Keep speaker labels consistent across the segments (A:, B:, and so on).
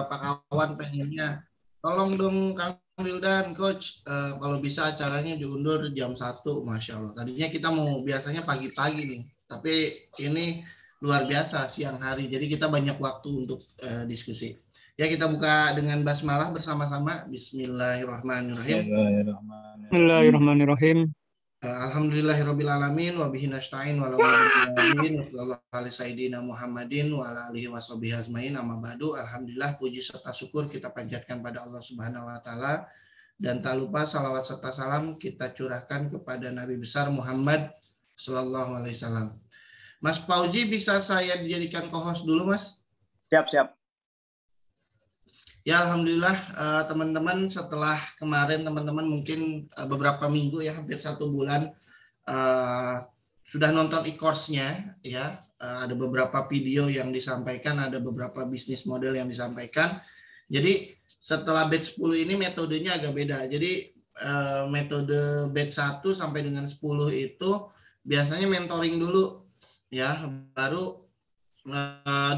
A: kawan pengennya, tolong dong Kang Wildan, Coach, kalau bisa acaranya diundur jam 1, Masya Allah. Tadinya kita mau biasanya pagi-pagi nih, tapi ini luar biasa siang hari, jadi kita banyak waktu untuk diskusi. Ya kita buka dengan basmalah bersama-sama. Bismillahirrahmanirrahim.
B: Bismillahirrahmanirrahim.
A: Alhamdulillahirrabbilalamin wa bihi nasta'in wa la sayyidina Muhammadin wa ala alihi washabihi ajmain amma ba'du. Alhamdulillah, puji serta syukur kita panjatkan pada Allah Subhanahu wa taala, dan tak lupa salawat serta salam kita curahkan kepada Nabi besar Muhammad sallallahu alaihi wasallam. Mas Fauzi, bisa saya dijadikan co-host dulu, Mas?
C: Siap.
A: Ya, alhamdulillah teman-teman, setelah kemarin teman-teman mungkin beberapa minggu ya, hampir 1 bulan sudah nonton e-course-nya ya. Ada beberapa video yang disampaikan, ada beberapa bisnis model yang disampaikan. Jadi setelah batch 10 ini metodenya agak beda. Jadi metode batch 1 sampai dengan 10 itu biasanya mentoring dulu ya, baru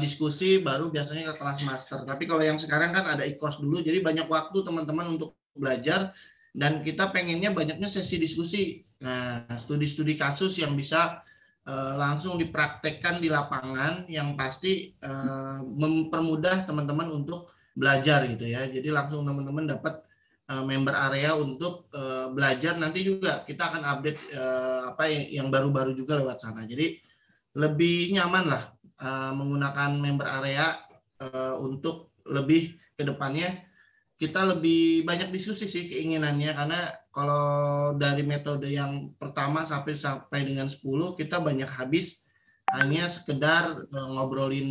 A: diskusi, baru biasanya ke kelas master. Tapi kalau yang sekarang kan ada e-course dulu, jadi banyak waktu teman-teman untuk belajar, dan kita pengennya banyaknya sesi diskusi. Nah, studi-studi kasus yang bisa langsung dipraktekkan di lapangan, yang pasti mempermudah teman-teman untuk belajar gitu ya. Jadi langsung teman-teman dapat member area untuk belajar. Nanti juga kita akan update apa yang baru-baru juga lewat sana. Jadi lebih nyaman lah menggunakan member area untuk lebih ke depannya kita lebih banyak diskusi sih keinginannya, karena kalau dari metode yang pertama sampai dengan 10 kita banyak habis hanya sekedar ngobrolin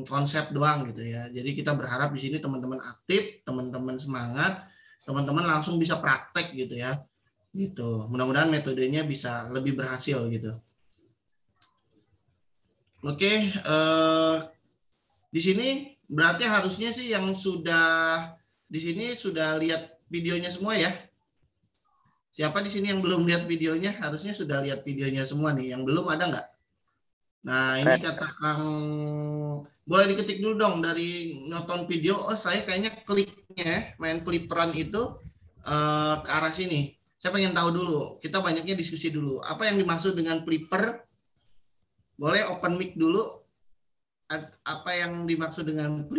A: konsep doang gitu ya. Jadi kita berharap di sini teman-teman aktif, teman-teman semangat, teman-teman langsung bisa praktek gitu ya. Gitu. Mudah-mudahan metodenya bisa lebih berhasil gitu. Oke, di sini berarti harusnya sih yang sudah di sini sudah lihat videonya semua ya. Siapa di sini yang belum lihat videonya? Harusnya sudah lihat videonya semua nih. Yang belum ada nggak? Nah, ini kata Kang, boleh diketik dulu dong dari nonton video. Oh, saya kayaknya kliknya main fliperan itu ke arah sini. Saya pengen tahu dulu. Kita banyaknya diskusi dulu. Apa yang dimaksud dengan flipper? Boleh open mic dulu. Apa yang dimaksud dengan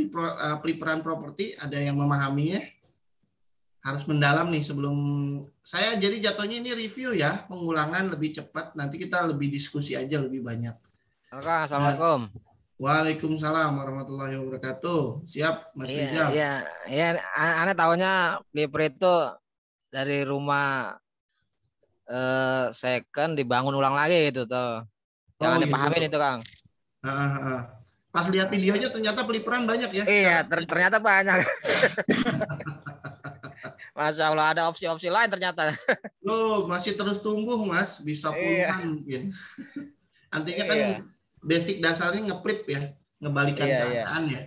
A: fliperan properti? Ada yang memahaminya? Harus mendalam nih sebelum saya, jadi jatuhnya ini review ya, pengulangan lebih cepat. Nanti kita lebih diskusi aja lebih banyak.
D: Assalamualaikum.
A: Waalaikumsalam warahmatullahi wabarakatuh. Siap, Mas Rizal.
D: Iya. Aneh tahunya flipper itu dari rumah second dibangun ulang lagi gitu tuh. Yang aneh
A: gitu.
D: pahamin itu, Kang.
A: Pas lihat videonya ternyata fliperan banyak ya.
D: Iya, ternyata banyak. Masya Allah, ada opsi-opsi lain ternyata.
A: Loh, masih terus tumbuh, Mas. Bisa puluhan mungkin. Artinya kan basic dasarnya ngeflip ya, ngebalikan keadaan ya.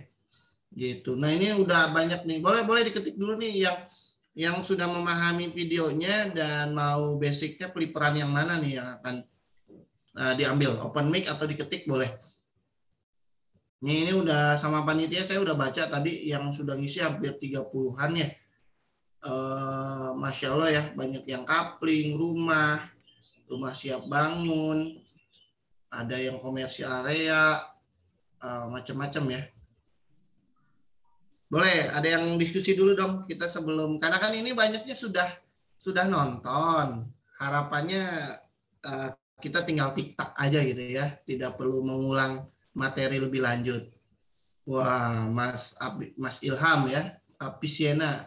A: Gitu. Nah, ini udah banyak nih. Boleh diketik dulu nih yang sudah memahami videonya dan mau basicnya fliperan yang mana nih yang akan diambil. Open mic atau diketik boleh. Ini udah sama panitia saya udah baca tadi yang sudah ngisi hampir 30-an ya. Masya Allah ya, banyak yang kapling, rumah siap bangun, ada yang komersial area, macam-macam ya. Boleh, ada yang diskusi dulu dong kita sebelum, karena kan ini banyaknya sudah nonton. Harapannya kita tinggal tiktak aja gitu ya, tidak perlu mengulang materi lebih lanjut. Wah, Mas Ilham ya, Pisiena.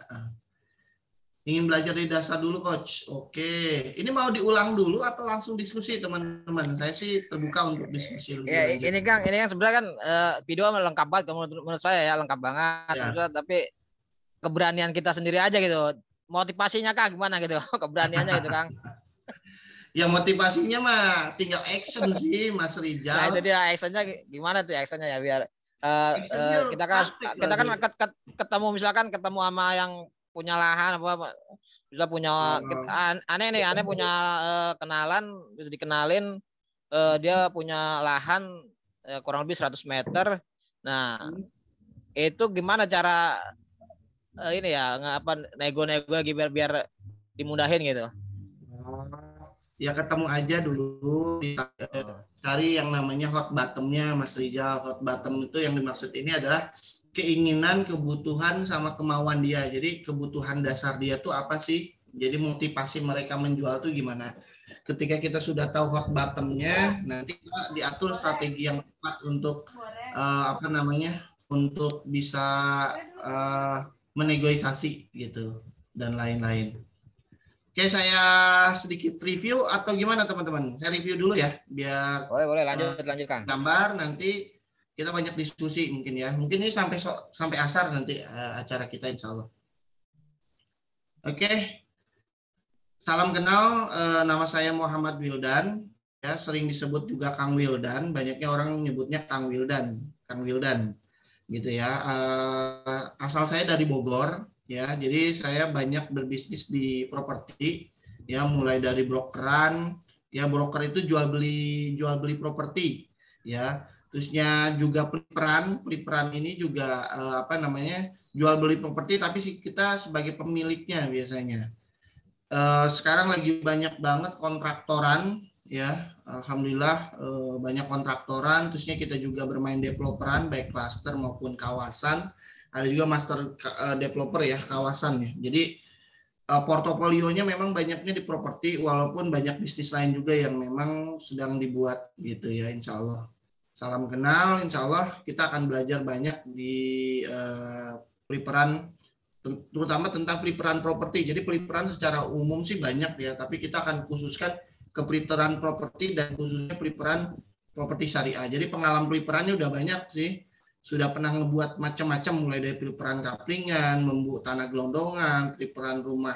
A: Ingin belajar dari dasar dulu, Coach. Oke. Ini mau diulang dulu atau langsung diskusi, teman-teman? Saya sih terbuka untuk diskusi lebih lanjut.
D: Ini kan sebenarnya kan video lengkap banget menurut saya ya, lengkap banget. Ya. Tapi keberanian kita sendiri aja gitu. Motivasinya Kang gimana gitu? Keberaniannya gitu, Kang.
A: Ya motivasinya mah tinggal action sih, Mas Rizal.
D: Nah, itu dia actionnya gimana tuh actionnya ya, biar kita kan ketemu misalkan ketemu sama yang punya lahan apa bisa punya aneh punya kenalan, bisa dikenalin dia punya lahan kurang lebih 100 meter. Nah, Itu gimana cara ini ya nego-nego biar dimudahin gitu?
A: Ya ketemu aja dulu, cari yang namanya hot bottom-nya Mas Rizal. Hot bottom itu yang dimaksud ini adalah keinginan, kebutuhan sama kemauan dia. Jadi kebutuhan dasar dia tuh apa sih? Jadi motivasi mereka menjual tuh gimana? Ketika kita sudah tahu hot bottom-nya, nanti kita diatur strategi yang tepat untuk untuk bisa menegosiasi gitu dan lain-lain. Oke, saya sedikit review atau gimana teman-teman? Saya review dulu ya, biar
D: boleh lanjutkan.
A: Gambar nanti kita banyak diskusi mungkin ya. Mungkin ini sampai asar nanti acara kita insya Allah. Oke, salam kenal. Nama saya Muhammad Wildan. Ya, sering disebut juga Kang Wildan. Banyaknya orang menyebutnya Kang Wildan, gitu ya. Asal saya dari Bogor. Ya, jadi saya banyak berbisnis di properti, ya mulai dari brokeran, ya broker itu jual beli properti, ya. Terusnya juga peliperan ini juga jual beli properti, tapi kita sebagai pemiliknya biasanya. Sekarang lagi banyak banget kontraktoran, ya. Alhamdulillah banyak kontraktoran. Terusnya kita juga bermain developeran, baik klaster maupun kawasan. Ada juga master developer ya kawasannya. Jadi portofolionya memang banyaknya di properti, walaupun banyak bisnis lain juga yang memang sedang dibuat gitu ya, insya Allah. Salam kenal, insya Allah kita akan belajar banyak di peliperan, terutama tentang peliperan properti. Jadi peliperan secara umum sih banyak ya, tapi kita akan khususkan ke peliperan properti dan khususnya peliperan properti syariah. Jadi pengalaman peliperannya udah banyak sih. Sudah pernah ngebuat macam-macam, mulai dari peliperan kaplingan, membuat tanah gelondongan, peliperan rumah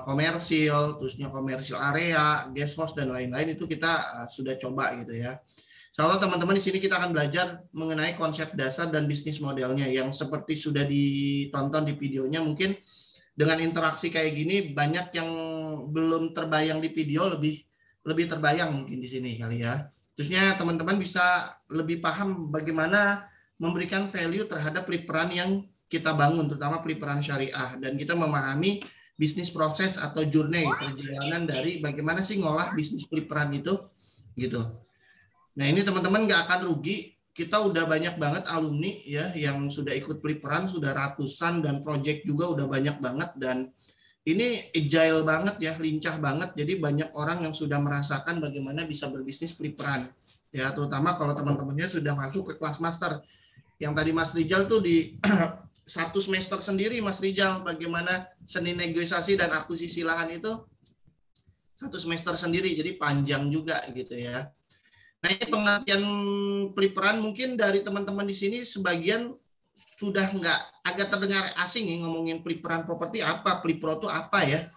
A: komersil, terusnya komersil area, guest house dan lain-lain, itu kita sudah coba gitu ya. Insya teman-teman di sini kita akan belajar mengenai konsep dasar dan bisnis modelnya yang seperti sudah ditonton di videonya. Mungkin dengan interaksi kayak gini banyak yang belum terbayang di video, lebih terbayang mungkin di sini kali ya. Terusnya teman-teman bisa lebih paham bagaimana memberikan value terhadap peliperan yang kita bangun, terutama peliperan syariah, dan kita memahami bisnis proses atau journey perjalanan dari bagaimana sih ngolah bisnis peliperan itu gitu. Nah ini teman-teman nggak akan rugi, kita udah banyak banget alumni ya yang sudah ikut peliperan, sudah ratusan, dan project juga udah banyak banget, dan ini agile banget ya, lincah banget. Jadi banyak orang yang sudah merasakan bagaimana bisa berbisnis peliperan ya, terutama kalau teman-temannya sudah masuk ke kelas master. Yang tadi Mas Rizal tuh di satu semester sendiri, Mas Rizal, bagaimana seni negosiasi dan akuisisi lahan itu satu semester sendiri, jadi panjang juga gitu ya. Nah ini pengertian peliperan mungkin dari teman-teman di sini sebagian sudah agak terdengar asing nih ngomongin peliperan properti apa, pelipro itu apa ya.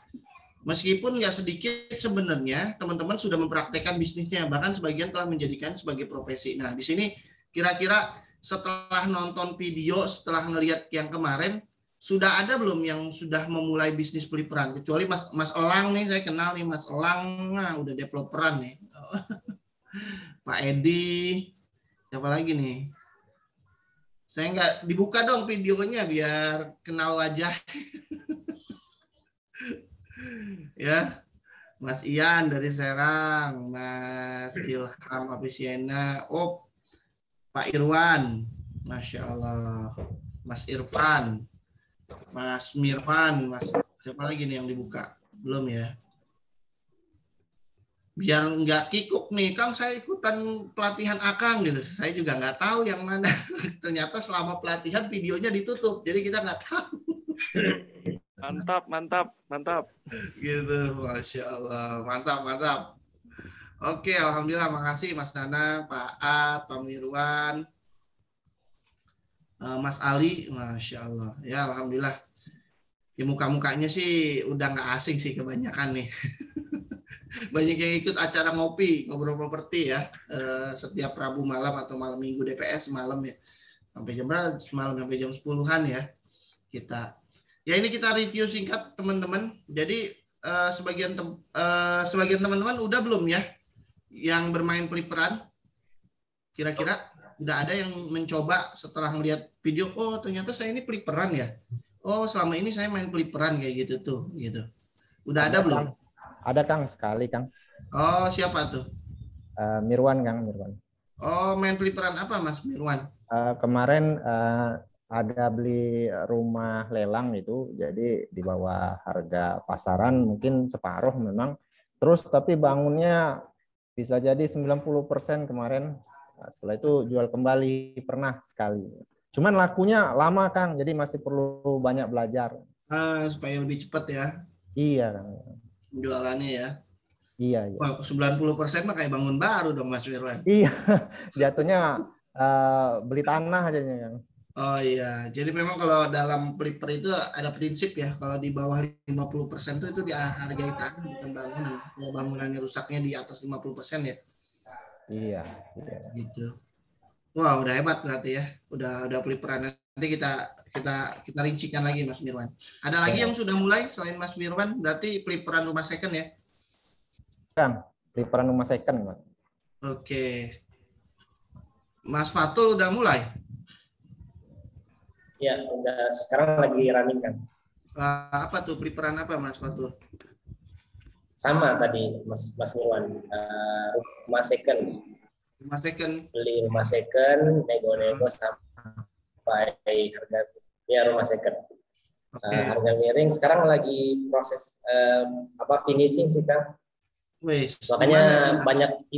A: Meskipun nggak sedikit sebenarnya teman-teman sudah mempraktekkan bisnisnya, bahkan sebagian telah menjadikan sebagai profesi. Nah di sini kira-kira setelah nonton video, setelah ngelihat yang kemarin, sudah ada belum yang sudah memulai bisnis peliperan? Kecuali Mas Elang nih, saya kenal nih Mas Elang, udah developeran nih. Pak Edi, siapa lagi nih? Saya nggak dibuka dong videonya biar kenal wajah. Ya, Mas Ian dari Serang, Mas Ilham Apisiena, Pak Irwan, Masya Allah, Mas Irfan, Mas Mirfan, Mas siapa lagi nih yang dibuka? Belum ya? Biar nggak kikuk nih, Kang saya ikutan pelatihan Akang gitu. Saya juga nggak tahu yang mana. Ternyata selama pelatihan videonya ditutup, jadi kita nggak tahu.
B: Mantap.
A: Gitu, Masya Allah, mantap. Oke, alhamdulillah, makasih Mas Nana, Pak At, Pak Mirwan, Mas Ali, Masya Allah. Ya, alhamdulillah. Ya muka-mukanya sih udah nggak asing sih kebanyakan nih. Banyak yang ikut acara ngobrol properti ya, setiap Rabu malam atau malam Minggu DPS malam ya, sampai jam berapa? Malam sampai jam 10-an ya kita. Ya ini kita review singkat teman-teman. Jadi sebagian teman-teman udah belum ya yang bermain peliperan? Kira-kira Udah ada yang mencoba setelah melihat video, oh ternyata saya ini peliperan ya. Oh selama ini saya main peliperan kayak gitu tuh, gitu. Udah ada belum?
B: Kang. Ada Kang, sekali Kang.
A: Oh siapa tuh?
B: Mirwan Kang, Mirwan.
A: Oh main peliperan apa Mas Mirwan?
B: Kemarin ada beli rumah lelang itu, jadi di bawah harga pasaran mungkin separuh memang. Terus tapi bangunnya bisa jadi 90% kemarin. Nah, setelah itu jual kembali pernah sekali. Cuman lakunya lama Kang, jadi masih perlu banyak belajar.
A: Supaya lebih cepat ya.
B: Iya Kang.
A: Jualannya ya.
B: Iya.
A: Wah, 90% mah kayak bangun baru dong Mas Wirwan.
B: Iya, jatuhnya beli tanah jadinya Kang.
A: Oh iya, jadi memang kalau dalam flipper itu ada prinsip ya, kalau di bawah 50% itu dihargai tanah bukan bangunan. Kalau bangunannya rusaknya di atas 50% ya.
B: Iya.
A: Gitu. Wah, udah hebat berarti ya. Udah flipperan. Nanti kita rincikan lagi Mas Mirwan. Ada lagi yang sudah mulai selain Mas Mirwan? Berarti flipperan rumah second ya?
B: Kang, flipperan rumah second, Mas.
A: Oke. Mas Fatul udah mulai?
C: Ya, udah sekarang lagi running kan.
A: Apa tuh flipperan apa Mas Fatul?
C: Sama tadi Mas Mirwan, rumah second.
A: Rumah second.
C: Beli rumah second, nego-nego sampai harga ya rumah second. Harga miring sekarang lagi proses finishing sih Kang.
A: Wih,
C: makanya banyak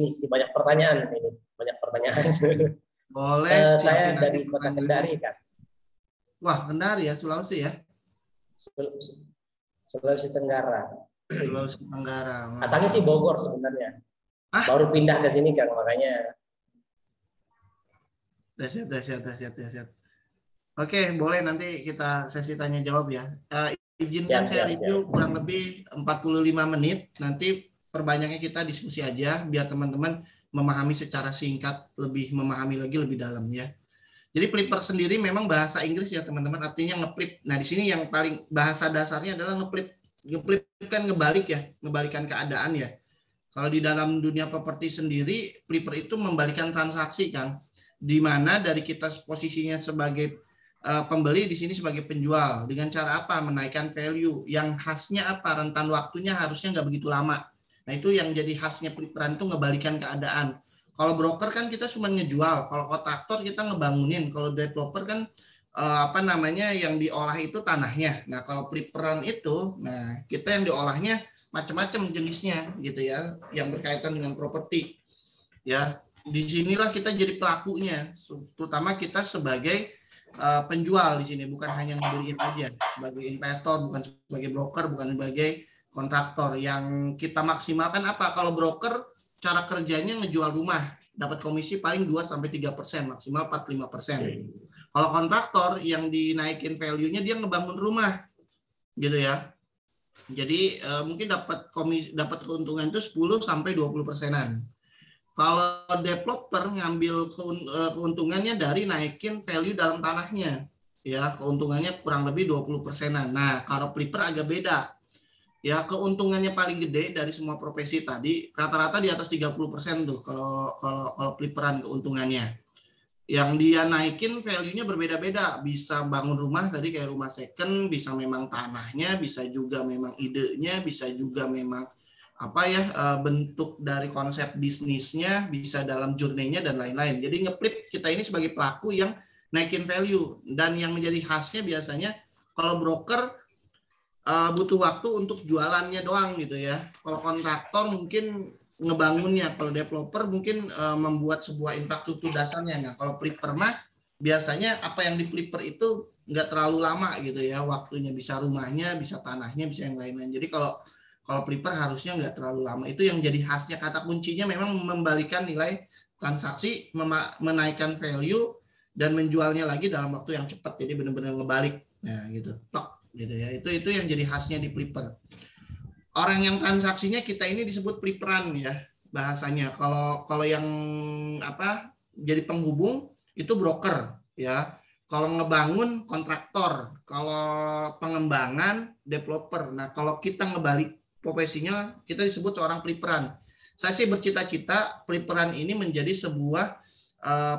C: pertanyaan ini, banyak pertanyaan.
A: Boleh.
C: Saya dari Kota Kendari Kang.
A: Wah, Kendari ya, Sulawesi ya?
C: Sulawesi Tenggara.
A: Sulawesi Tenggara.
C: Asalnya sih Bogor sebenarnya. Baru pindah ke sini Kang, makanya.
A: Dahsyat. Oke, boleh nanti kita sesi tanya jawab ya. Izinkan saya review kurang lebih 45 menit. Nanti perbanyaknya kita diskusi aja biar teman-teman memahami secara singkat, lebih memahami lagi lebih dalam ya. Jadi flipper sendiri memang bahasa Inggris ya teman-teman, artinya ngeflip. Nah di sini yang paling bahasa dasarnya adalah ngeflip. Ngeflip kan ngebalik ya, ngebalikan keadaan ya. Kalau di dalam dunia properti sendiri, flipper itu membalikan transaksi Kang. Di mana dari kita posisinya sebagai pembeli, di sini sebagai penjual. Dengan cara apa? Menaikkan value. Yang khasnya apa? Rentan waktunya harusnya nggak begitu lama. Nah itu yang jadi khasnya flipperan itu ngebalikan keadaan. Kalau broker kan kita cuma ngejual, kalau kontraktor kita ngebangunin, kalau developer kan yang diolah itu tanahnya. Nah kalau flipperan itu, nah kita yang diolahnya macam-macam jenisnya gitu ya, yang berkaitan dengan properti. Ya, disinilah kita jadi pelakunya, terutama kita sebagai penjual di sini, bukan hanya ngebeliin aja, sebagai investor, bukan sebagai broker, bukan sebagai kontraktor. Yang kita maksimalkan apa? Kalau broker cara kerjanya ngejual rumah, dapat komisi paling 2-3%, maksimal 4-5%. Kalau kontraktor yang dinaikin value-nya dia ngebangun rumah. Gitu ya. Jadi mungkin dapat keuntungan itu 10-20%-an. Kalau developer ngambil keuntungannya dari naikin value dalam tanahnya. Ya, keuntungannya kurang lebih 20%-an. Nah, kalau flipper agak beda. Ya, keuntungannya paling gede dari semua profesi tadi, rata-rata di atas 30% tuh kalau flipperan keuntungannya. Yang dia naikin value-nya berbeda-beda, bisa bangun rumah tadi kayak rumah second, bisa memang tanahnya, bisa juga memang idenya, bisa juga memang bentuk dari konsep bisnisnya, bisa dalam journey-nya dan lain-lain. Jadi ngeflip kita ini sebagai pelaku yang naikin value, dan yang menjadi khasnya biasanya kalau broker butuh waktu untuk jualannya doang gitu ya. Kalau kontraktor mungkin ngebangunnya, kalau developer mungkin membuat sebuah infrastruktur dasarnya. Nah, kalau flipper mah biasanya apa yang di flipper itu nggak terlalu lama gitu ya, waktunya, bisa rumahnya, bisa tanahnya, bisa yang lain-lain. Jadi kalau flipper harusnya nggak terlalu lama. Itu yang jadi khasnya, kata kuncinya memang membalikan nilai transaksi, menaikkan value dan menjualnya lagi dalam waktu yang cepat. Jadi benar-benar ngebalik. Nah, gitu. Gitu ya, itu yang jadi khasnya di flipper. Orang yang transaksinya kita ini disebut flipperan ya bahasanya. Kalau yang jadi penghubung itu broker ya. Kalau ngebangun kontraktor, kalau pengembangan developer. Nah kalau kita ngebalik profesinya kita disebut seorang flipperan. Saya sih bercita-cita flipperan ini menjadi sebuah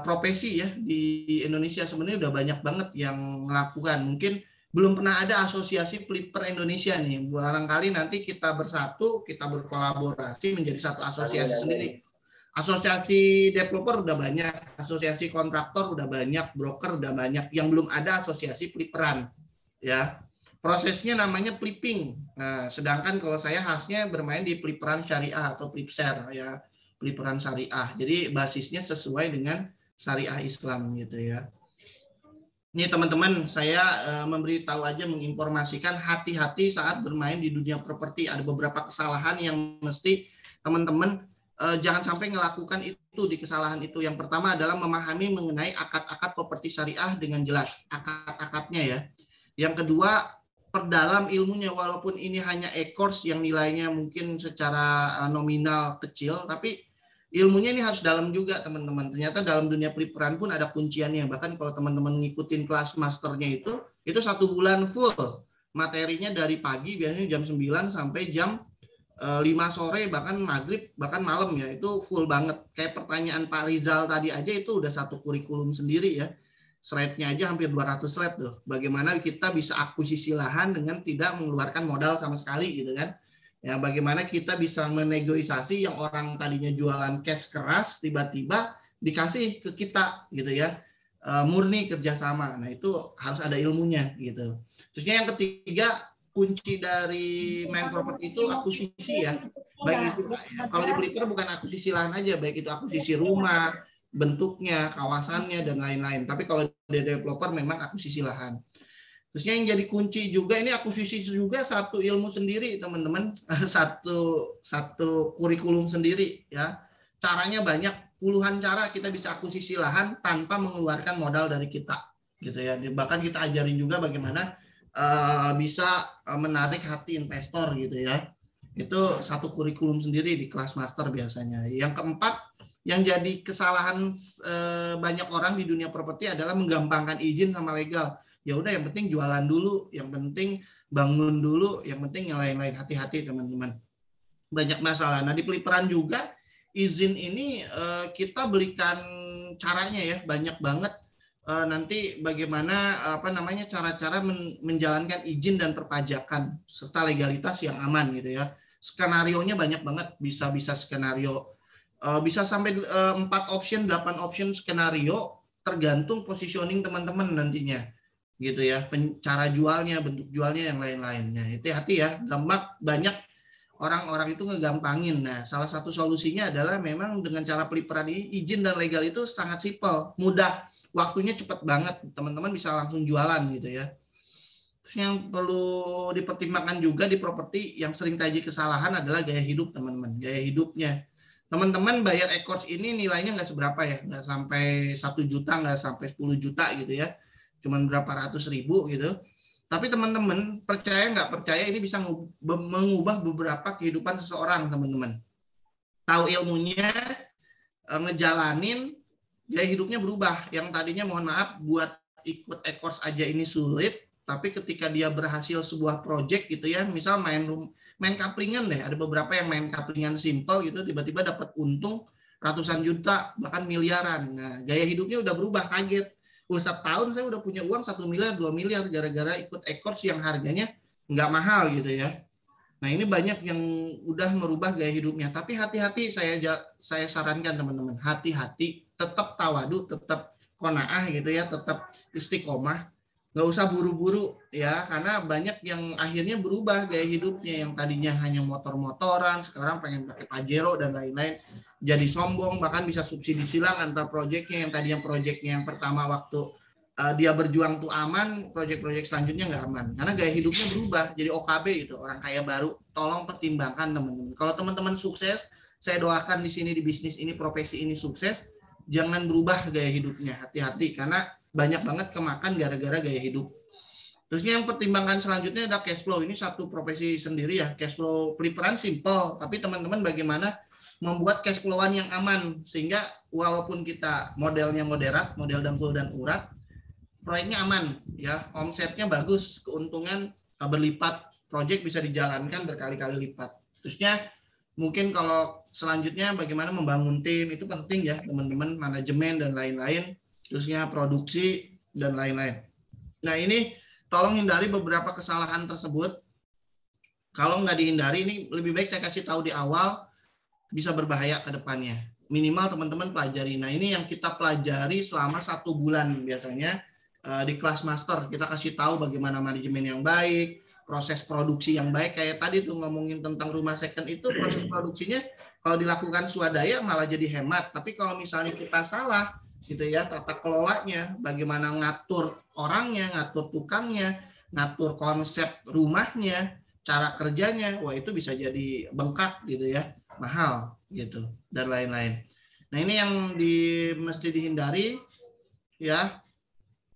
A: profesi ya di Indonesia sebenarnya udah banyak banget yang melakukan. Mungkin belum pernah ada asosiasi flipper Indonesia nih. Barangkali nanti kita bersatu, kita berkolaborasi menjadi satu asosiasi sendiri. Asosiasi developer udah banyak, asosiasi kontraktor udah banyak, broker udah banyak. Yang belum ada asosiasi flipperan, ya. Prosesnya namanya flipping. Nah, sedangkan kalau saya khasnya bermain di flipperan syariah atau flipshare, ya, flipperan syariah. Jadi basisnya sesuai dengan syariah Islam gitu ya. Ini teman-teman, saya memberitahu aja, menginformasikan hati-hati saat bermain di dunia properti. Ada beberapa kesalahan yang mesti teman-teman jangan sampai melakukan itu di kesalahan itu. Yang pertama adalah memahami mengenai akad-akad properti syariah dengan jelas, akad-akadnya ya. Yang kedua, perdalam ilmunya, walaupun ini hanya e-course yang nilainya mungkin secara nominal kecil, tapi ilmunya ini harus dalam juga teman-teman. Ternyata dalam dunia flipperan pun ada kunciannya. Bahkan kalau teman-teman ngikutin kelas masternya itu 1 bulan full. Materinya dari pagi biasanya jam 9 sampai jam 5 sore, bahkan maghrib, bahkan malam ya. Itu full banget. Kayak pertanyaan Pak Rizal tadi aja itu udah satu kurikulum sendiri ya. Slide-nya aja hampir 200 slide tuh. Bagaimana kita bisa akuisisi lahan dengan tidak mengeluarkan modal sama sekali gitu kan. Ya, bagaimana kita bisa menegosiasi yang orang tadinya jualan cash keras tiba-tiba dikasih ke kita gitu ya. Murni kerjasama. Nah, itu harus ada ilmunya gitu. Terusnya yang ketiga, kunci dari main property itu akuisisi ya. Baik itu kalau di flipper bukan akuisisi lahan aja, baik itu akuisisi rumah, bentuknya, kawasannya dan lain-lain. Tapi kalau di developer memang akuisisi lahan. Terusnya yang jadi kunci juga, ini akuisisi juga satu ilmu sendiri teman-teman, satu kurikulum sendiri ya. Caranya banyak, puluhan cara kita bisa akuisisi lahan tanpa mengeluarkan modal dari kita gitu ya. Bahkan kita ajarin juga bagaimana bisa menarik hati investor gitu ya. Itu satu kurikulum sendiri di kelas master biasanya. Yang keempat, yang jadi kesalahan banyak orang di dunia properti adalah menggampangkan izin sama legal. Ya udah, yang penting jualan dulu, yang penting bangun dulu, yang penting yang lain-lain. Hati-hati teman-teman. Banyak masalah. Nah, di flipperan juga izin ini kita berikan caranya ya, banyak banget. Nanti bagaimana cara-cara menjalankan izin dan perpajakan serta legalitas yang aman gitu ya. Skenarionya banyak banget, bisa skenario bisa sampai 4 option, 8 option skenario tergantung positioning teman-teman nantinya gitu ya, cara jualnya, bentuk jualnya, yang lain-lainnya. Itu hati ya, gampang, banyak orang-orang itu ngegampangin. Nah, salah satu solusinya adalah memang dengan cara flipperan izin dan legal itu sangat simpel, mudah, waktunya cepat banget, teman-teman bisa langsung jualan gitu ya. Yang perlu dipertimbangkan juga di properti yang sering terjadi kesalahan adalah gaya hidup teman-teman, gaya hidupnya. Teman-teman bayar e-course ini nilainya nggak seberapa ya, nggak sampai 1 juta, nggak sampai 10 juta gitu ya, cuman berapa ratus ribu gitu. Tapi teman-teman percaya nggak percaya ini bisa mengubah beberapa kehidupan seseorang teman-teman. Tahu ilmunya, ngejalanin, gaya hidupnya berubah. Yang tadinya mohon maaf buat ikut e-course aja ini sulit, tapi ketika dia berhasil sebuah project gitu ya, misal main kaplingan deh, ada beberapa yang main kaplingan simple gitu, tiba-tiba dapat untung ratusan juta, bahkan miliaran. Nah, gaya hidupnya udah berubah, kaget. Setahun saya udah punya uang 1 miliar, 2 miliar gara-gara ikut e-course yang harganya nggak mahal gitu ya. Nah, ini banyak yang udah merubah gaya hidupnya. Tapi hati-hati, saya sarankan teman-teman, hati-hati, tetap tawadu, tetap qanaah gitu ya, tetap istiqomah. Nggak usah buru-buru ya, karena banyak yang akhirnya berubah gaya hidupnya, yang tadinya hanya motor-motoran sekarang pengen pakai Pajero dan lain-lain, jadi sombong, bahkan bisa subsidi silang antar proyeknya. Yang tadinya proyeknya yang pertama waktu dia berjuang tuh aman, proyek-proyek selanjutnya nggak aman karena gaya hidupnya berubah jadi OKB gitu, orang kaya baru. Tolong pertimbangkan teman-teman. Kalau teman-teman sukses, saya doakan di sini, di bisnis ini, profesi ini sukses, jangan berubah gaya hidupnya, hati-hati karena banyak banget kemakan gara-gara gaya hidup. Terusnya yang pertimbangan selanjutnya ada cash flow. Ini satu profesi sendiri ya. Cash flow flipperan simple, tapi teman-teman bagaimana membuat cash flow-an yang aman sehingga walaupun kita modelnya moderat, model dangkul dan urat, proyeknya aman ya, omsetnya bagus, keuntungan berlipat, proyek bisa dijalankan berkali-kali lipat. Terusnya mungkin kalau selanjutnya bagaimana membangun tim itu penting ya teman-teman, manajemen dan lain-lain, terusnya produksi dan lain-lain. Nah ini tolong hindari beberapa kesalahan tersebut. Kalau nggak dihindari ini lebih baik saya kasih tahu di awal, bisa berbahaya ke depannya. Minimal teman-teman pelajari. Nah ini yang kita pelajari selama 1 bulan biasanya di kelas master. Kita kasih tahu bagaimana manajemen yang baik, proses produksi yang baik. Kayak tadi tuh ngomongin tentang rumah second itu, proses produksinya kalau dilakukan swadaya malah jadi hemat. Tapi kalau misalnya kita salah gitu ya, tata kelolanya, bagaimana ngatur orangnya, ngatur tukangnya, ngatur konsep rumahnya, cara kerjanya, wah itu bisa jadi bengkak gitu ya, mahal gitu dan lain-lain. Nah ini yang mesti dihindari ya.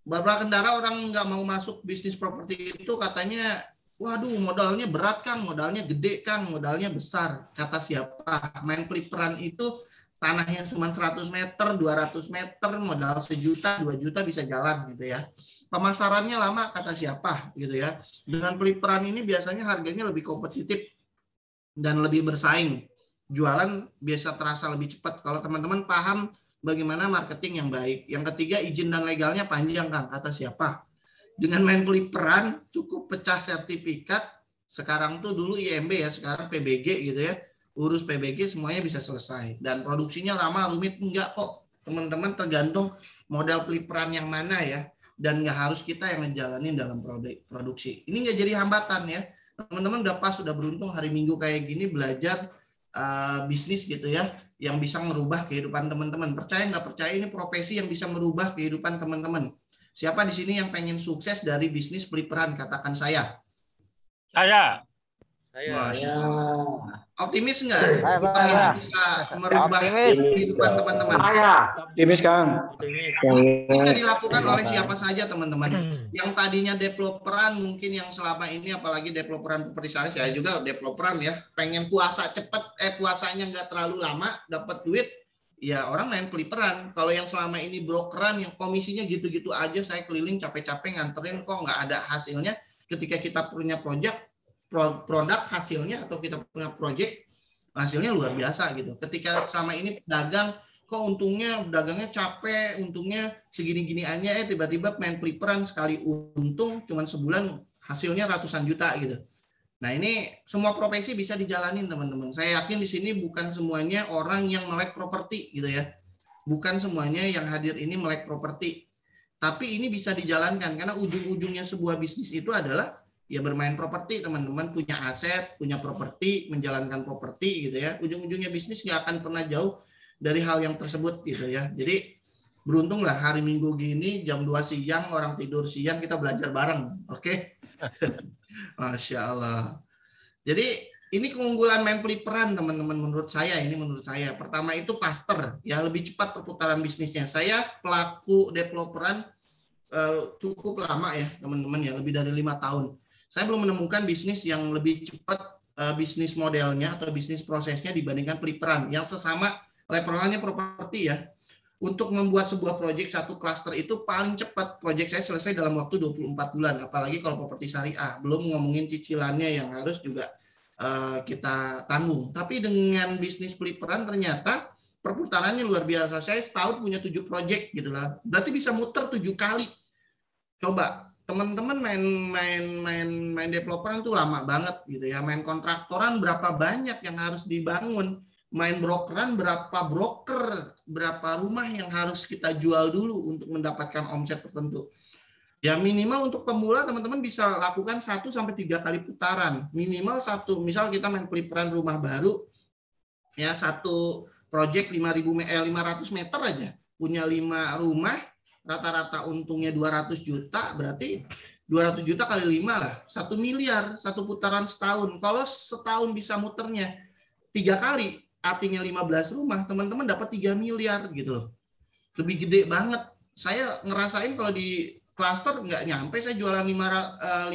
A: Beberapa kendala orang nggak mau masuk bisnis properti itu katanya, waduh modalnya berat Kang, modalnya gede Kang, modalnya besar. Kata siapa? Main peliperan itu tanahnya cuma 100 meter, 200 meter, modal 1 juta, 2 juta bisa jalan gitu ya. Pemasarannya lama kata siapa gitu ya. Dengan peliperan ini biasanya harganya lebih kompetitif dan lebih bersaing. Jualan biasa terasa lebih cepat kalau teman-teman paham bagaimana marketing yang baik. Yang ketiga, izin dan legalnya panjang Kang, kata siapa? Dengan main peliperan cukup pecah sertifikat. Sekarang tuh dulu IMB ya, sekarang PBG gitu ya. Urus PBG semuanya bisa selesai. Dan produksinya lama, rumit, enggak kok. Teman-teman tergantung model peliperan yang mana ya. Dan nggak harus kita yang ngejalanin dalam produksi. Ini nggak jadi hambatan ya. Teman-teman udah pas, sudah beruntung hari Minggu kayak gini belajar bisnis gitu ya, yang bisa merubah kehidupan teman-teman. Percaya nggak percaya, ini profesi yang bisa merubah kehidupan teman-teman. Siapa di sini yang pengen sukses dari bisnis peliperan? Katakan saya.
E: Saya.
A: Masya Allah. Optimis nggak?
D: Saya.
A: Merubah kehidupan teman-teman.
E: Optimis Kang.
A: Bisa dilakukan oleh siapa saja teman-teman. Yang tadinya developeran, mungkin yang selama ini apalagi developeran seperti saya juga developeran ya, pengen puasa cepat, puasanya nggak terlalu lama, dapat duit, ya orang main peliperan. Kalau yang selama ini brokeran yang komisinya gitu-gitu aja, saya keliling capek-capek nganterin kok nggak ada hasilnya. Ketika kita punya produk hasilnya atau kita punya project hasilnya luar biasa gitu. Ketika selama ini dagang kok untungnya dagangnya capek, untungnya segini-gini aja, tiba-tiba main peliperan sekali untung cuman sebulan hasilnya ratusan juta gitu. Nah ini semua profesi bisa dijalanin teman-teman. Saya yakin di sini bukan semuanya orang yang melek properti gitu ya. Bukan semuanya yang hadir ini melek properti. Tapi ini bisa dijalankan karena ujung-ujungnya sebuah bisnis itu adalah ya bermain properti teman-teman, punya aset, punya properti, menjalankan properti gitu ya. Ujung-ujungnya bisnis nggak akan pernah jauh dari hal yang tersebut gitu ya. Jadi beruntunglah hari Minggu gini jam 2 siang orang tidur siang kita belajar bareng. Oke. Masya Allah. Jadi ini keunggulan main peliperan teman-teman menurut saya, ini menurut saya. Pertama itu faster, ya lebih cepat perputaran bisnisnya. Saya pelaku developeran cukup lama ya teman-teman ya, lebih dari 5 tahun. Saya belum menemukan bisnis yang lebih cepat bisnis modelnya atau bisnis prosesnya dibandingkan peliperan yang sesama levelnya properti ya. Untuk membuat sebuah proyek satu klaster itu paling cepat proyek saya selesai dalam waktu 24 bulan, apalagi kalau properti syariah, belum ngomongin cicilannya yang harus juga kita tanggung. Tapi dengan bisnis peliperan ternyata perputarannya luar biasa. Saya setahun punya 7 proyek gitu lah. Berarti bisa muter 7 kali. Coba teman-teman main developeran tuh lama banget gitu ya. Main kontraktoran berapa banyak yang harus dibangun. Main brokeran berapa broker, berapa rumah yang harus kita jual dulu untuk mendapatkan omset tertentu. Ya minimal untuk pemula teman-teman bisa lakukan 1 sampai 3 kali putaran. Minimal 1, misal kita main peliperan rumah baru ya, satu project 500 meter aja. Punya 5 rumah, rata-rata untungnya 200 juta, berarti 200 juta kali 5 lah, 1 miliar, satu putaran setahun. Kalau setahun bisa muternya 3 kali, artinya 15 rumah, teman-teman dapat 3 miliar gitu. Lebih gede banget. Saya ngerasain kalau di klaster nggak nyampe, saya jualan 15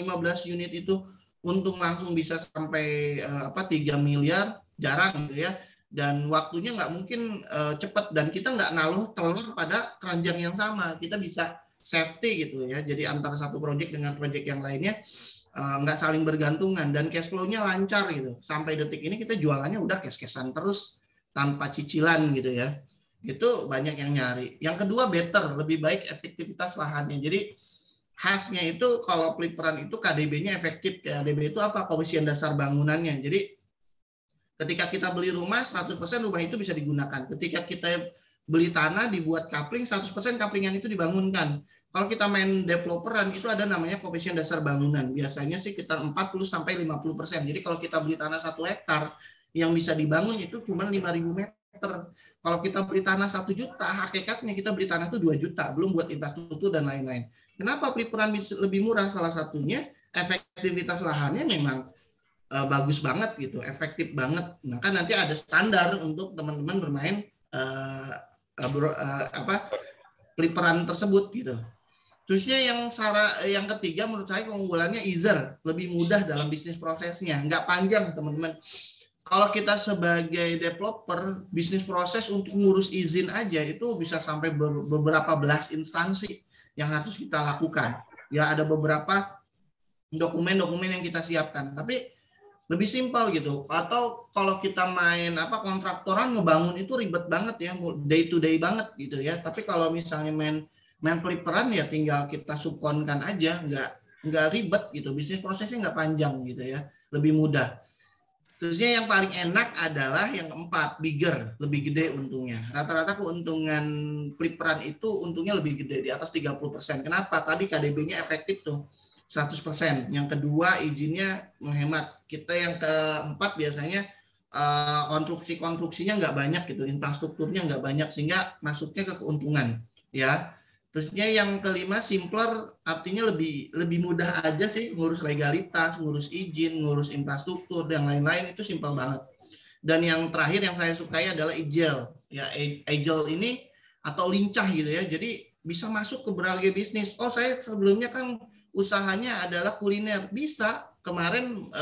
A: unit itu untung langsung bisa sampai 3 miliar, jarang gitu ya. Dan waktunya nggak mungkin cepat, dan kita nggak naruh telur pada keranjang yang sama. Kita bisa safety gitu ya. Jadi antara satu proyek dengan proyek yang lainnya nggak saling bergantungan dan cash flow-nya lancar gitu. Sampai detik ini kita jualannya udah cash-cashan terus tanpa cicilan gitu ya. Itu banyak yang nyari. Yang kedua better, lebih baik efektivitas lahannya. Jadi khasnya itu kalau peliperan itu KDB-nya efektif. KDB itu apa? Komisian dasar bangunannya. Jadi ketika kita beli rumah 100% rumah itu bisa digunakan. Ketika kita beli tanah dibuat kapling 100% kaplingan itu dibangunkan. Kalau kita main developeran itu ada namanya komisian dasar bangunan. Biasanya sih sekitar 40-50%. Jadi kalau kita beli tanah 1 hektar yang bisa dibangun itu cuma 5.000 meter. Kalau kita beli tanah 1 juta, hakikatnya kita beli tanah itu 2 juta, belum buat infrastruktur dan lain-lain. Kenapa peliperan lebih murah? Salah satunya efektivitas lahannya memang bagus banget gitu, efektif banget. Nah kan nanti ada standar untuk teman-teman bermain peliperan tersebut gitu. Terusnya yang ketiga menurut saya keunggulannya easier, lebih mudah dalam bisnis prosesnya, nggak panjang teman-teman. Kalau kita sebagai developer, bisnis proses untuk ngurus izin aja itu bisa sampai beberapa belas instansi yang harus kita lakukan. Ya ada beberapa dokumen-dokumen yang kita siapkan, tapi lebih simpel gitu. Atau kalau kita main kontraktoran ngebangun itu ribet banget ya, day to day banget gitu ya. Tapi kalau misalnya main peliperan ya tinggal kita subkonkan aja, nggak ribet gitu. Bisnis prosesnya nggak panjang gitu ya, lebih mudah. Terusnya yang paling enak adalah yang keempat, bigger, lebih gede untungnya. Rata-rata keuntungan peliperan itu untungnya lebih gede, di atas 30%. Kenapa? Tadi KDB-nya efektif tuh, 100%. Yang kedua, izinnya menghemat. Kita yang keempat biasanya konstruksinya nggak banyak gitu, infrastrukturnya nggak banyak, sehingga masuknya ke keuntungan. Ya. Terusnya yang kelima, simpler, artinya lebih mudah aja sih, ngurus legalitas, ngurus izin, ngurus infrastruktur, dan lain-lain itu simpel banget. Dan yang terakhir yang saya sukai adalah agile. Ya, agile ini atau lincah gitu ya, jadi bisa masuk ke berbagai bisnis. Oh saya sebelumnya kan usahanya adalah kuliner, bisa. Kemarin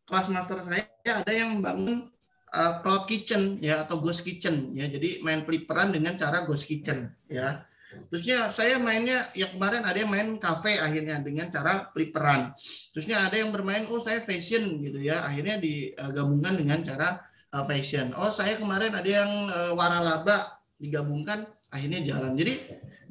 A: kelas master saya ada yang bangun cloud kitchen ya atau ghost kitchen ya, jadi main peliperan dengan cara ghost kitchen ya. Terusnya saya mainnya yang kemarin ada yang main cafe akhirnya dengan cara peliperan. Terusnya ada yang bermain saya fashion gitu ya, akhirnya digabungkan dengan cara fashion. Oh saya kemarin ada yang waralaba digabungkan akhirnya jalan. Jadi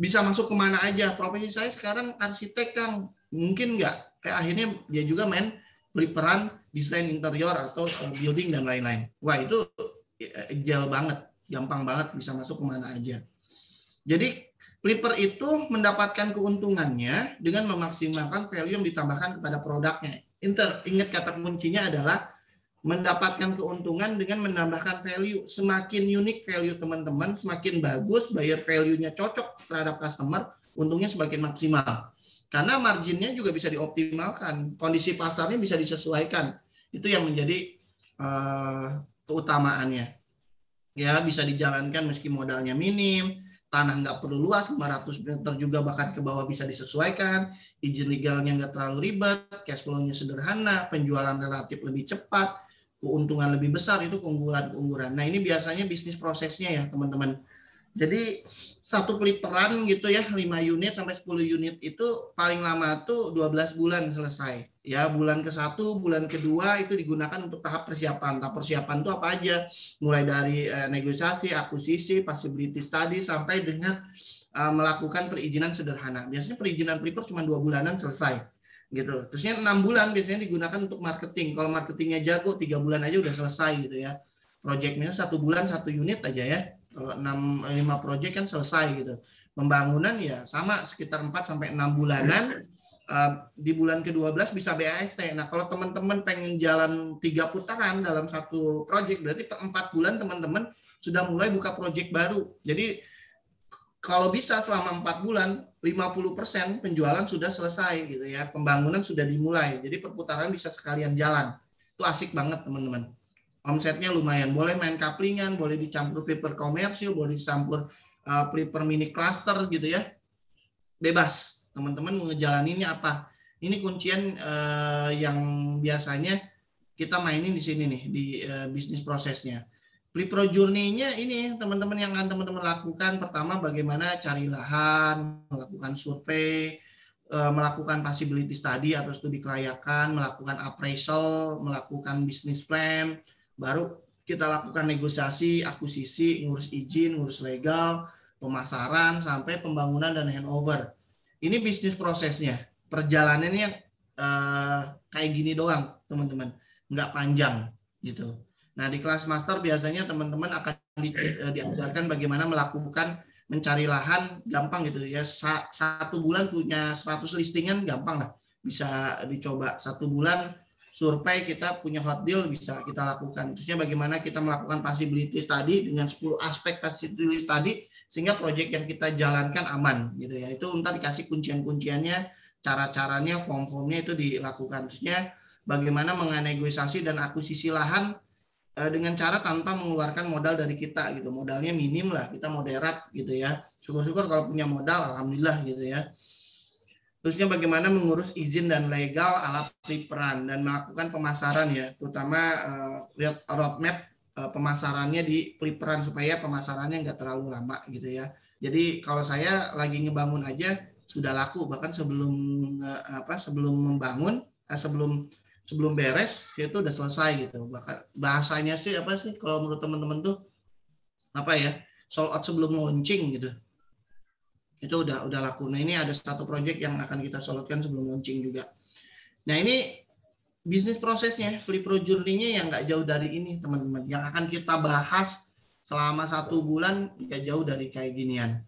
A: bisa masuk kemana aja. Profesi saya sekarang arsitek Kang, mungkin nggak akhirnya dia juga main peliperan desain interior atau building dan lain-lain. Wah itu agile banget, gampang banget, bisa masuk kemana aja. Jadi peliper itu mendapatkan keuntungannya dengan memaksimalkan value yang ditambahkan kepada produknya. Ingat kata kuncinya adalah mendapatkan keuntungan dengan menambahkan value. Semakin unik value teman-teman, semakin bagus, buyer value-nya cocok terhadap customer, untungnya semakin maksimal. Karena marginnya juga bisa dioptimalkan, kondisi pasarnya bisa disesuaikan. Itu yang menjadi keutamaannya. Ya, bisa dijalankan meski modalnya minim, tanah nggak perlu luas, 500 meter juga bahkan ke bawah bisa disesuaikan, izin legalnya nggak terlalu ribet, cash flow-nya sederhana, penjualan relatif lebih cepat, keuntungan lebih besar, itu keunggulan. Nah, ini biasanya bisnis prosesnya ya, teman-teman. Jadi satu peliperan gitu ya, 5 unit sampai 10 unit itu paling lama tuh 12 bulan selesai. Ya, bulan ke-1, bulan kedua itu digunakan untuk tahap persiapan. Tahap persiapan itu apa aja? Mulai dari negosiasi, akuisisi, feasibility study sampai dengan melakukan perizinan sederhana. Biasanya perizinan peliper cuma 2 bulanan selesai. Gitu. Terusnya 6 bulan biasanya digunakan untuk marketing. Kalau marketingnya jago 3 bulan aja udah selesai gitu ya. Projectnya 1 bulan 1 unit aja ya. Kalau 5 proyek kan selesai gitu. Pembangunan ya sama sekitar 4 sampai 6 bulanan. Di bulan ke-12 bisa BAST. Nah, kalau teman-teman pengen jalan 3 putaran dalam satu proyek, berarti per 4 bulan teman-teman sudah mulai buka proyek baru. Jadi kalau bisa selama 4 bulan 50% penjualan sudah selesai gitu ya. Pembangunan sudah dimulai. Jadi perputaran bisa sekalian jalan. Itu asik banget teman-teman. Omsetnya lumayan, boleh main kaplingan, boleh dicampur peliper komersil, boleh dicampur peliper mini cluster gitu ya, bebas. Teman-teman mau ngejalaninnya apa? Ini kuncian yang biasanya kita mainin di sini nih di bisnis prosesnya. Peliper journey-nya ini teman-teman yang akan teman-teman lakukan. Pertama bagaimana cari lahan, melakukan survei, melakukan feasibility study atau studi kelayakan, melakukan appraisal, melakukan business plan, baru kita lakukan negosiasi, akuisisi, ngurus izin, ngurus legal, pemasaran, sampai pembangunan dan handover. Ini bisnis prosesnya. Perjalanannya kayak gini doang, teman-teman. Nggak panjang gitu. Nah, di kelas master biasanya teman-teman akan diajarkan bagaimana melakukan mencari lahan gampang gitu ya. Satu bulan punya 100 listingan gampang lah. Bisa dicoba. Satu bulan survei kita punya hot deal bisa kita lakukan. Terusnya bagaimana kita melakukan feasibility study dengan 10 aspek feasibility study sehingga proyek yang kita jalankan aman gitu ya. Itu ntar dikasih kuncian-kunciannya, cara-caranya, form-formnya itu dilakukan. Terusnya bagaimana mengenegosiasi dan akuisisi lahan dengan cara tanpa mengeluarkan modal dari kita gitu. Modalnya minim lah, kita moderat gitu ya. Syukur-syukur kalau punya modal, alhamdulillah gitu ya. Terusnya bagaimana mengurus izin dan legal alat pre-peran dan melakukan pemasaran ya, terutama lihat roadmap pemasarannya di pre-peran supaya pemasarannya nggak terlalu lama gitu ya. Jadi kalau saya lagi ngebangun aja sudah laku, bahkan sebelum sebelum membangun, sebelum beres itu udah selesai gitu. Bahkan bahasanya sih apa sih kalau menurut teman-teman tuh apa ya, sold out sebelum launching gitu. Itu udah laku. Nah, ini ada satu project yang akan kita solotkan sebelum launching juga. Nah, ini bisnis prosesnya, Flipro journey-nya yang nggak jauh dari ini, teman-teman. Yang akan kita bahas selama 1 bulan nggak jauh dari kayak ginian.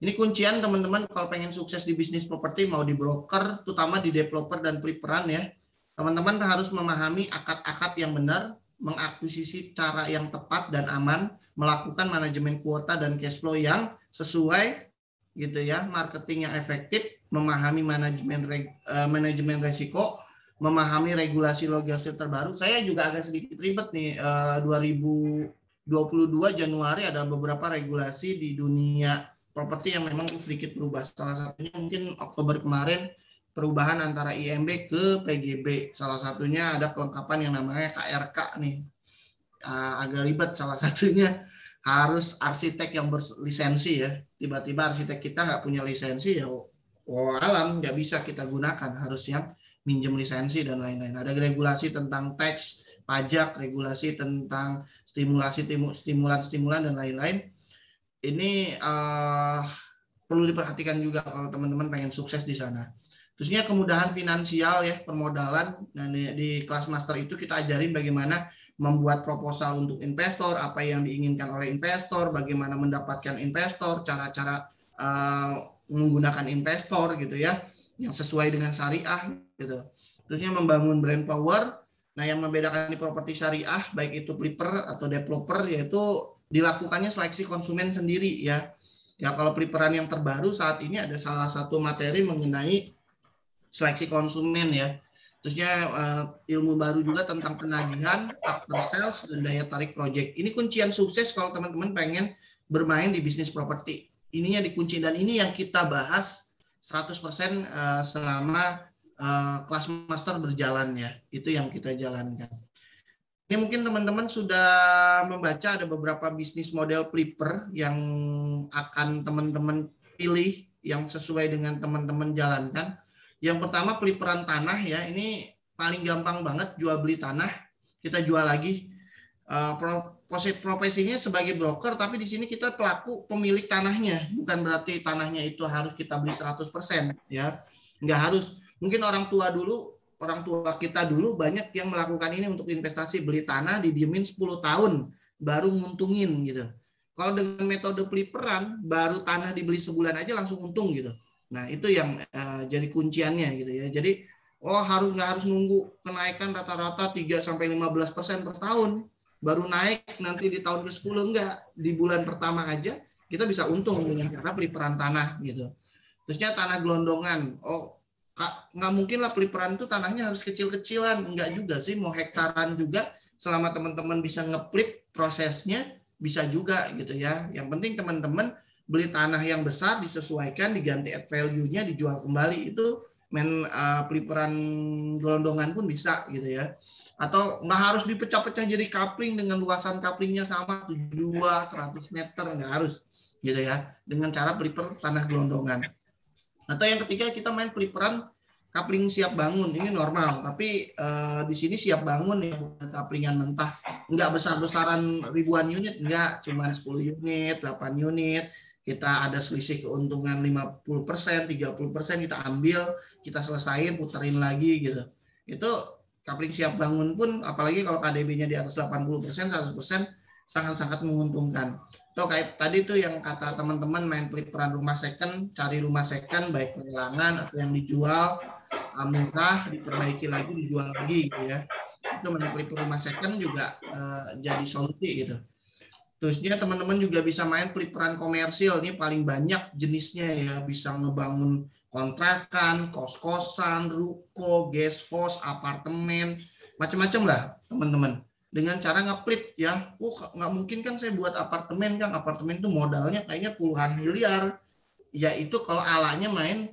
A: Ini kuncian, teman-teman, kalau pengen sukses di bisnis properti, mau di broker, terutama di developer dan fliperan ya. Teman-teman harus memahami akad-akad yang benar, mengakuisisi cara yang tepat dan aman, melakukan manajemen kuota dan cash flow yang sesuai gitu ya, marketing yang efektif, memahami manajemen resiko, memahami regulasi logistik terbaru. Saya juga agak sedikit ribet nih, 2022 Januari ada beberapa regulasi di dunia properti yang memang sedikit berubah. Salah satunya mungkin Oktober kemarin perubahan antara IMB ke PGB. Salah satunya ada kelengkapan yang namanya KRK nih. Agak ribet, salah satunya harus arsitek yang berlisensi ya. Tiba-tiba arsitek kita nggak punya lisensi ya, alam nggak bisa kita gunakan, harus yang minjem lisensi dan lain-lain. Ada regulasi tentang tax, pajak, regulasi tentang stimulan dan lain-lain. Ini perlu diperhatikan juga kalau teman-teman pengen sukses di sana. Terusnya kemudahan finansial ya, permodalan. Nah, di kelas master itu kita ajarin bagaimana membuat proposal untuk investor, apa yang diinginkan oleh investor, bagaimana mendapatkan investor, cara-cara menggunakan investor gitu ya, yang sesuai dengan syariah gitu. Terusnya membangun brand power. Nah, yang membedakan di properti syariah baik itu flipper atau developer yaitu dilakukannya seleksi konsumen sendiri ya. Ya kalau fliperan yang terbaru saat ini ada salah satu materi mengenai seleksi konsumen ya. Terusnya ilmu baru juga tentang penagihan, after sales, dan daya tarik project. Ini kuncian sukses kalau teman-teman pengen bermain di bisnis properti. Ininya dikunci dan ini yang kita bahas 100% selama kelas master berjalan ya. Itu yang kita jalankan. Ini mungkin teman-teman sudah membaca ada beberapa bisnis model flipper yang akan teman-teman pilih yang sesuai dengan teman-teman jalankan. Yang pertama fliperan tanah ya, ini paling gampang banget jual beli tanah, kita jual lagi. Profesinya sebagai broker, tapi di sini kita pelaku pemilik tanahnya, bukan berarti tanahnya itu harus kita beli 100% ya, nggak harus. Mungkin orang tua kita dulu banyak yang melakukan ini untuk investasi, beli tanah didiemin 10 tahun baru nguntungin gitu. Kalau dengan metode fliperan baru tanah dibeli sebulan aja langsung untung gitu. Nah, itu yang jadi kunciannya gitu ya. Jadi nggak harus nunggu kenaikan rata-rata 3-15% per tahun baru naik nanti di tahun ke-10, enggak. Di bulan pertama aja kita bisa untung dengan cara fliperan tanah gitu. Terusnya tanah gelondongan. Nggak mungkin lah fliperan itu tanahnya harus kecil-kecilan, enggak juga sih, mau hektaran juga selama teman-teman bisa ngeflip prosesnya bisa juga gitu ya. Yang penting teman-teman beli tanah yang besar disesuaikan, diganti add value-nya, dijual kembali, itu fliperan gelondongan pun bisa gitu ya. Atau nggak harus dipecah-pecah jadi kapling dengan luasan kaplingnya sama 72 100 meter, nggak harus gitu ya, dengan cara flipper tanah gelondongan. Atau yang ketiga kita main peliperan coupling siap bangun, ini normal, tapi di sini siap bangun ya, bukan couplingan mentah, enggak besar-besaran ribuan unit, enggak, cuma 10 unit, 8 unit, kita ada selisih keuntungan 50%, 30%, kita ambil, kita selesaiin, puterin lagi gitu. Itu coupling siap bangun pun, apalagi kalau KDB-nya di atas 80%, 100%, sangat-sangat menguntungkan. Tuh kayak tadi tuh yang kata teman-teman main peliperan rumah second, cari rumah second, baik pelelangan atau yang dijual, murah, diperbaiki lagi, dijual lagi gitu ya. Itu pelipur rumah second juga jadi solusi gitu. Terusnya teman-teman juga bisa main peliperan komersil, ini paling banyak jenisnya ya, bisa ngebangun kontrakan, kos-kosan, ruko, guest house, apartemen, macam-macam lah teman-teman. Dengan cara ngeplit ya, nggak mungkin kan saya buat apartemen kan, apartemen itu modalnya kayaknya puluhan miliar, ya itu kalau alanya main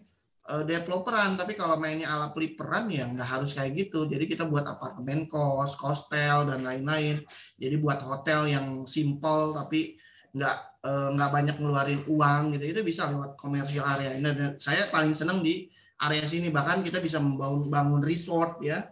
A: developeran, tapi kalau mainnya ala peliperan ya nggak harus kayak gitu. Jadi kita buat apartemen kos, hostel dan lain-lain. Jadi buat hotel yang simple tapi nggak banyak ngeluarin uang gitu. Itu bisa lewat komersial area. Nah, saya paling senang di area sini. Bahkan kita bisa bangun resort ya,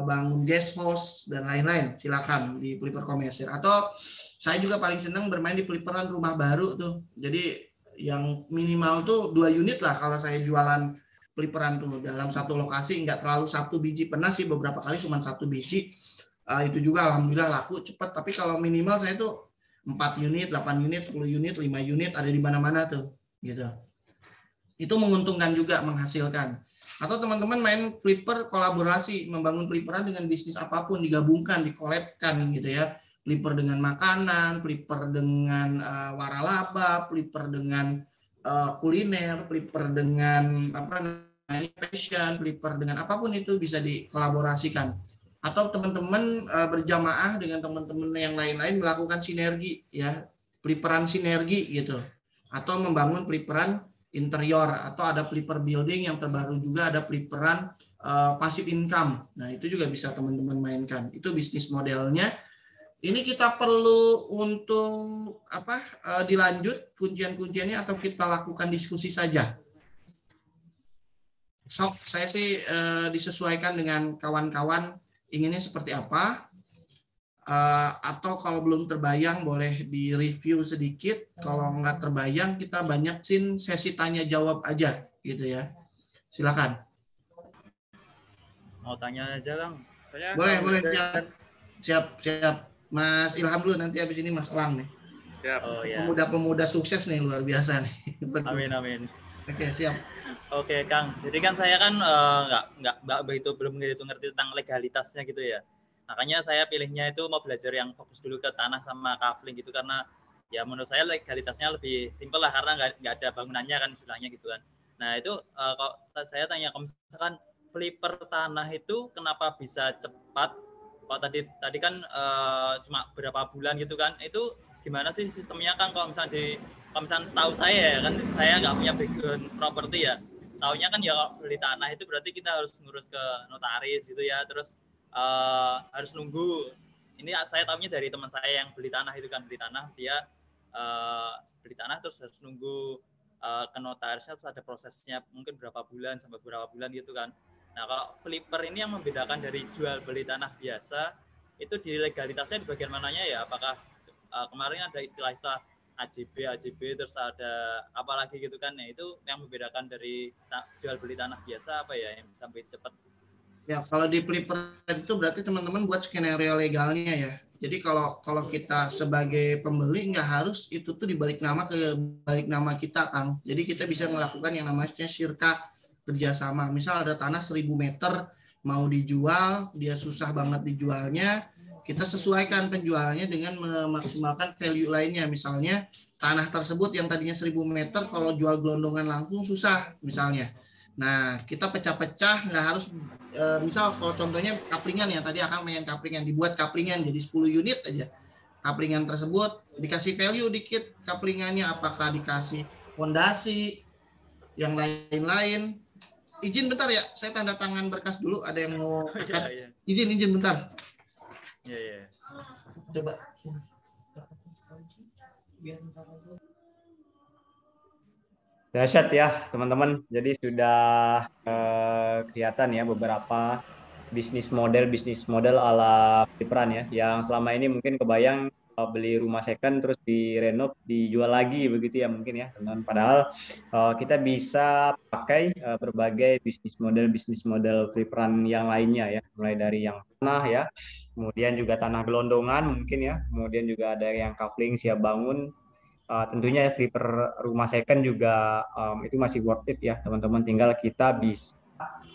A: bangun guest house dan lain-lain. Silakan di peliper komersial. Atau saya juga paling senang bermain di peliperan rumah baru tuh. Jadi yang minimal tuh 2 unit lah kalau saya jualan peliperan tuh dalam satu lokasi, nggak terlalu 1 biji, pernah sih beberapa kali cuma 1 biji, itu juga alhamdulillah laku cepat. Tapi kalau minimal saya tuh 4 unit, 8 unit, 10 unit, 5 unit ada di mana-mana tuh gitu. Itu menguntungkan juga, menghasilkan. Atau teman-teman main flipper kolaborasi, membangun fliperan dengan bisnis apapun, digabungkan, dikolabkan gitu ya. Flipper dengan makanan, flipper dengan waralaba, flipper dengan kuliner, flipper dengan fashion, flipper dengan apapun itu bisa dikolaborasikan. Atau teman-teman berjamaah dengan teman-teman yang lain-lain melakukan sinergi ya, fliperan sinergi gitu. Atau membangun fliperan interior, atau ada flipper building yang terbaru juga, ada fliperan passive income. Nah, itu juga bisa teman-teman mainkan. Itu bisnis modelnya. Ini kita perlu untuk dilanjut kuncian-kunciannya atau kita lakukan diskusi saja? Sok, saya sih disesuaikan dengan kawan-kawan inginnya seperti apa. Atau kalau belum terbayang boleh di-review sedikit. Kalau nggak terbayang kita banyakin sesi tanya jawab aja gitu ya. Silakan.
F: Mau tanya aja Kang.
A: Boleh siap. Mas Ilham dulu, nanti habis ini Mas Elang nih.
F: Oh, ya.
A: Pemuda-pemuda sukses nih, luar biasa nih.
F: Amin.
A: Oke, siap.
F: Oke Kang, jadi kan saya kan belum begitu ngerti tentang legalitasnya gitu ya. Makanya saya pilihnya itu mau belajar yang fokus dulu ke tanah sama kafling gitu, karena ya menurut saya legalitasnya lebih simpel lah, karena nggak ada bangunannya kan istilahnya gitu kan. Nah itu kalau saya tanya, kalau misalkan flipper tanah itu kenapa bisa cepat? Kalau tadi kan cuma berapa bulan gitu kan, itu gimana sih sistemnya Kang? Kalau misalnya setahu saya kan, saya nggak punya background properti ya. Taunya kan ya kalau beli tanah itu berarti kita harus ngurus ke notaris gitu ya, terus harus nunggu. Ini saya tahunya dari teman saya yang beli tanah itu kan, dia beli tanah terus harus nunggu ke notarisnya, terus ada prosesnya mungkin berapa bulan sampai berapa bulan gitu kan. Nah kalau flipper ini yang membedakan dari jual beli tanah biasa itu di legalitasnya di bagian mananya ya? Apakah kemarin ada istilah-istilah AJB terus ada apa lagi gitu kan, ya itu yang membedakan dari jual beli tanah biasa apa ya yang sampai cepat?
A: Ya, kalau di flipper itu berarti teman-teman buat skenario legalnya ya. Jadi kalau kita sebagai pembeli nggak harus itu tuh dibalik nama ke balik nama kita, Kang. Jadi kita bisa melakukan yang namanya syirka kerjasama. Misal ada tanah 1000 meter mau dijual, dia susah banget dijualnya, kita sesuaikan penjualannya dengan memaksimalkan value lainnya. Misalnya tanah tersebut yang tadinya 1000 meter kalau jual gelondongan langsung susah misalnya. Nah, kita pecah-pecah, nggak harus misal kalau contohnya kaplingan ya, tadi akan main kaplingan, dibuat kaplingan jadi 10 unit aja. Kaplingan tersebut dikasih value dikit kaplingannya, apakah dikasih fondasi, yang lain-lain. Izin bentar ya, saya tanda tangan berkas dulu, ada yang mau angkat. Izin bentar.
F: Iya.
A: Coba.
E: Dahsyat ya teman-teman. Jadi sudah kelihatan ya beberapa bisnis model ala Flipran ya, yang selama ini mungkin kebayang beli rumah second terus direnov dijual lagi begitu ya mungkin ya teman-teman. Padahal kita bisa pakai berbagai bisnis model Flipran yang lainnya ya, mulai dari yang tanah ya, kemudian juga tanah gelondongan mungkin ya, kemudian juga ada yang kafling siap bangun. Tentunya flipper rumah second juga itu masih worth it ya teman-teman, tinggal kita bisa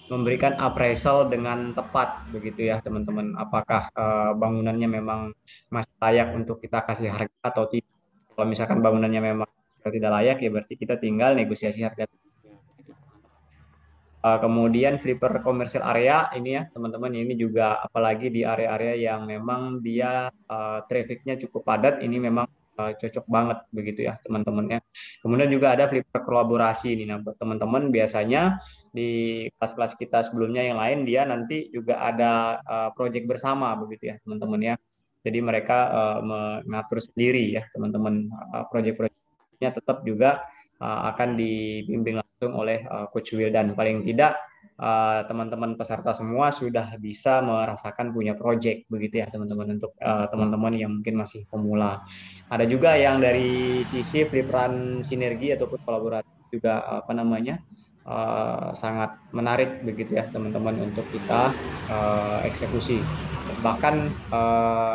E: memberikan appraisal dengan tepat begitu ya teman-teman, apakah bangunannya memang masih layak untuk kita kasih harga atau tidak. Kalau misalkan bangunannya memang tidak layak ya berarti kita tinggal negosiasi harga. Kemudian flipper commercial area ini ya teman-teman, ini juga apalagi di area-area yang memang dia trafficnya cukup padat, ini memang cocok banget begitu ya teman-teman ya. Kemudian juga ada flipper kolaborasi ini. Nah buat teman-teman biasanya di kelas-kelas kita sebelumnya yang lain dia nanti juga ada project bersama begitu ya teman-teman ya. Jadi mereka mengatur sendiri ya teman-teman, project-projectnya tetap juga akan dibimbing langsung oleh Coach Wildan. Paling tidak teman-teman peserta semua sudah bisa merasakan punya project begitu ya teman-teman, untuk teman-teman yang mungkin masih pemula. Ada juga yang dari sisi Flipran sinergi ataupun kolaborasi juga sangat menarik begitu ya teman-teman untuk kita eksekusi. Bahkan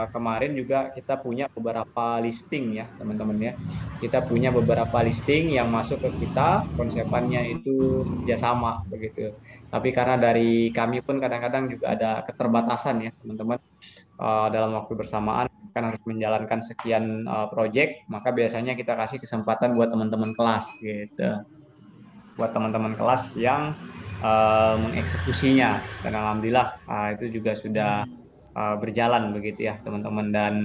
E: kemarin juga kita punya beberapa listing ya teman-teman ya. Kita punya beberapa listing yang masuk ke kita, konsepannya itu kerjasama begitu. Tapi karena dari kami pun kadang-kadang juga ada keterbatasan ya teman-teman, dalam waktu bersamaan kan harus menjalankan sekian project, maka biasanya kita kasih kesempatan buat teman-teman kelas gitu. Buat teman-teman kelas yang mengeksekusinya, dan alhamdulillah itu juga sudah berjalan begitu ya teman-teman. Dan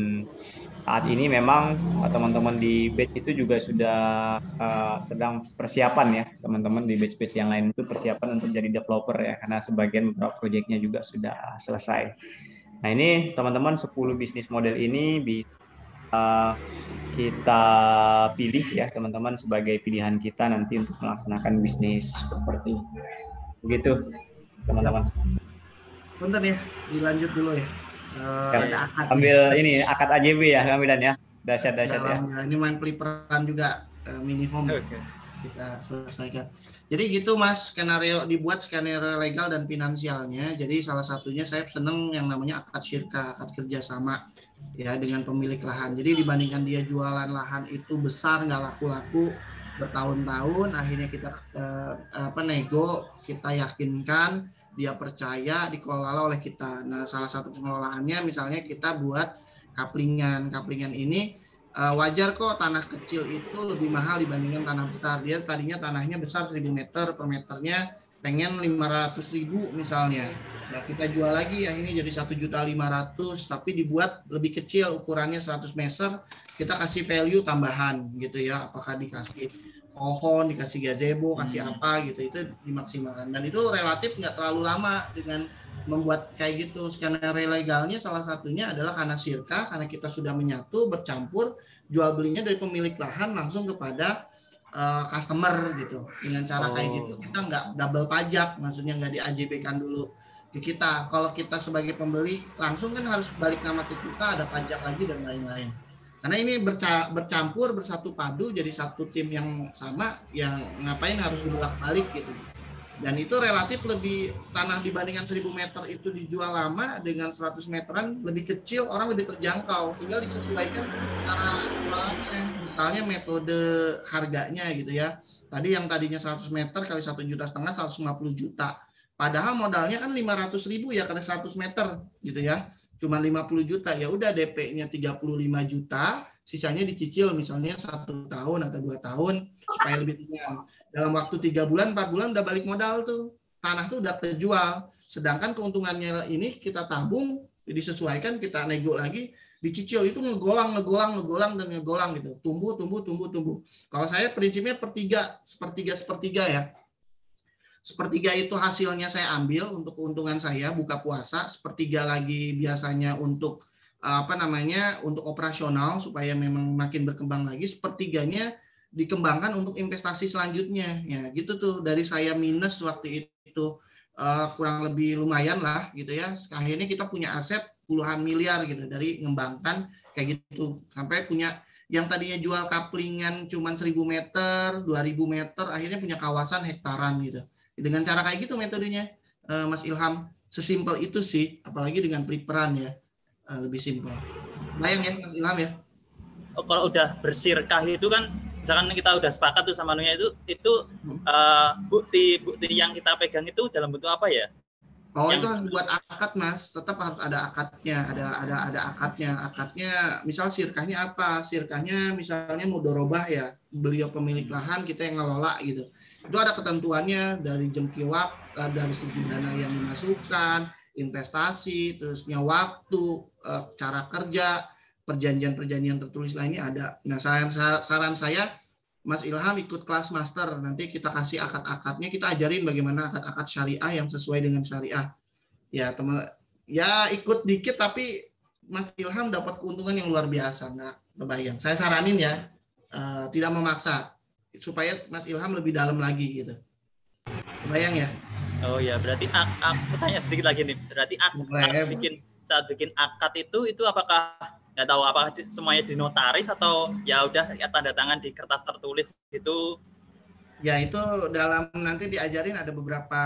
E: saat ini memang teman-teman di batch itu juga sudah sedang persiapan ya teman-teman, di batch-batch yang lain itu persiapan untuk jadi developer ya, karena sebagian beberapa proyeknya juga sudah selesai. Nah ini teman-teman 10 bisnis model ini bisa kita pilih ya teman-teman sebagai pilihan kita nanti untuk melaksanakan bisnis properti. Begitu teman-teman.
A: Bentar ya, dilanjut dulu ya.
E: Ambil ini akad AJB ya Kamilan ya. Dahsyat ya.
A: Ini main peliperan juga mini home. Okay. Kita selesaikan. Jadi gitu Mas, dibuat skenario legal dan finansialnya. Jadi salah satunya saya seneng yang namanya akad syirka, akad kerjasama ya dengan pemilik lahan. Jadi dibandingkan dia jualan lahan itu besar nggak laku-laku bertahun-tahun, akhirnya kita nego, kita yakinkan, dia percaya, dikelola oleh kita. Nah, salah satu pengelolaannya misalnya kita buat kaplingan. Kaplingan ini wajar kok tanah kecil itu lebih mahal dibandingkan tanah besar. Dia tadinya tanahnya besar 1.000 meter, per meternya pengen 500.000 misalnya. Nah, kita jual lagi yang ini jadi 1.500.000, tapi dibuat lebih kecil, ukurannya 100 meter, kita kasih value tambahan gitu ya. Apakah dikasih pohon, dikasih gazebo, kasih apa gitu, itu dimaksimalkan. Dan itu relatif nggak terlalu lama dengan membuat kayak gitu. Skenario legalnya salah satunya adalah karena sirka, karena kita sudah menyatu, bercampur, jual belinya dari pemilik lahan langsung kepada customer gitu. Dengan cara kayak gitu kita nggak double pajak, maksudnya nggak di-AJB-kan dulu ke kita. Kalau kita sebagai pembeli langsung kan harus balik nama ke kita, ada pajak lagi dan lain-lain. Karena ini bercampur, bersatu padu jadi satu tim yang sama, yang ngapain harus dibolak-balik gitu. Dan itu relatif lebih, tanah dibandingkan 1.000 meter itu dijual lama, dengan 100 meteran lebih kecil, orang lebih terjangkau. Tinggal disesuaikan cara jualannya. Misalnya metode harganya gitu ya. Tadi yang tadinya 100 meter kali 1,5 juta, 150 juta. Padahal modalnya kan 500.000 ya kali 100 meter gitu ya. Cuma 50 juta, ya udah DP-nya 35 juta, sisanya dicicil misalnya 1 tahun atau 2 tahun supaya lebih ringan. Dalam waktu 3 bulan, 4 bulan udah balik modal tuh. Tanah tuh udah terjual. Sedangkan keuntungannya ini kita tabung, disesuaikan, kita nego lagi, dicicil itu ngegolang gitu. Tumbuh. Kalau saya prinsipnya sepertiga ya. Sepertiga itu hasilnya saya ambil untuk keuntungan saya buka puasa, sepertiga lagi biasanya untuk untuk operasional supaya memang makin berkembang lagi, sepertiganya dikembangkan untuk investasi selanjutnya. Ya, gitu tuh dari saya minus waktu itu kurang lebih lumayan lah gitu ya. Akhirnya kita punya aset puluhan miliar gitu dari ngembangkan kayak gitu sampai punya yang tadinya jual kaplingan cuman 1.000 meter, 2.000 meter, akhirnya punya kawasan hektaran gitu. Dengan cara kayak gitu metodenya, Mas Ilham. Sesimpel itu sih, apalagi dengan peliperan ya, lebih simpel. Bayang ya Mas Ilham ya.
F: Kalau udah bersirkah itu kan, misalkan kita udah sepakat tuh sama Nunya itu bukti yang kita pegang itu dalam bentuk apa ya?
A: Oh, itu harus buat akad, Mas. Tetap harus ada akadnya, ada akadnya. Akadnya misal sirkahnya apa? Sirkahnya misalnya mudorobah ya. Beliau pemilik lahan, kita yang ngelola gitu. Itu ada ketentuannya dari jemkiwak, dari segi dana yang dimasukkan, investasi, terusnya waktu, cara kerja, perjanjian-perjanjian tertulis lainnya ada. Nah, saran saya Mas Ilham ikut kelas master, nanti kita kasih akad-akadnya, kita ajarin bagaimana akad-akad syariah yang sesuai dengan syariah. Ya teman, ya ikut dikit tapi Mas Ilham dapat keuntungan yang luar biasa, nggak kebayang. Saya saranin ya, tidak memaksa, supaya Mas Ilham lebih dalam lagi gitu. Kebayang ya?
F: Oh ya, berarti aku tanya sedikit lagi nih. Berarti saat bikin akad itu apakah nggak tahu apakah semuanya dinotaris atau ya udah ya tanda tangan di kertas tertulis gitu?
A: Ya itu dalam nanti diajarin ada beberapa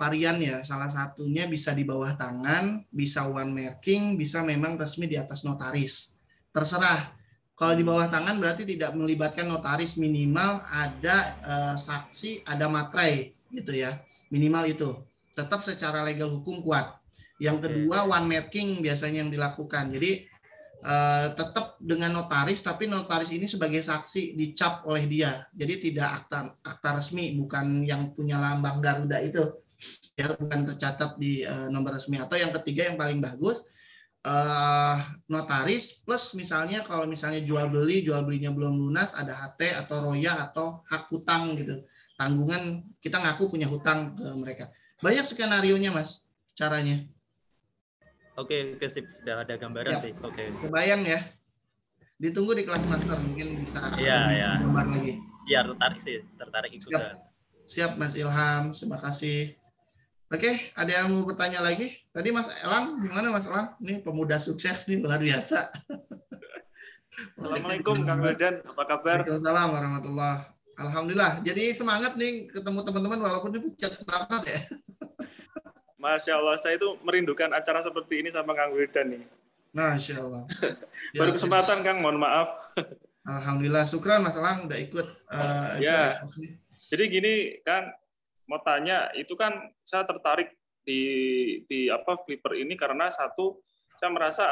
A: varian ya. Salah satunya bisa di bawah tangan, bisa one marking, bisa memang resmi di atas notaris. Terserah. Kalau di bawah tangan berarti tidak melibatkan notaris, minimal ada saksi, ada materai gitu ya. Minimal itu. Tetap secara legal hukum kuat. Yang kedua one marking biasanya yang dilakukan. Jadi tetap dengan notaris, tapi notaris ini sebagai saksi dicap oleh dia, jadi tidak akta resmi, bukan yang punya lambang Garuda itu ya, bukan tercatat di nomor resmi. Atau yang ketiga yang paling bagus, notaris plus misalnya kalau misalnya jual belinya belum lunas, ada HT atau roya atau hak hutang gitu, tanggungan, kita ngaku punya hutang ke mereka. Banyak skenarionya Mas caranya.
F: Oke, sip. Sudah ada gambaran sih. Oke.
A: Kebayang ya. Ditunggu di kelas master, mungkin bisa gambar lagi.
F: Iya, tertarik ikutan.
A: Siap Mas Ilham, terima kasih. Oke, ada yang mau bertanya lagi? Tadi Mas Elang, gimana Mas Elang? Ini pemuda sukses nih, luar biasa.
G: Assalamualaikum Kang Wildan, apa kabar?
A: Waalaikumsalam warahmatullahi. Alhamdulillah. Jadi semangat nih ketemu teman-teman walaupun ini pucat banget ya.
G: Masya Allah, saya itu merindukan acara seperti ini sama Kang Wildan nih.
A: Masya Allah.
G: Baru kesempatan Kang, mohon maaf.
A: Alhamdulillah, syukran Mas Elang udah ikut.
G: Ya, jadi gini Kang, mau tanya, itu kan saya tertarik di Flipper ini karena satu, saya merasa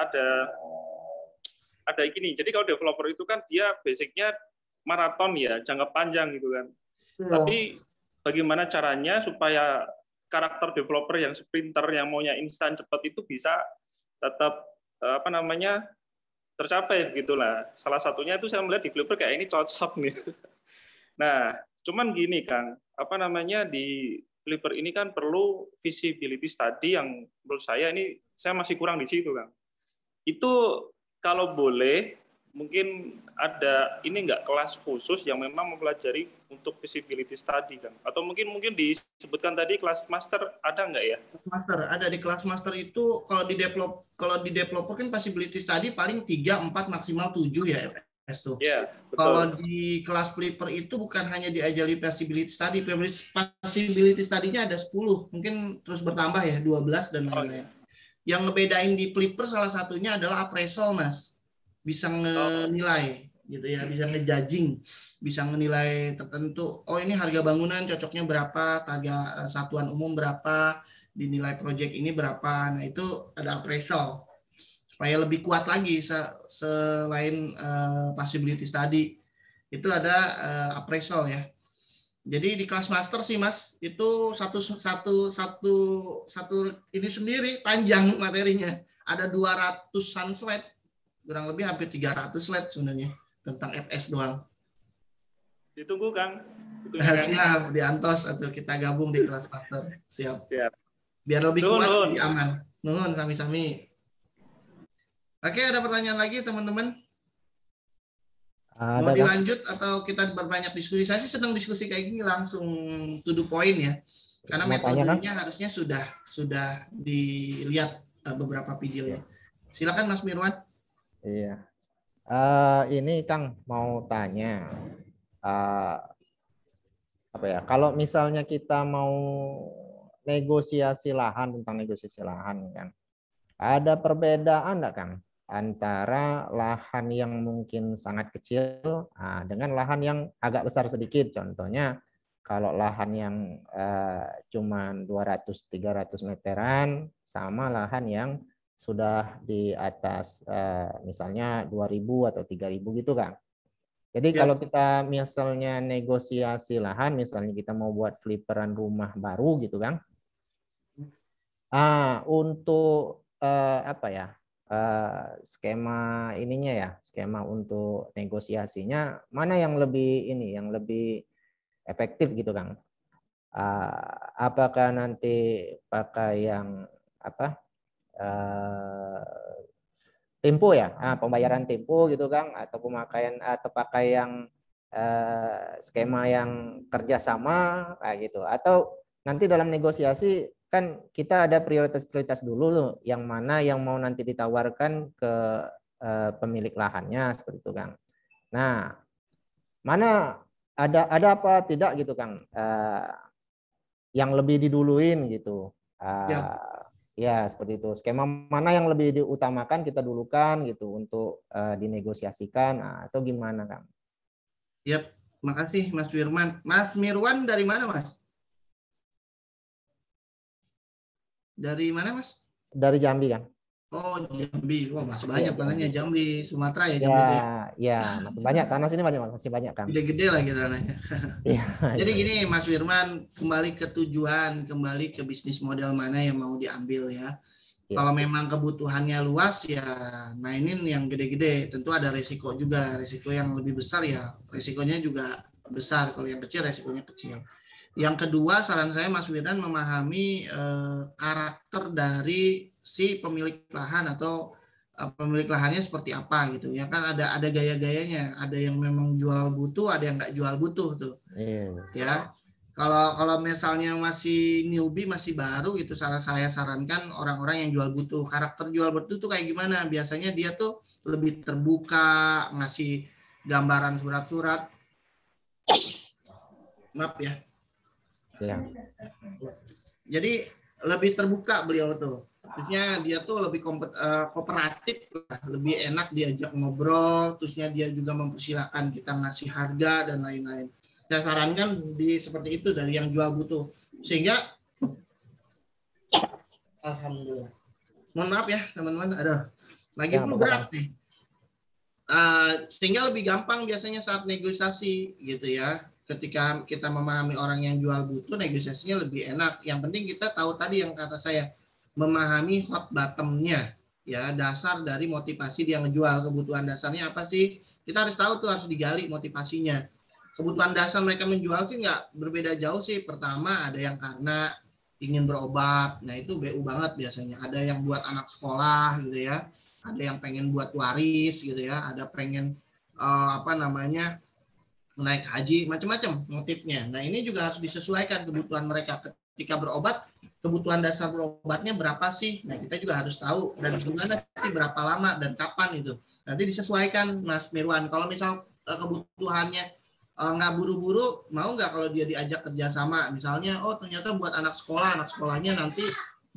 G: ada gini. Jadi kalau developer itu kan dia basicnya maraton ya, jangka panjang gitu kan. Tapi bagaimana caranya supaya karakter developer yang sprinter yang maunya instan cepat itu bisa tetap tercapai begitulah. Salah satunya itu saya melihat di Flipper kayak ini cocok nih. Nah, cuman gini Kang, di Flipper ini kan perlu visibility study yang menurut saya masih kurang di situ Kang. Itu kalau boleh mungkin ada nggak kelas khusus yang memang mempelajari untuk visibility study kan? Atau mungkin disebutkan tadi kelas master ada nggak ya?
A: Master ada di kelas master itu kalau di developer kan visibility study paling 3, 4 maksimal 7 ya FS tuh.
G: Yeah,
A: kalau di kelas Flipper itu bukan hanya diajari visibility study, visibility study-nya ada 10, mungkin terus bertambah ya 12 dan lain-lain. Yang ngebedain di Flipper salah satunya adalah appraisal Mas. Bisa menilai gitu ya, bisa ngejudging, bisa menilai tertentu. Oh ini harga bangunan cocoknya berapa, harga satuan umum berapa, dinilai proyek ini berapa. Nah itu ada appraisal supaya lebih kuat lagi selain possibility study itu ada appraisal ya. Jadi di kelas master sih Mas itu satu ini sendiri panjang materinya, ada 200-an slide. Kurang lebih hampir 300 slide sebenarnya tentang FS doang.
G: Ditunggu Kang.
A: Siap, di Antos atau kita gabung di kelas master. Siap. Biar lebih kuat, lebih aman. Nuhun sami-sami. Oke, ada pertanyaan lagi teman-teman? Mau dilanjut atau kita berbanyak diskusi? Saya sih senang diskusi kayak gini langsung to the point ya. Karena metodenya harusnya sudah dilihat beberapa videonya. Silakan Mas Mirwan.
B: Iya. Ini Kang mau tanya. Apa ya? Kalau misalnya kita mau negosiasi lahan, tentang negosiasi lahan kan. Ada perbedaan enggak Kang antara lahan yang mungkin sangat kecil dengan lahan yang agak besar sedikit? Contohnya kalau lahan yang cuman 200-300 meteran sama lahan yang sudah di atas misalnya 2.000 atau 3.000 gitu Kang. Jadi kalau kita misalnya negosiasi lahan, misalnya kita mau buat fliperan rumah baru gitu Kang. Untuk apa ya? Skema ininya ya, skema untuk negosiasinya mana yang lebih yang lebih efektif gitu Kang? Apakah nanti pakai yang apa? Tempo ya, pembayaran tempo gitu Kang, atau pemakaian atau pakai yang skema yang kerjasama kayak gitu, atau nanti dalam negosiasi kan kita ada prioritas-prioritas dulu tuh, yang mana yang mau nanti ditawarkan ke pemilik lahannya seperti itu Kang. Nah, mana ada apa tidak gitu Kang, yang lebih diduluin gitu. Ya seperti itu. Skema mana yang lebih diutamakan kita dulukan gitu untuk dinegosiasikan atau gimana Kang?
A: Yap, makasih Mas Firman. Mas Mirwan dari mana Mas? Dari mana Mas?
B: Dari Jambi Kang.
A: Oh Jambi, wah masih banyak tanahnya Jambi, Sumatera ya
B: Jambi.
A: Ya,
B: ya masih banyak tanah sini masih banyak Kang.
A: Gede-gede lagi tanahnya. Jadi gini Mas Firman, kembali ke tujuan, kembali ke bisnis model mana yang mau diambil ya. Kalau memang kebutuhannya luas ya mainin yang gede-gede, tentu ada resiko juga, resiko yang lebih besar ya resikonya juga besar, kalau yang kecil resikonya kecil. Yang kedua, saran saya Mas Firman memahami karakter dari si pemilik lahan atau pemilik lahannya seperti apa gitu ya, kan ada gaya-gayanya, ada yang memang jual butuh, ada yang nggak jual butuh tuh. Ya. Kalau misalnya masih newbie, masih baru gitu, saya sarankan orang-orang yang jual butuh. Karakter jual butuh tuh kayak gimana? Biasanya dia tuh lebih terbuka, ngasih gambaran surat-surat. Maaf ya. Jadi lebih terbuka beliau tuh. Terusnya dia tuh lebih kooperatif, lebih enak diajak ngobrol. Terusnya dia juga mempersilahkan kita ngasih harga dan lain-lain. Saya sarankan seperti itu dari yang jual butuh. Sehingga alhamdulillah. Mohon maaf ya teman-teman, lagi pun berat nih. Sehingga lebih gampang biasanya saat negosiasi gitu ya. Ketika kita memahami orang yang jual butuh, negosiasinya lebih enak. Yang penting kita tahu tadi yang kata saya, memahami hot bottom-nya, ya, dasar dari motivasi dia ngejual. Kebutuhan dasarnya apa sih? Kita harus tahu tuh, harus digali motivasinya. Kebutuhan dasar mereka menjual sih nggak berbeda jauh sih. Pertama ada yang karena ingin berobat, nah itu BU banget biasanya. Ada yang buat anak sekolah gitu ya. Ada yang pengen buat waris gitu ya. Ada pengen naik haji, macam-macam motifnya. Nah ini juga harus disesuaikan kebutuhan mereka. Ketika berobat, kebutuhan dasar berobatnya berapa sih? Nah kita juga harus tahu, dan gimana sih, berapa lama dan kapan itu. Nanti disesuaikan Mas Mirwan. Kalau misal kebutuhannya nggak buru-buru, mau nggak kalau dia diajak kerjasama? Misalnya, oh ternyata buat anak sekolahnya nanti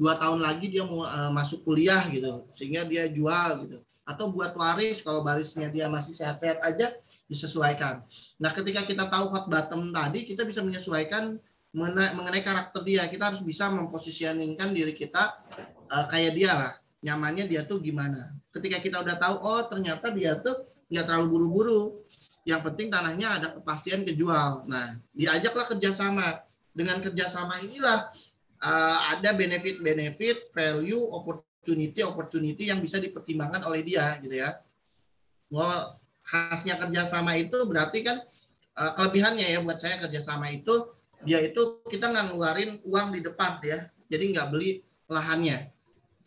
A: 2 tahun lagi dia mau masuk kuliah gitu, sehingga dia jual gitu. Atau buat waris, kalau warisnya dia masih sehat-sehat aja, disesuaikan. Nah, ketika kita tahu hot bottom tadi, kita bisa menyesuaikan mengenai karakter dia. Kita harus bisa mempositioningkan diri kita kayak dia lah. Nyamannya dia tuh gimana. Ketika kita udah tahu, oh ternyata dia tuh nggak terlalu buru-buru. Yang penting tanahnya ada kepastian kejual. Nah, diajaklah kerjasama. Dengan kerjasama inilah ada benefit, value, opportunity yang bisa dipertimbangkan oleh dia, gitu ya. Well, khasnya kerjasama itu berarti kan kelebihannya ya buat saya kerjasama itu, dia itu kita nggak ngeluarin uang di depan ya, jadi nggak beli lahannya,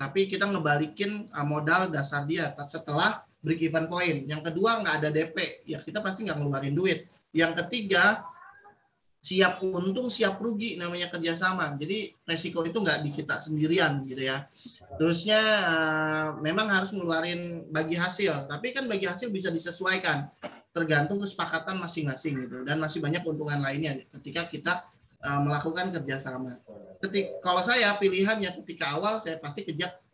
A: tapi kita ngebalikin modal dasar dia setelah break even point. Yang kedua nggak ada DP, ya kita pasti nggak ngeluarin duit. Yang ketiga siap untung siap rugi, namanya kerjasama. Jadi resiko itu nggak di kita sendirian gitu ya. Terusnya memang harus ngeluarin bagi hasil, tapi kan bagi hasil bisa disesuaikan tergantung kesepakatan masing-masing gitu, dan masih banyak keuntungan lainnya ketika kita melakukan kerjasama. Kalau saya pilihannya ketika awal saya pasti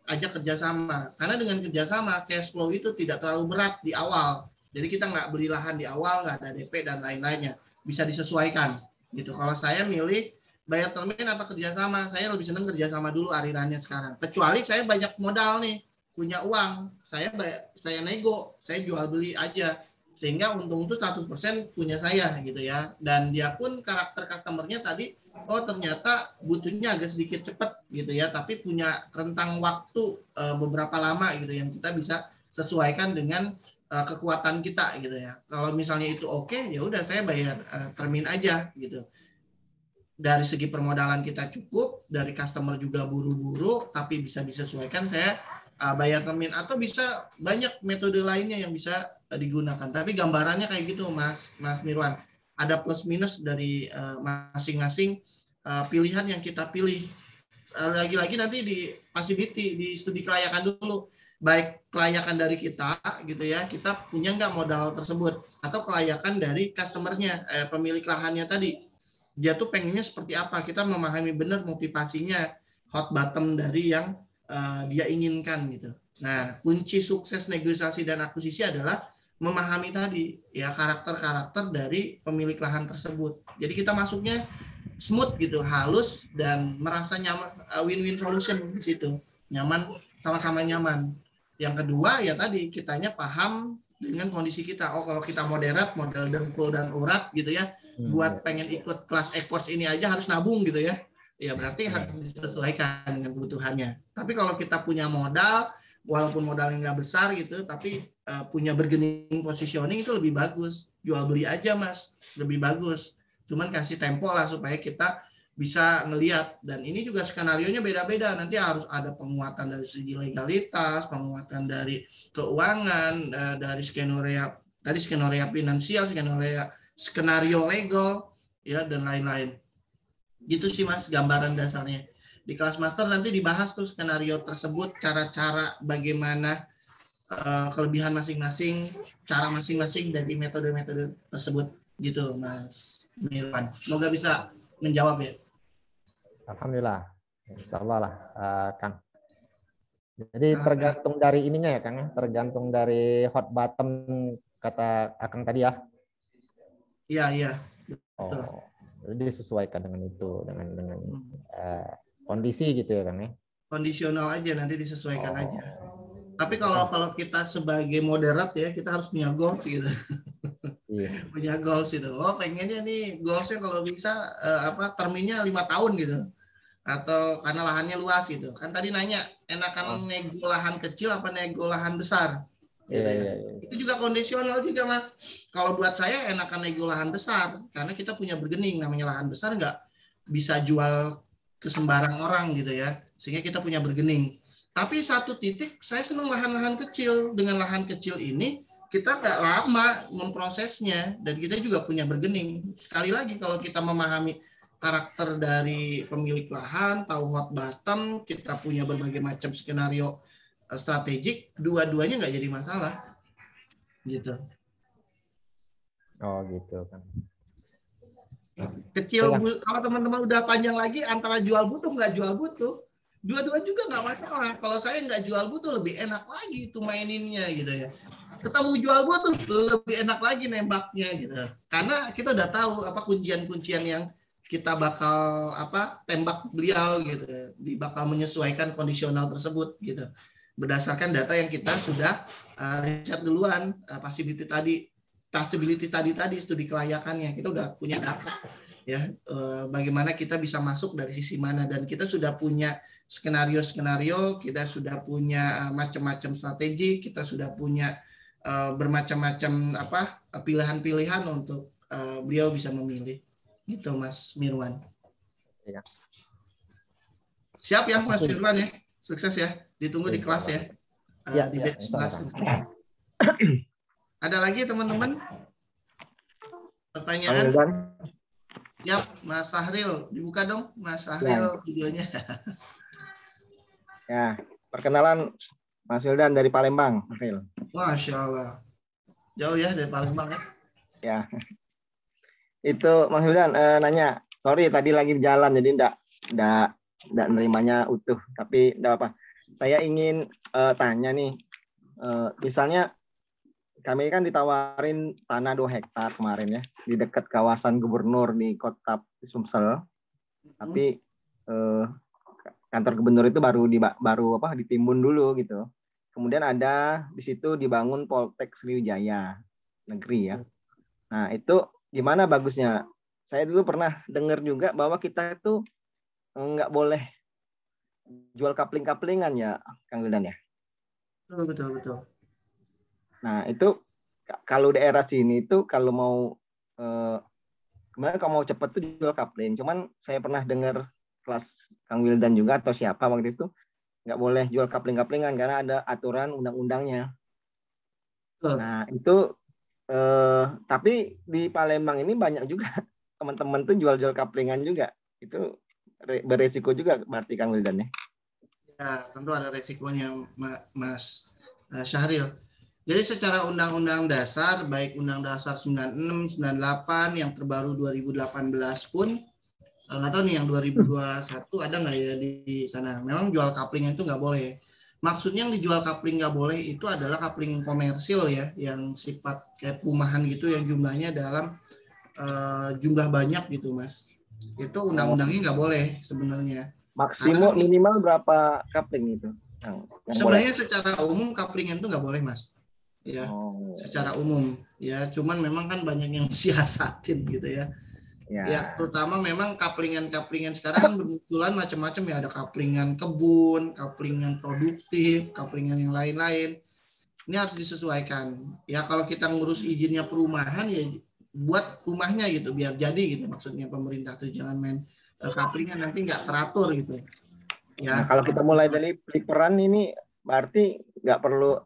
A: ajak kerjasama, karena dengan kerjasama cash flow itu tidak terlalu berat di awal. Jadi kita nggak beli lahan di awal, nggak ada DP dan lain-lainnya, bisa disesuaikan. Gitu. Kalau saya milih bayar termin apa kerjasama, saya lebih senang kerjasama dulu arirannya sekarang. Kecuali saya banyak modal nih, punya uang, saya nego, saya jual beli aja, sehingga untung itu 100% punya saya gitu ya. Dan dia pun karakter customernya tadi, oh ternyata butuhnya agak sedikit cepat gitu ya, tapi punya rentang waktu beberapa lama gitu yang kita bisa sesuaikan dengan kekuatan kita gitu ya. Kalau misalnya itu oke, ya udah saya bayar termin aja gitu. Dari segi permodalan kita cukup, dari customer juga buru-buru, tapi bisa disesuaikan, saya bayar termin. Atau bisa banyak metode lainnya yang bisa digunakan. Tapi gambarannya kayak gitu, Mas Mirwan. Ada plus minus dari masing-masing pilihan yang kita pilih. Lagi-lagi nanti di passivity, di studi kelayakan dulu. Baik kelayakan dari kita gitu ya, kita punya nggak modal tersebut, atau kelayakan dari customernya, pemilik lahannya tadi, dia tuh pengennya seperti apa, kita memahami benar motivasinya, hot bottom dari yang dia inginkan gitu. Nah, kunci sukses negosiasi dan akuisisi adalah memahami tadi ya karakter-karakter dari pemilik lahan tersebut. Jadi kita masuknya smooth gitu, halus dan merasa nyaman, win-win solution di situ, nyaman, sama-sama nyaman. Yang kedua ya tadi kitanya paham dengan kondisi kita. Oh kalau kita moderat, modal dengkul dan urat gitu ya, buat pengen ikut kelas e-course ini aja harus nabung gitu ya. Ya berarti harus disesuaikan dengan kebutuhannya. Tapi kalau kita punya modal, walaupun modalnya nggak besar gitu, tapi punya bargaining positioning itu lebih bagus. Jual beli aja Mas, lebih bagus. Cuman kasih tempo lah supaya kita bisa ngelihat, dan ini juga skenarionya beda-beda, nanti harus ada penguatan dari segi legalitas, penguatan dari keuangan, dari skenario finansial, skenario legal ya, dan lain-lain. Gitu sih Mas gambaran dasarnya. Di kelas master nanti dibahas tuh skenario tersebut, cara-cara bagaimana kelebihan masing-masing, cara masing-masing dari metode-metode tersebut gitu Mas Mirwan. Semoga bisa menjawab ya.
B: Alhamdulillah, insya Allah lah, Kang. Jadi tergantung dari ininya ya, Kang. Tergantung dari hot bottom kata Akang tadi ya.
A: Iya.
B: Oh, jadi disesuaikan dengan itu, dengan kondisi gitu ya, Kang ya.
A: Kondisional aja, nanti disesuaikan aja. Tapi kalau kita sebagai moderat ya, kita harus punya goals gitu. Iya. Punya goals itu. Oh pengennya nih goalsnya kalau bisa terminnya 5 tahun gitu. Atau karena lahannya luas gitu. Kan tadi nanya, enakan nego lahan kecil apa nego lahan besar? Gitu ya. Itu juga kondisional juga Mas. Kalau buat saya enakan nego lahan besar, karena kita punya bargaining, namanya lahan besar nggak bisa jual ke sembarang orang gitu ya. Sehingga kita punya bargaining. Tapi satu titik saya senang lahan-lahan kecil. Dengan lahan kecil ini kita nggak lama memprosesnya, dan kita juga punya bargaining. Sekali lagi kalau kita memahami karakter dari pemilik lahan, tahu hot bottom, kita punya berbagai macam skenario strategik, dua-duanya nggak jadi masalah, gitu.
B: Oh gitu kan.
A: Kecil, kalau teman-teman udah panjang lagi antara jual butuh nggak jual butuh, dua-dua juga nggak masalah. Kalau saya nggak jual butuh lebih enak lagi tuh maininnya gitu ya. Ketemu jual butuh lebih enak lagi nembaknya gitu. Karena kita udah tahu apa kuncian-kuncian yang kita bakal tembak beliau gitu, bakal menyesuaikan kondisional tersebut gitu, berdasarkan data yang kita sudah riset duluan, possibility tadi studi kelayakannya kita udah punya data ya, bagaimana kita bisa masuk dari sisi mana, dan kita sudah punya skenario, kita sudah punya macam-macam strategi, kita sudah punya bermacam-macam pilihan-pilihan untuk beliau bisa memilih. Gitu Mas Mirwan. Ya. Siap ya Mas Mirwan ya. Sukses ya. Ditunggu di kelas ya. Di batch kelas. Ada lagi teman-teman? Pertanyaan? Ya, Mas Sahril, dibuka dong, Mas Sahril videonya.
H: Ya, perkenalan Mas Wildan dari Palembang, Sahril.
A: Masya Allah, jauh ya dari Palembang ya.
H: Ya, itu Mas Wildan nanya, sorry tadi lagi di jalan jadi enggak nerimanya utuh, tapi enggak apa. Saya ingin tanya nih, misalnya kami kan ditawarin tanah 2 hektar kemarin ya, di dekat kawasan gubernur di Kota Sumsel. Tapi kantor gubernur itu baru ditimbun dulu gitu. Kemudian ada di situ dibangun Poltek Sriwijaya Negeri ya. Nah, itu gimana bagusnya? Saya dulu pernah dengar juga bahwa kita itu nggak boleh jual kapling-kaplingan ya, Kang Wildan ya.
A: Betul.
H: Nah, itu kalau daerah sini itu kalau mau kemarin kalau mau cepat tuh jual kapling. Cuman saya pernah dengar kelas Kang Wildan juga atau siapa waktu itu nggak boleh jual kapling-kaplingan karena ada aturan undang-undangnya. Nah, itu tapi di Palembang ini banyak juga teman-teman tuh jual-jual kaplingan juga. Itu beresiko juga berarti Kang Wildan ya.
A: Ya, tentu ada resikonya Mas Syahril. Jadi secara undang-undang dasar, baik undang dasar 96, 98, yang terbaru 2018 pun, nggak tahu nih yang 2021 ada nggak ya di sana. Memang jual kapling itu nggak boleh. Maksudnya yang dijual kapling nggak boleh itu adalah kapling komersil ya, yang sifat kayak perumahan gitu, yang jumlahnya dalam jumlah banyak gitu Mas. Itu undang-undangnya nggak boleh sebenarnya.
H: Maksimal minimal berapa kapling itu?
A: Sebenarnya secara umum kaplingan itu nggak boleh Mas. Ya, secara umum ya, cuman memang kan banyak yang siasatin gitu ya. Ya, terutama memang kaplingan sekarang kan bermunculan macam-macam ya, ada kaplingan kebun, kaplingan produktif, kaplingan yang lain-lain. Ini harus disesuaikan. Ya kalau kita ngurus izinnya perumahan ya buat rumahnya gitu biar jadi gitu, maksudnya pemerintah tuh jangan main kaplingan nanti nggak teratur gitu. Ya.
H: Nah, kalau kita mulai dari peliperan ini berarti nggak perlu,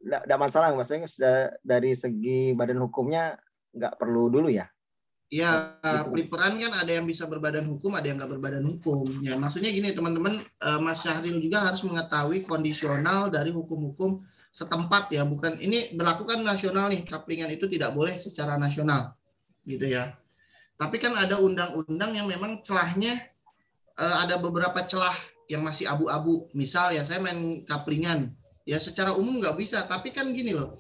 H: nggak masalah, maksudnya dari segi badan hukumnya nggak perlu dulu ya?
A: Ya, peliperan kan ada yang bisa berbadan hukum, ada yang nggak berbadan hukum. Ya, maksudnya gini teman-teman, Mas Syahril juga harus mengetahui kondisional dari hukum-hukum setempat ya. Bukan ini berlakukan nasional nih, kaplingan itu tidak boleh secara nasional, gitu ya. Tapi kan ada undang-undang yang memang celahnya ada beberapa celah yang masih abu-abu. Misal ya saya main kaplingan, ya secara umum nggak bisa. Tapi kan gini loh,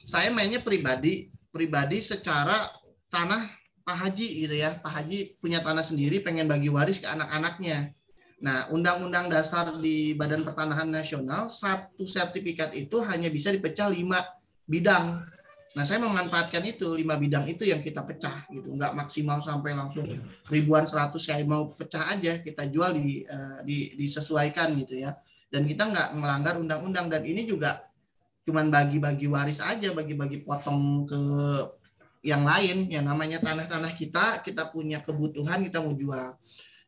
A: saya mainnya pribadi secara tanah Pak Haji gitu ya. Pak Haji punya tanah sendiri, pengen bagi waris ke anak-anaknya. Nah, undang-undang dasar di Badan Pertanahan Nasional, satu sertifikat itu hanya bisa dipecah 5 bidang. Nah, saya memanfaatkan itu 5 bidang itu yang kita pecah gitu, nggak maksimal sampai langsung ribuan 100 kayak mau pecah aja, kita jual disesuaikan gitu ya. Dan kita nggak melanggar undang-undang, dan ini juga cuman bagi-bagi waris aja, bagi-bagi potong ke yang lain. Yang namanya tanah-tanah kita punya kebutuhan, kita mau jual.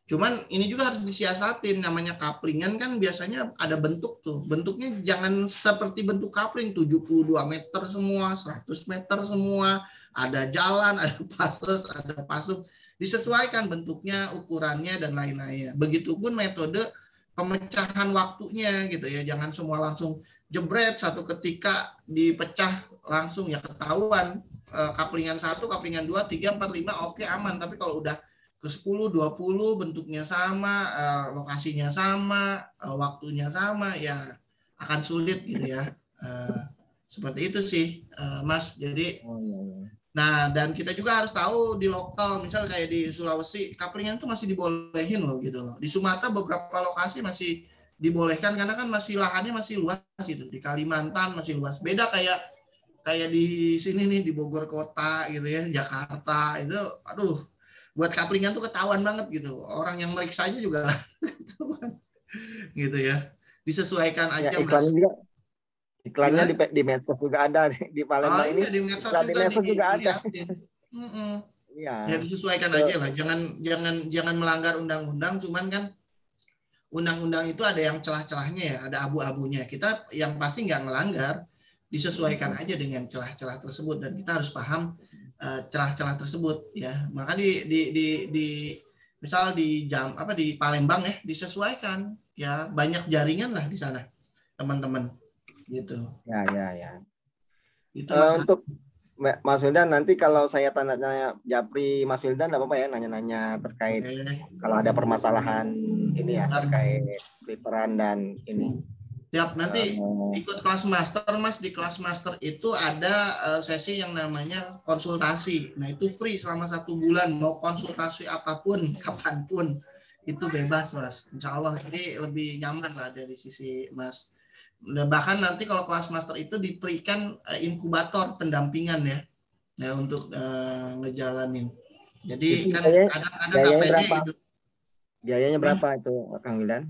A: Cuman ini juga harus disiasatin, namanya kaplingan kan biasanya ada bentuk tuh. Bentuknya jangan seperti bentuk kapling 72 meter semua, 100 meter semua, ada jalan, ada pasus, ada pasung. Disesuaikan bentuknya, ukurannya dan lain-lainnya. Begitupun metode pemecahan waktunya gitu ya. Jangan semua langsung jebret satu ketika dipecah langsung ya ketahuan. Kaplingan 1, kaplingan 2, 3, 4, 5 oke aman, tapi kalau udah ke 10, 20 bentuknya sama, lokasinya sama, waktunya sama, ya akan sulit gitu ya. Seperti itu sih, Mas. Jadi, nah dan kita juga harus tahu di lokal, misal kayak di Sulawesi, kaplingan itu masih dibolehin loh gitu loh. Di Sumatera beberapa lokasi masih dibolehkan karena kan masih lahannya masih luas gitu. Di Kalimantan masih luas. Beda kayak di sini nih di Bogor kota gitu ya, Jakarta itu, aduh. Buat kaplingan tuh ketahuan banget gitu. Orang yang meriksa aja juga ketahuan. Gitu ya. Disesuaikan aja
H: ya, iklannya
A: Mas.
H: Juga, iklannya di medsos juga ada di Palembang ini.
A: Iya, di medsos
H: juga ada.
A: Ya, disesuaikan aja lah. Jangan melanggar undang-undang, cuman kan undang-undang itu ada yang celah-celahnya ya, ada abu-abunya. Kita yang pasti nggak melanggar. disesuaikan aja dengan celah-celah tersebut, dan kita harus paham celah-celah tersebut ya. Maka misal di di Palembang ya, disesuaikan ya, banyak jaringan lah di sana teman-teman gitu.
H: Ya.
A: Itu Mas.
H: Untuk Mas Wildan, nanti kalau saya tanya Japri Mas Wildan apa ya, nanya-nanya terkait kalau ada permasalahan ini ya terkait Flipperan dan ini.
A: Siap, nanti ikut kelas master Mas. Di kelas master itu ada sesi yang namanya konsultasi. Nah itu free selama 1 bulan, mau konsultasi apapun, kapanpun itu bebas Mas. Insya Allah ini lebih nyaman lah dari sisi Mas. Bahkan nanti kalau kelas master itu diberikan inkubator pendampingan ya, untuk ngejalanin. Jadi
H: itu
A: kan kadang-kadang
H: biayanya
A: KPD
H: berapa?
A: gitu.
H: Biayanya berapa itu Kang Wildan?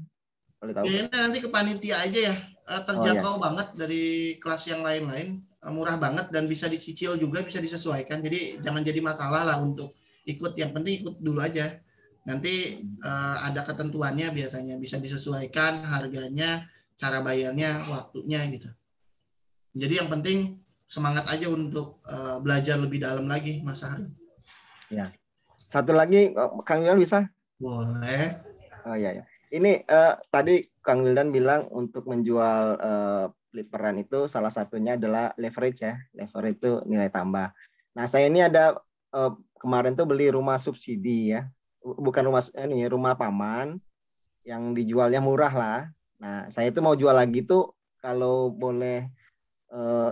H: Boleh tahu?
A: Biayanya nanti ke panitia aja ya, terjangkau banget dari kelas yang lain-lain, murah banget dan bisa dicicil juga, bisa disesuaikan. Jadi jangan jadi masalah lah untuk ikut, yang penting ikut dulu aja. Nanti ada ketentuannya, biasanya bisa disesuaikan harganya, cara bayarnya, waktunya gitu. Jadi yang penting semangat aja untuk belajar lebih dalam lagi Mas Sahri.
H: Ya. Satu lagi Kang Wildan bisa?
A: Boleh.
H: Oh iya. Ini tadi Kang Wildan bilang untuk menjual flipperan itu salah satunya adalah leverage ya. Leverage itu nilai tambah. Nah, saya ini ada kemarin tuh beli rumah subsidi ya. Bukan rumah paman yang dijualnya murah lah. Nah, saya itu mau jual lagi tuh, kalau boleh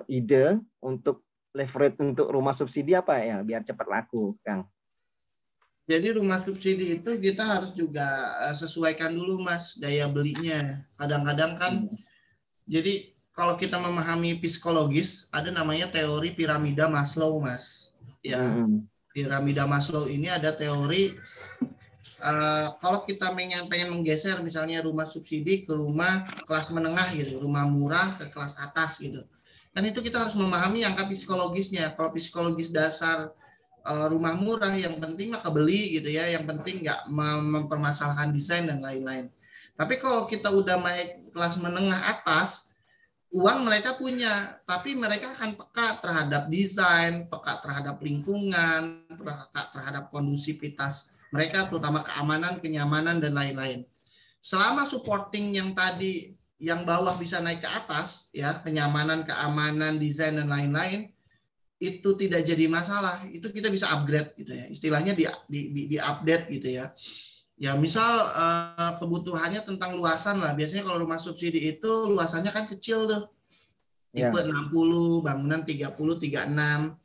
H: ide untuk leverage untuk rumah subsidi apa ya biar cepat laku, Kang?
A: Jadi rumah subsidi itu kita harus juga sesuaikan dulu Mas daya belinya. Kadang-kadang kan jadi kalau kita memahami psikologis ada namanya teori piramida Maslow Mas. Ya. Piramida Maslow ini ada teori kalau kita pengen menggeser misalnya rumah subsidi ke rumah kelas menengah gitu, rumah murah ke kelas atas gitu. Kan itu kita harus memahami angka psikologisnya. Kalau psikologis dasar rumah murah yang penting mah kebeli gitu ya, yang penting nggak mempermasalahkan desain dan lain-lain. Tapi kalau kita udah naik kelas menengah atas, uang mereka punya, tapi mereka akan peka terhadap desain, peka terhadap lingkungan, peka terhadap kondusivitas mereka, terutama keamanan, kenyamanan dan lain-lain. Selama supporting yang tadi yang bawah bisa naik ke atas ya, kenyamanan, keamanan, desain dan lain-lain, itu tidak jadi masalah, itu kita bisa upgrade gitu ya, istilahnya di update gitu ya. Ya misal kebutuhannya tentang luasan lah, biasanya kalau rumah subsidi itu luasannya kan kecil tuh, tipe 60, bangunan 30, 36,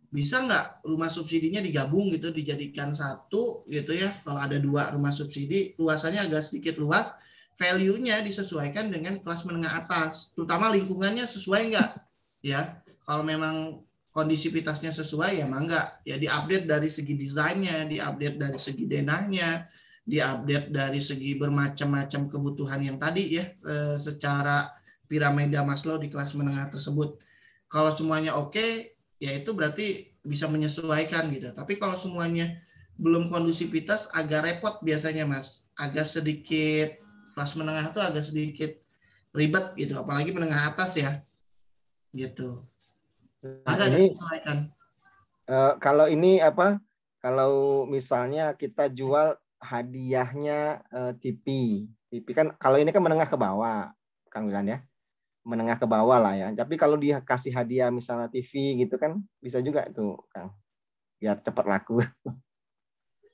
A: bisa nggak rumah subsidinya digabung gitu, dijadikan satu gitu ya. Kalau ada 2 rumah subsidi, luasannya agak sedikit luas, value-nya disesuaikan dengan kelas menengah atas, terutama lingkungannya sesuai nggak ya. Kalau memang kondisivitasnya sesuai ya mangga ya, diupdate dari segi desainnya, diupdate dari segi denahnya, diupdate dari segi bermacam-macam kebutuhan yang tadi ya, secara piramida Maslow di kelas menengah tersebut. Kalau semuanya oke, ya itu berarti bisa menyesuaikan gitu. Tapi kalau semuanya belum kondusivitas agak repot biasanya Mas, agak sedikit kelas menengah itu agak sedikit ribet gitu, apalagi menengah atas ya gitu.
H: Nah, ini kalau ini apa? Kalau misalnya kita jual hadiahnya TV kan, kalau ini kan menengah ke bawah, Kang Wildan ya, menengah ke bawah lah ya. Tapi kalau dia kasih hadiah misalnya TV gitu kan, bisa juga tuh, Kang, biar cepat laku.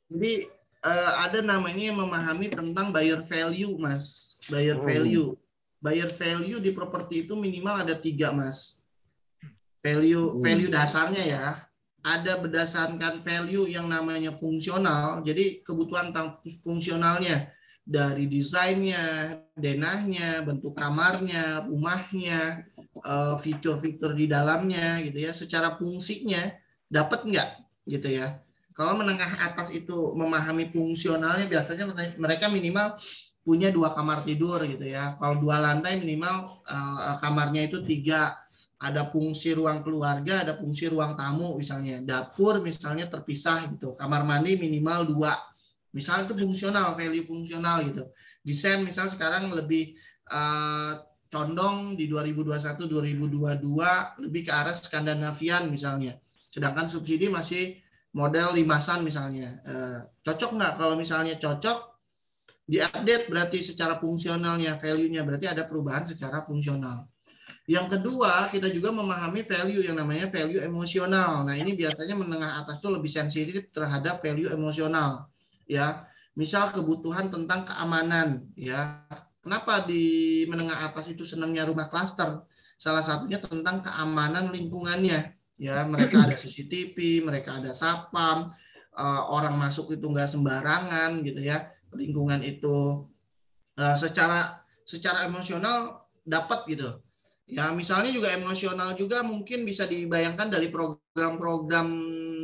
A: Jadi ada namanya memahami tentang buyer value, Mas. Buyer value. Buyer value di properti itu minimal ada 3, Mas. Value dasarnya ya, ada berdasarkan value yang namanya fungsional, jadi kebutuhan fungsionalnya dari desainnya, denahnya, bentuk kamarnya, rumahnya, fitur-fitur di dalamnya gitu ya, secara fungsinya dapat nggak gitu ya. Kalau menengah atas itu memahami fungsionalnya, biasanya mereka minimal punya 2 kamar tidur gitu ya. Kalau 2 lantai minimal kamarnya itu 3. Ada fungsi ruang keluarga, ada fungsi ruang tamu misalnya. Dapur misalnya terpisah gitu. Kamar mandi minimal 2. Misal itu fungsional, value fungsional gitu. Desain misal sekarang lebih condong di 2021-2022 lebih ke arah Skandinavian misalnya. Sedangkan subsidi masih model limasan misalnya. Cocok nggak? Kalau misalnya cocok, diupdate berarti secara fungsionalnya, value-nya berarti ada perubahan secara fungsional. Yang kedua, kita juga memahami value yang namanya value emosional. Nah, ini biasanya menengah atas itu lebih sensitif terhadap value emosional. Ya, misal kebutuhan tentang keamanan. Ya, kenapa di menengah atas itu senangnya rumah klaster? Salah satunya tentang keamanan lingkungannya. Ya, mereka ada CCTV, mereka ada satpam, orang masuk itu nggak sembarangan gitu ya. Lingkungan itu secara emosional dapat gitu. Ya, misalnya juga emosional juga mungkin bisa dibayangkan dari program-program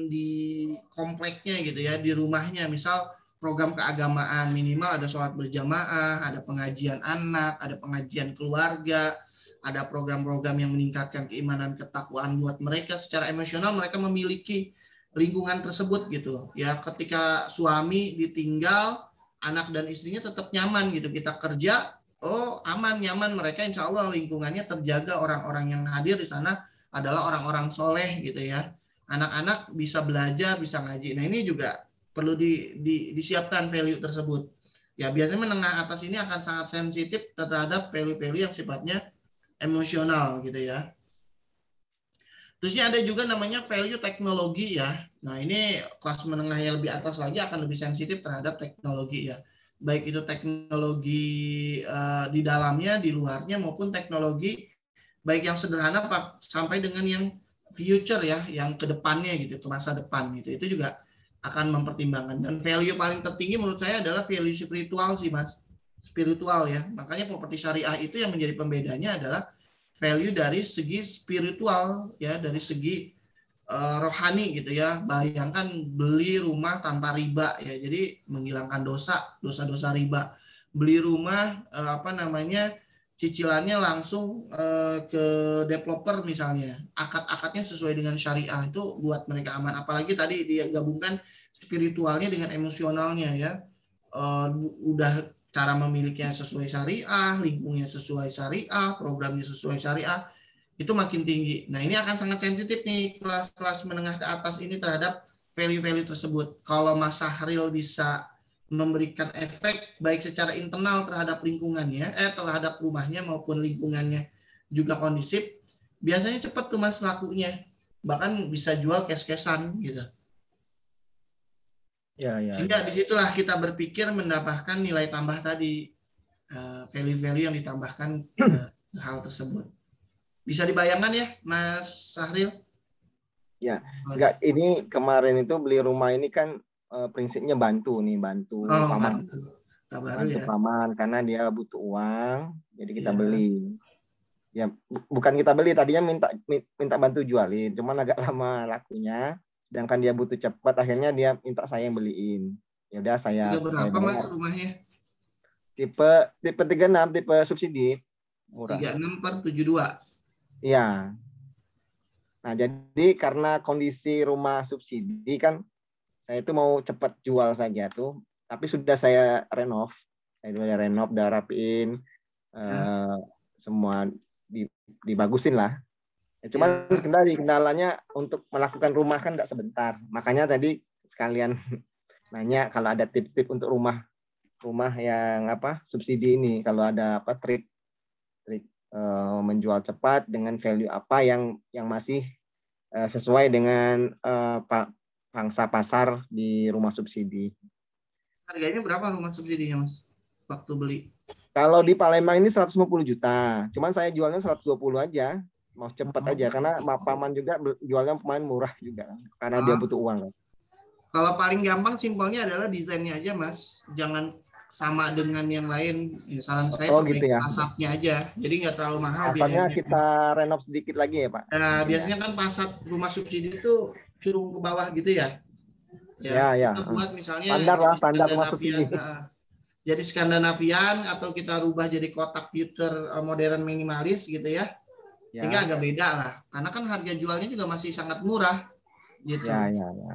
A: di kompleknya gitu ya, di rumahnya. Misal program keagamaan, minimal ada sholat berjamaah, ada pengajian anak, ada pengajian keluarga, ada program-program yang meningkatkan keimanan ketakwaan buat mereka. Secara emosional mereka memiliki lingkungan tersebut gitu. Ya, ketika suami ditinggal, anak dan istrinya tetap nyaman gitu. Kita kerja, oh aman, nyaman, mereka insya Allah lingkungannya terjaga, orang-orang yang hadir di sana adalah orang-orang soleh gitu ya. Anak-anak bisa belajar, bisa ngaji. Nah ini juga perlu disiapkan value tersebut. Ya biasanya menengah atas ini akan sangat sensitif terhadap value-value yang sifatnya emosional gitu ya. Terusnya ada juga namanya value teknologi ya. Nah ini kelas menengah yang lebih atas lagi akan lebih sensitif terhadap teknologi ya. Baik itu teknologi di dalamnya, di luarnya, maupun teknologi baik yang sederhana sampai dengan yang future ya, yang ke depannya gitu, ke masa depan gitu. Itu juga akan mempertimbangkan. Dan value paling tertinggi menurut saya adalah value spiritual sih Mas. Spiritual ya. Makanya properti syariah itu yang menjadi pembedanya adalah value dari segi spiritual ya, dari segi rohani gitu ya. Bayangkan beli rumah tanpa riba ya, jadi menghilangkan dosa-dosa riba. Beli rumah cicilannya langsung ke developer misalnya, akad-akadnya sesuai dengan syariah, itu buat mereka aman. Apalagi tadi dia gabungkan spiritualnya dengan emosionalnya ya, udah cara memilikinya sesuai syariah, lingkungnya sesuai syariah, programnya sesuai syariah, itu makin tinggi. Nah ini akan sangat sensitif nih kelas-kelas menengah ke atas ini terhadap value-value tersebut. Kalau Mas Sahril bisa memberikan efek baik secara internal terhadap lingkungannya, terhadap rumahnya maupun lingkungannya juga kondusif, biasanya cepat tuh Mas lakunya. Bahkan bisa jual cash-cashan gitu.
H: Ya.
A: Sehingga disitulah kita berpikir mendapatkan nilai tambah tadi, value-value yang ditambahkan hal tersebut. Bisa dibayangkan ya, Mas Sahril?
H: Ya, enggak, ini kemarin itu beli rumah ini kan prinsipnya bantu paman. Bantu paman karena dia butuh uang, jadi kita beli. Ya, bukan kita beli, tadinya minta bantu jualin, cuman agak lama lakunya. Sedangkan dia butuh cepat, akhirnya dia minta saya yang beliin. Ya udah saya.
A: Berapa Mas rumahnya?
H: Tipe 36, tipe subsidi. Murah.
A: 36/72.
H: Iya. Nah, jadi karena kondisi rumah subsidi kan, saya itu mau cepat jual saja tuh, tapi sudah saya renov. Saya udah renov, udah rapiin, semua dibagusin lah. Cuma kendalanya untuk melakukan rumah kan nggak sebentar. Makanya tadi sekalian nanya kalau ada tips-tips untuk rumah yang subsidi ini, kalau ada trik menjual cepat dengan value apa yang masih sesuai dengan pangsa pasar di rumah subsidi.
A: Harganya berapa rumah subsidinya Mas waktu beli?
H: Kalau di Palembang ini 150 juta. Cuman saya jualnya 120 aja. Mau cepat aja karena paman juga jualnya pemain murah juga karena dia butuh uang.
A: Kalau paling gampang simpelnya adalah desainnya aja Mas. Jangan sama dengan yang lain. Ya, saran saya
H: gitu ya.
A: Passatnya aja. Jadi nggak terlalu mahal.
H: Passatnya kita renov sedikit lagi ya Pak.
A: Nah, biasanya kan Passat rumah subsidi itu curung ke bawah gitu ya.
H: Ya.
A: Kita buat misalnya
H: standar rumah subsidi.
A: Jadi Skandinavian atau kita rubah jadi kotak future modern minimalis gitu ya. Sehingga agak beda lah. Karena kan harga jualnya juga masih sangat murah gitu.
H: Ya.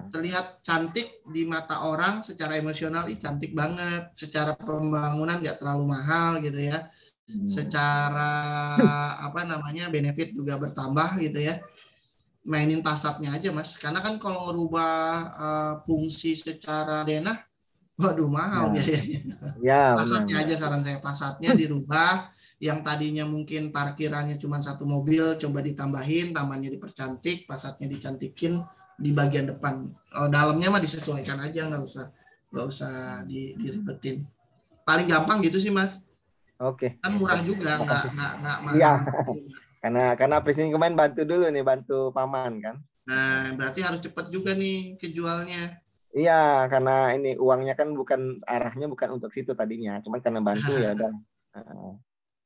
A: Terlihat cantik di mata orang secara emosional, cantik banget. Secara pembangunan nggak terlalu mahal gitu ya. secara apa namanya benefit juga bertambah gitu ya. Mainin pasatnya aja Mas, karena kan kalau ngerubah fungsi secara denah, waduh mahal biayanya.
H: Ya,
A: Pasatnya
H: benar.
A: aja saran saya, pasatnya dirubah, yang tadinya mungkin parkirannya cuma satu mobil, coba ditambahin, tamannya dipercantik, pasatnya dicantikin di bagian depan. Dalamnya mah disesuaikan aja, nggak usah diribetin. Paling gampang gitu sih Mas.
H: Oke.
A: Kan murah juga, nggak
H: Iya.
A: mahal.
H: Karena presiden kemarin bantu dulu nih, bantu paman kan.
A: Nah, berarti harus cepat juga nih kejualnya.
H: Iya, karena ini uangnya kan arahnya bukan untuk situ tadinya, cuman karena bantu ya udah.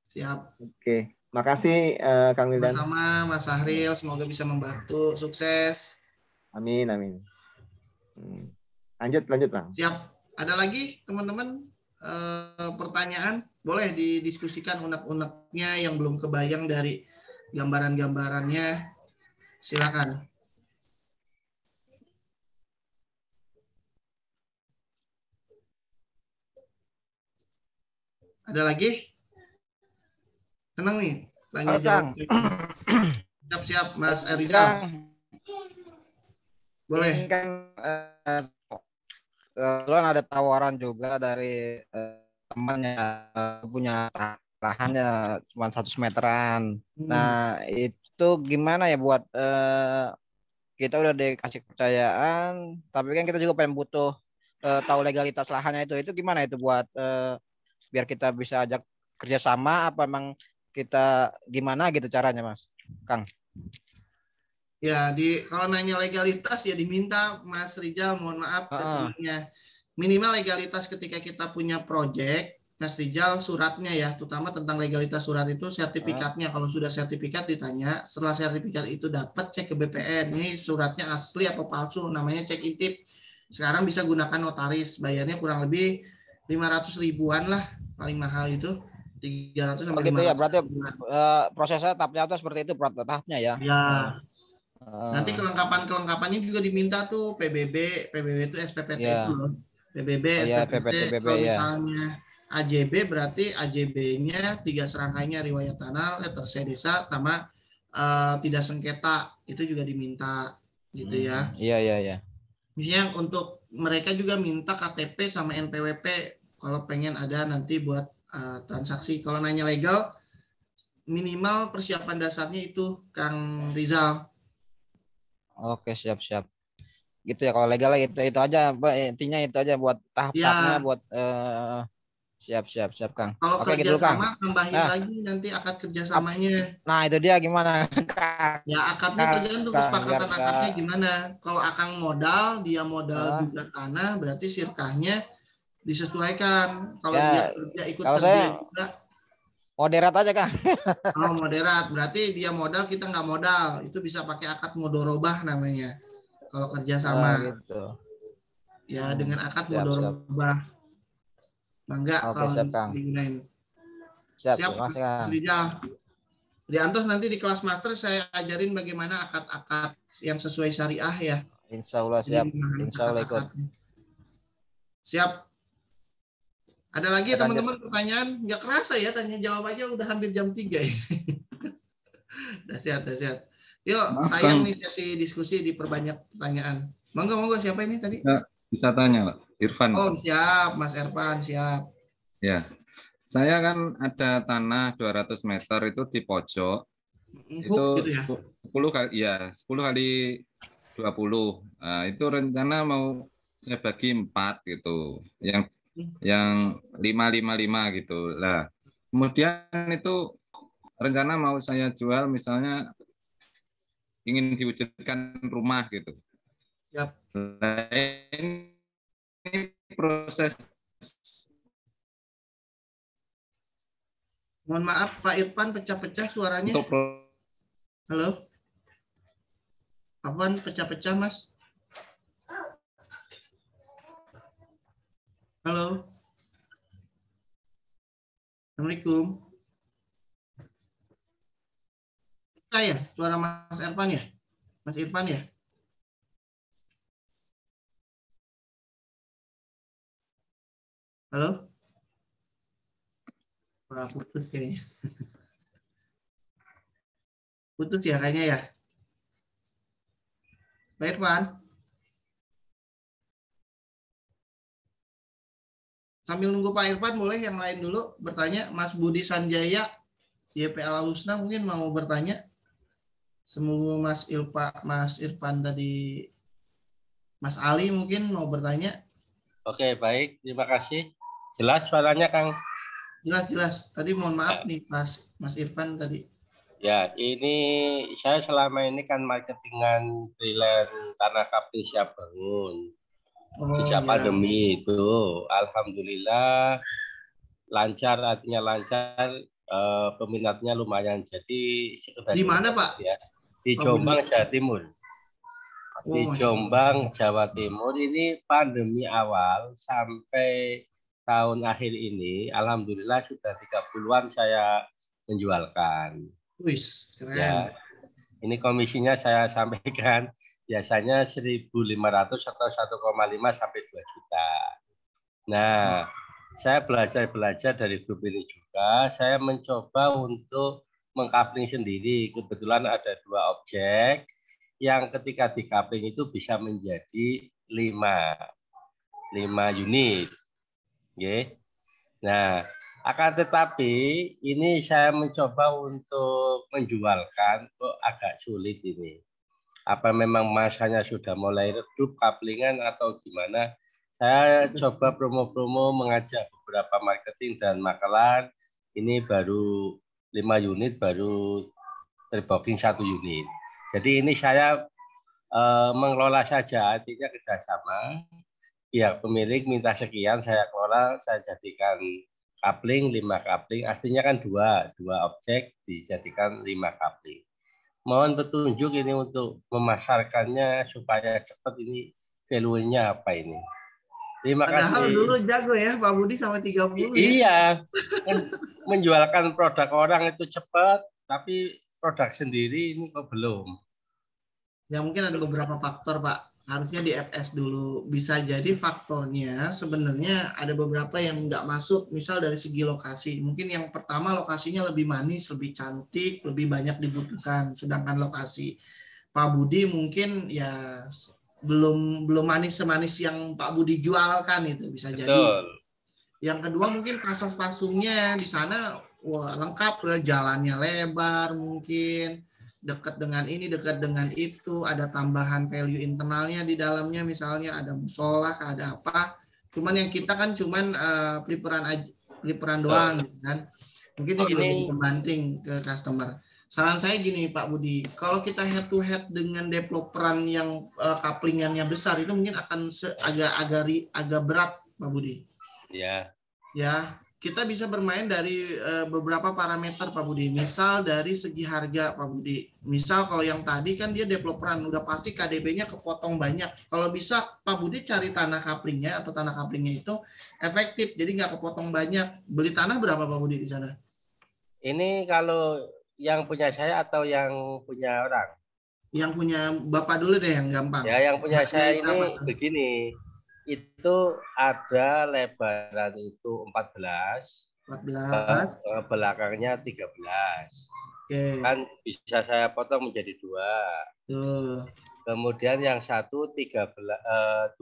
A: Siap.
H: Oke, makasih Kang Wildan.
A: Sama Mas Sahril, semoga bisa membantu. Sukses.
H: Amin, amin. Lanjut Bang.
A: Siap. Ada lagi teman-teman pertanyaan? Boleh didiskusikan unek-uneknya yang belum kebayang dari gambaran-gambarannya. Silakan. Ada lagi? Tenang nih, tanya jawab. Siap-siap Mas Erizal. Boleh.
D: Ini kan kebetulan ada tawaran juga dari temannya punya lahannya cuma 100 meteran. Nah, itu gimana ya buat kita udah dikasih kepercayaan, tapi kan kita juga pengen butuh tahu legalitas lahannya itu gimana itu buat biar kita bisa ajak kerjasama apa emang kita gimana gitu caranya Mas Kang?
A: Ya, kalau nanya legalitas ya diminta Mas Rijal, mohon maaf ke temannya. Minimal legalitas ketika kita punya project, Mas Rijal suratnya ya, terutama tentang legalitas surat itu sertifikatnya. Kalau sudah sertifikat ditanya, setelah sertifikat itu dapat cek ke BPN. Ini suratnya asli apa palsu, namanya cek intip. Sekarang bisa gunakan notaris, bayarnya kurang lebih 500 ribuan lah, paling mahal itu. 300 sampai 500.
D: Gitu ya, berarti prosesnya tahapnya seperti itu tahapnya ya.
A: Ya. Nanti kelengkapannya juga diminta tuh PBB itu SPPT itu loh. PBB, SPPT, kalau misalnya AJB berarti AJB-nya 3 serangkainya riwayat tanah, letter C desa sama tidak sengketa itu juga diminta gitu ya.
D: Iya.
A: Misalnya untuk mereka juga minta KTP sama NPWP kalau pengen ada nanti buat transaksi. Kalau nanya legal minimal persiapan dasarnya itu Kang Rizal.
D: Oke, siap. Gitu ya, kalau legal itu aja, intinya itu aja buat tahap-tahapnya buat siap Kang.
A: Kalau
D: oke,
A: kerja
D: gitu Kang.
A: Tambahin lagi nanti akad kerjasamanya.
D: Nah, itu dia gimana?
A: Ya, akadnya tergantung kesepakatan akadnya gimana. Kalau akang modal, dia modal juga tanah, berarti sirkahnya disesuaikan. Kalau dia kerja ikut kerja juga.
D: Moderat aja Kang.
A: Oh, moderat. Berarti dia modal, kita nggak modal. Itu bisa pakai akad modorobah namanya. Kalau kerja sama.
D: Gitu.
A: Ya, dengan akad modorobah. Bangga kalau digunain. Siap, Mas Rijal. Di Antos nanti di kelas master saya ajarin bagaimana akad-akad yang sesuai syariah ya.
D: Insya Allah siap. Insya Allah ikut.
A: Siap. Ada lagi teman-teman pertanyaan? Nggak kerasa ya tanya jawab aja udah hampir jam 3 ya. Dah sehat. Yuk, sayang nih sesi diskusi diperbanyak pertanyaan. Monggo siapa ini tadi?
I: Bisa tanya, Pak. Irfan.
A: Oh, siap, Mas Irfan, siap.
I: Ya. Saya kan ada tanah 200 meter itu di pojok. Itu gitu ya? 10 kali 20. Nah, itu rencana mau saya bagi 4 gitu. Yang 5 gitu. Lah, kemudian itu rencana mau saya jual misalnya ingin diwujudkan rumah gitu.
A: Yap.
I: Nah, ini proses.
A: Mohon maaf Pak Irfan, pecah-pecah suaranya. Halo? Apaan pecah-pecah Mas? Halo? Assalamualaikum. Ya, suara Mas Irfan ya? Mas Irfan ya? Halo? Wah, putus kayaknya. Putus ya kayaknya ya. Pak Irfan. Sambil nunggu Pak Irfan, boleh yang lain dulu bertanya. Mas Budi Sanjaya, YPL Husna mungkin mau bertanya. Semoga Mas Irfan tadi, Mas Ali mungkin mau bertanya.
J: Oke, baik. Terima kasih. Jelas suaranya, Kang?
A: Jelas. Tadi mohon maaf nih, Mas Irfan tadi.
J: Ya, ini saya selama ini kan marketingan freelance Tanah Kapling Siap Bangun. Sejak pandemi itu, alhamdulillah lancar, artinya lancar, peminatnya lumayan. Jadi
A: di mana Pak?
J: Ya, di Jombang, Jawa Timur. Di Jombang, Jawa Timur ini pandemi awal sampai tahun akhir ini, alhamdulillah sudah 30-an saya menjualkan.
A: Wis, keren.
J: Ya, ini komisinya saya sampaikan. Biasanya 1.500 atau 1,5 sampai 2 juta. Nah, saya belajar dari grup ini juga. Saya mencoba untuk mengkapling sendiri. Kebetulan ada 2 objek yang ketika dikapling itu bisa menjadi 5 unit. Okay. Nah, akan tetapi ini saya mencoba untuk menjualkan, kok agak sulit ini. Apa memang masanya sudah mulai redup kaplingan atau gimana? Saya coba promo-promo, mengajak beberapa marketing dan makelar. Ini baru 5 unit, baru terbooking 1 unit. Jadi ini saya mengelola saja, artinya kerjasama. Pihak pemilik minta sekian, saya kelola, saya jadikan kapling, 5 kapling. Artinya kan 2 objek dijadikan 5 kapling. Mohon petunjuk ini untuk memasarkannya supaya cepat, ini value-nya apa ini. Terima kasih.
A: Padahal dulu jago ya Pak Budi sama 30.
J: Iya, menjualkan produk orang itu cepat, tapi produk sendiri ini kok belum.
A: Ya mungkin ada beberapa faktor Pak. Harusnya di FS dulu. Bisa jadi faktornya sebenarnya ada beberapa yang nggak masuk. Misal dari segi lokasi. Mungkin yang pertama lokasinya lebih manis, lebih cantik, lebih banyak dibutuhkan. Sedangkan lokasi Pak Budi mungkin ya belum manis semanis yang Pak Budi jualkan, itu bisa
J: Betul.
A: jadi. Yang kedua mungkin pasang-pasungnya di sana wah lengkap, jalannya lebar mungkin. Dekat dengan ini, dekat dengan itu, ada tambahan value internalnya di dalamnya, misalnya ada musola, ada apa. Cuman yang kita kan cuman pelipuran doang, gitu kan. Mungkin itu juga jadi pembanting ke customer. Saran saya gini Pak Budi, kalau kita head to head dengan developeran yang kaplingannya besar, itu mungkin akan agak berat Pak Budi.
J: Iya.
A: Ya. Kita bisa bermain dari beberapa parameter Pak Budi. Misal dari segi harga Pak Budi. Misal kalau yang tadi kan dia developeran, udah pasti KDB-nya kepotong banyak. Kalau bisa Pak Budi cari tanah kaplingnya atau tanah kaplingnya itu efektif, jadi nggak kepotong banyak. Beli tanah berapa Pak Budi di sana?
J: Ini kalau yang punya saya atau yang punya orang?
A: Yang punya Bapak dulu deh yang gampang.
J: Ya, yang punya saya ini begini. Itu ada lebaran itu 14, belakangnya 13.
A: Oke.
J: Kan bisa saya potong menjadi 2. Kemudian yang 21,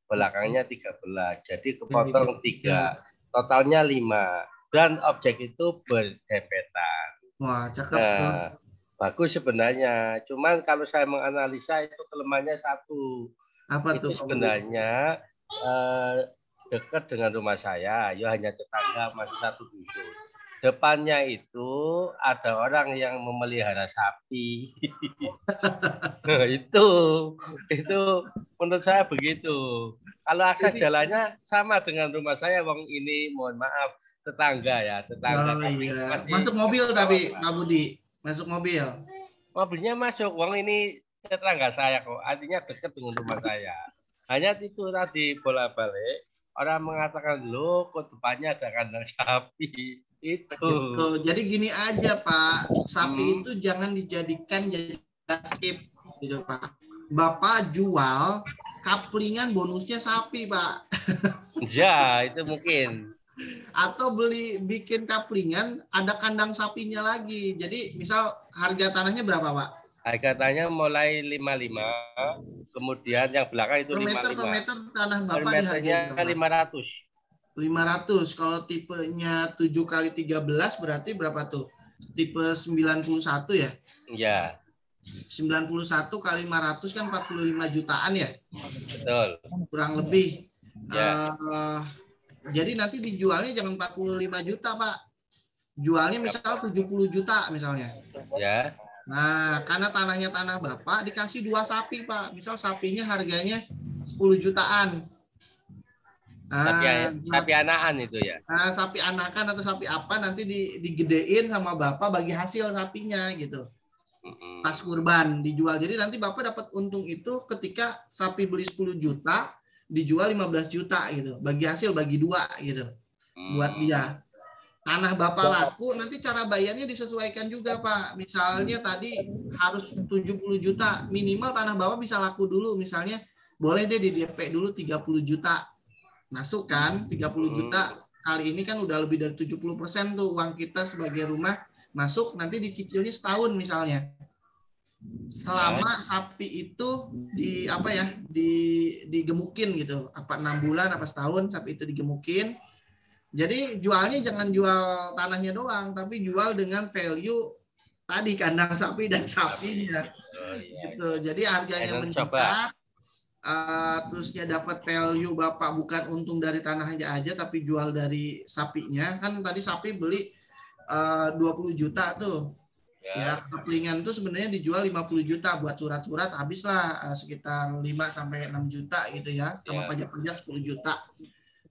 J: belakangnya 13. Jadi kepotong 3. Totalnya 5. Dan objek itu berdempetan.
A: Wah, cakep.
J: Nah, bagus sebenarnya. Cuman kalau saya menganalisa itu kelemahannya 1.
A: Apa
J: itu
A: tuh,
J: sebenarnya dekat dengan rumah saya, ya hanya tetangga, masih 1 dusun. Depannya itu ada orang yang memelihara sapi. itu menurut saya begitu. Kalau akses jalannya sama dengan rumah saya, wong ini mohon maaf tetangga ya, tetangga.
A: Oh, iya. Masuk mobil tapi Pak Budi, masuk mobil.
J: Mobilnya masuk, wong ini tetangga saya kok, artinya dekat dengan rumah saya. Hanya itu tadi bolak-balik orang mengatakan loh kok depannya ada kandang sapi itu.
A: Jadi gini aja Pak, sapi itu jangan dijadikan jadi tip gitu Pak. Bapak jual kaplingan bonusnya sapi Pak.
J: Ya itu mungkin.
A: Atau bikin kaplingan, ada kandang sapinya lagi. Jadi misal harga tanahnya berapa, Pak?
J: Harga tanahnya mulai 55, kemudian yang belakang itu 55.
A: Per meter tanah Bapak
J: per meternya 500.
A: 500. Kalau tipenya 7x13 berarti berapa tuh? Tipe 91 ya?
J: Iya.
A: 91 kali 500 kan 45 jutaan ya?
J: Betul.
A: Kurang lebih.
J: Ya.
A: Jadi nanti dijualnya jangan 45 juta, Pak. Jualnya misal 70 juta misalnya.
J: Ya.
A: Nah, karena tanahnya tanah Bapak, dikasih 2 sapi, Pak. Misal sapinya harganya 10 jutaan.
J: Sapi anakan itu ya?
A: Nah, sapi anakan atau sapi apa nanti digedein sama Bapak bagi hasil sapinya gitu. Pas kurban dijual. Jadi nanti Bapak dapat untung itu ketika sapi beli 10 juta, dijual 15 juta gitu. Bagi hasil bagi 2 gitu. Buat dia. Tanah Bapak laku, nanti cara bayarnya disesuaikan juga, Pak. Misalnya tadi harus 70 juta, minimal tanah Bapak bisa laku dulu. Misalnya boleh deh di DP dulu 30 juta. Masuk kan 30 juta. Kali ini kan udah lebih dari 70% tuh uang kita sebagai rumah masuk, nanti dicicilnya setahun misalnya. Selama sapi itu digemukin gitu. Apa 6 bulan apa setahun sapi itu digemukin. Jadi jualnya jangan jual tanahnya doang, tapi jual dengan value tadi kandang sapi dan sapinya. Gitu. Jadi harganya meningkat. Terusnya dapat value Bapak bukan untung dari tanahnya aja tapi jual dari sapinya. Kan tadi sapi beli 20 juta tuh. Ya, kaplingan tuh sebenarnya dijual 50 juta buat surat-surat habislah sekitar 5 sampai 6 juta gitu ya. Sama pajak-pajak 10 juta.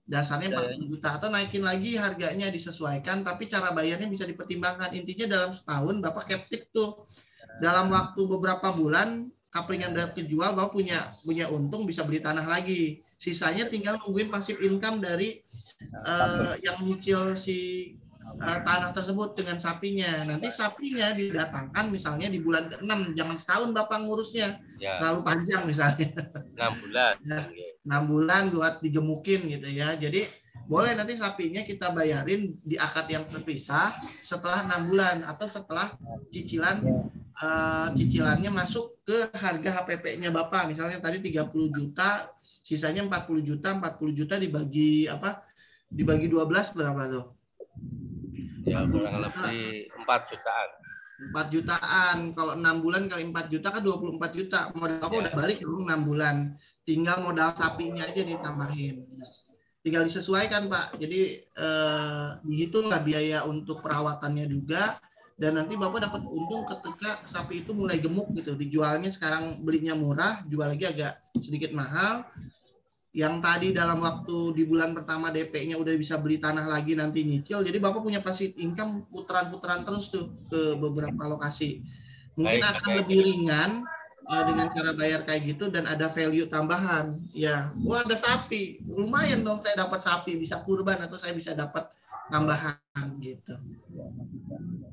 A: Dasarnya 40 juta atau naikin lagi harganya disesuaikan tapi cara bayarnya bisa dipertimbangkan. Intinya dalam setahun Bapak captive tuh. Dalam waktu beberapa bulan kaplingan udah kejual, Bapak punya untung bisa beli tanah lagi. Sisanya tinggal nungguin passive income dari yang nyicil si tanah tersebut dengan sapinya. Nanti sapinya didatangkan misalnya di bulan ke-6, jangan setahun Bapak ngurusnya. Ya. Terlalu panjang misalnya.
J: 6 bulan.
A: Ya, 6 bulan buat digemukin gitu ya. Jadi boleh nanti sapinya kita bayarin di akad yang terpisah setelah 6 bulan atau setelah cicilannya masuk ke harga HPP-nya Bapak. Misalnya tadi 30 juta, sisanya 40 juta dibagi 12 berapa tuh?
J: Ya kurang lebih 4 jutaan.
A: 4 jutaan. Kalau 6 bulan kali 4 juta kan 24 juta. Modal Bapak udah balik 6 bulan. Tinggal modal sapinya aja ditambahin. Tinggal disesuaikan, Pak. Jadi dihitung lah biaya untuk perawatannya juga. Dan nanti Bapak dapat untung ketika sapi itu mulai gemuk gitu. Dijualnya sekarang belinya murah, jual lagi agak sedikit mahal. Yang tadi dalam waktu di bulan pertama DP-nya udah bisa beli tanah lagi nanti nyicil. Jadi Bapak punya passive income putaran-putaran terus tuh ke beberapa lokasi. Mungkin akan lebih ringan dengan cara bayar kayak gitu dan ada value tambahan. Ya, wah ada sapi. Lumayan dong saya dapat sapi, bisa kurban atau saya bisa dapat tambahan gitu.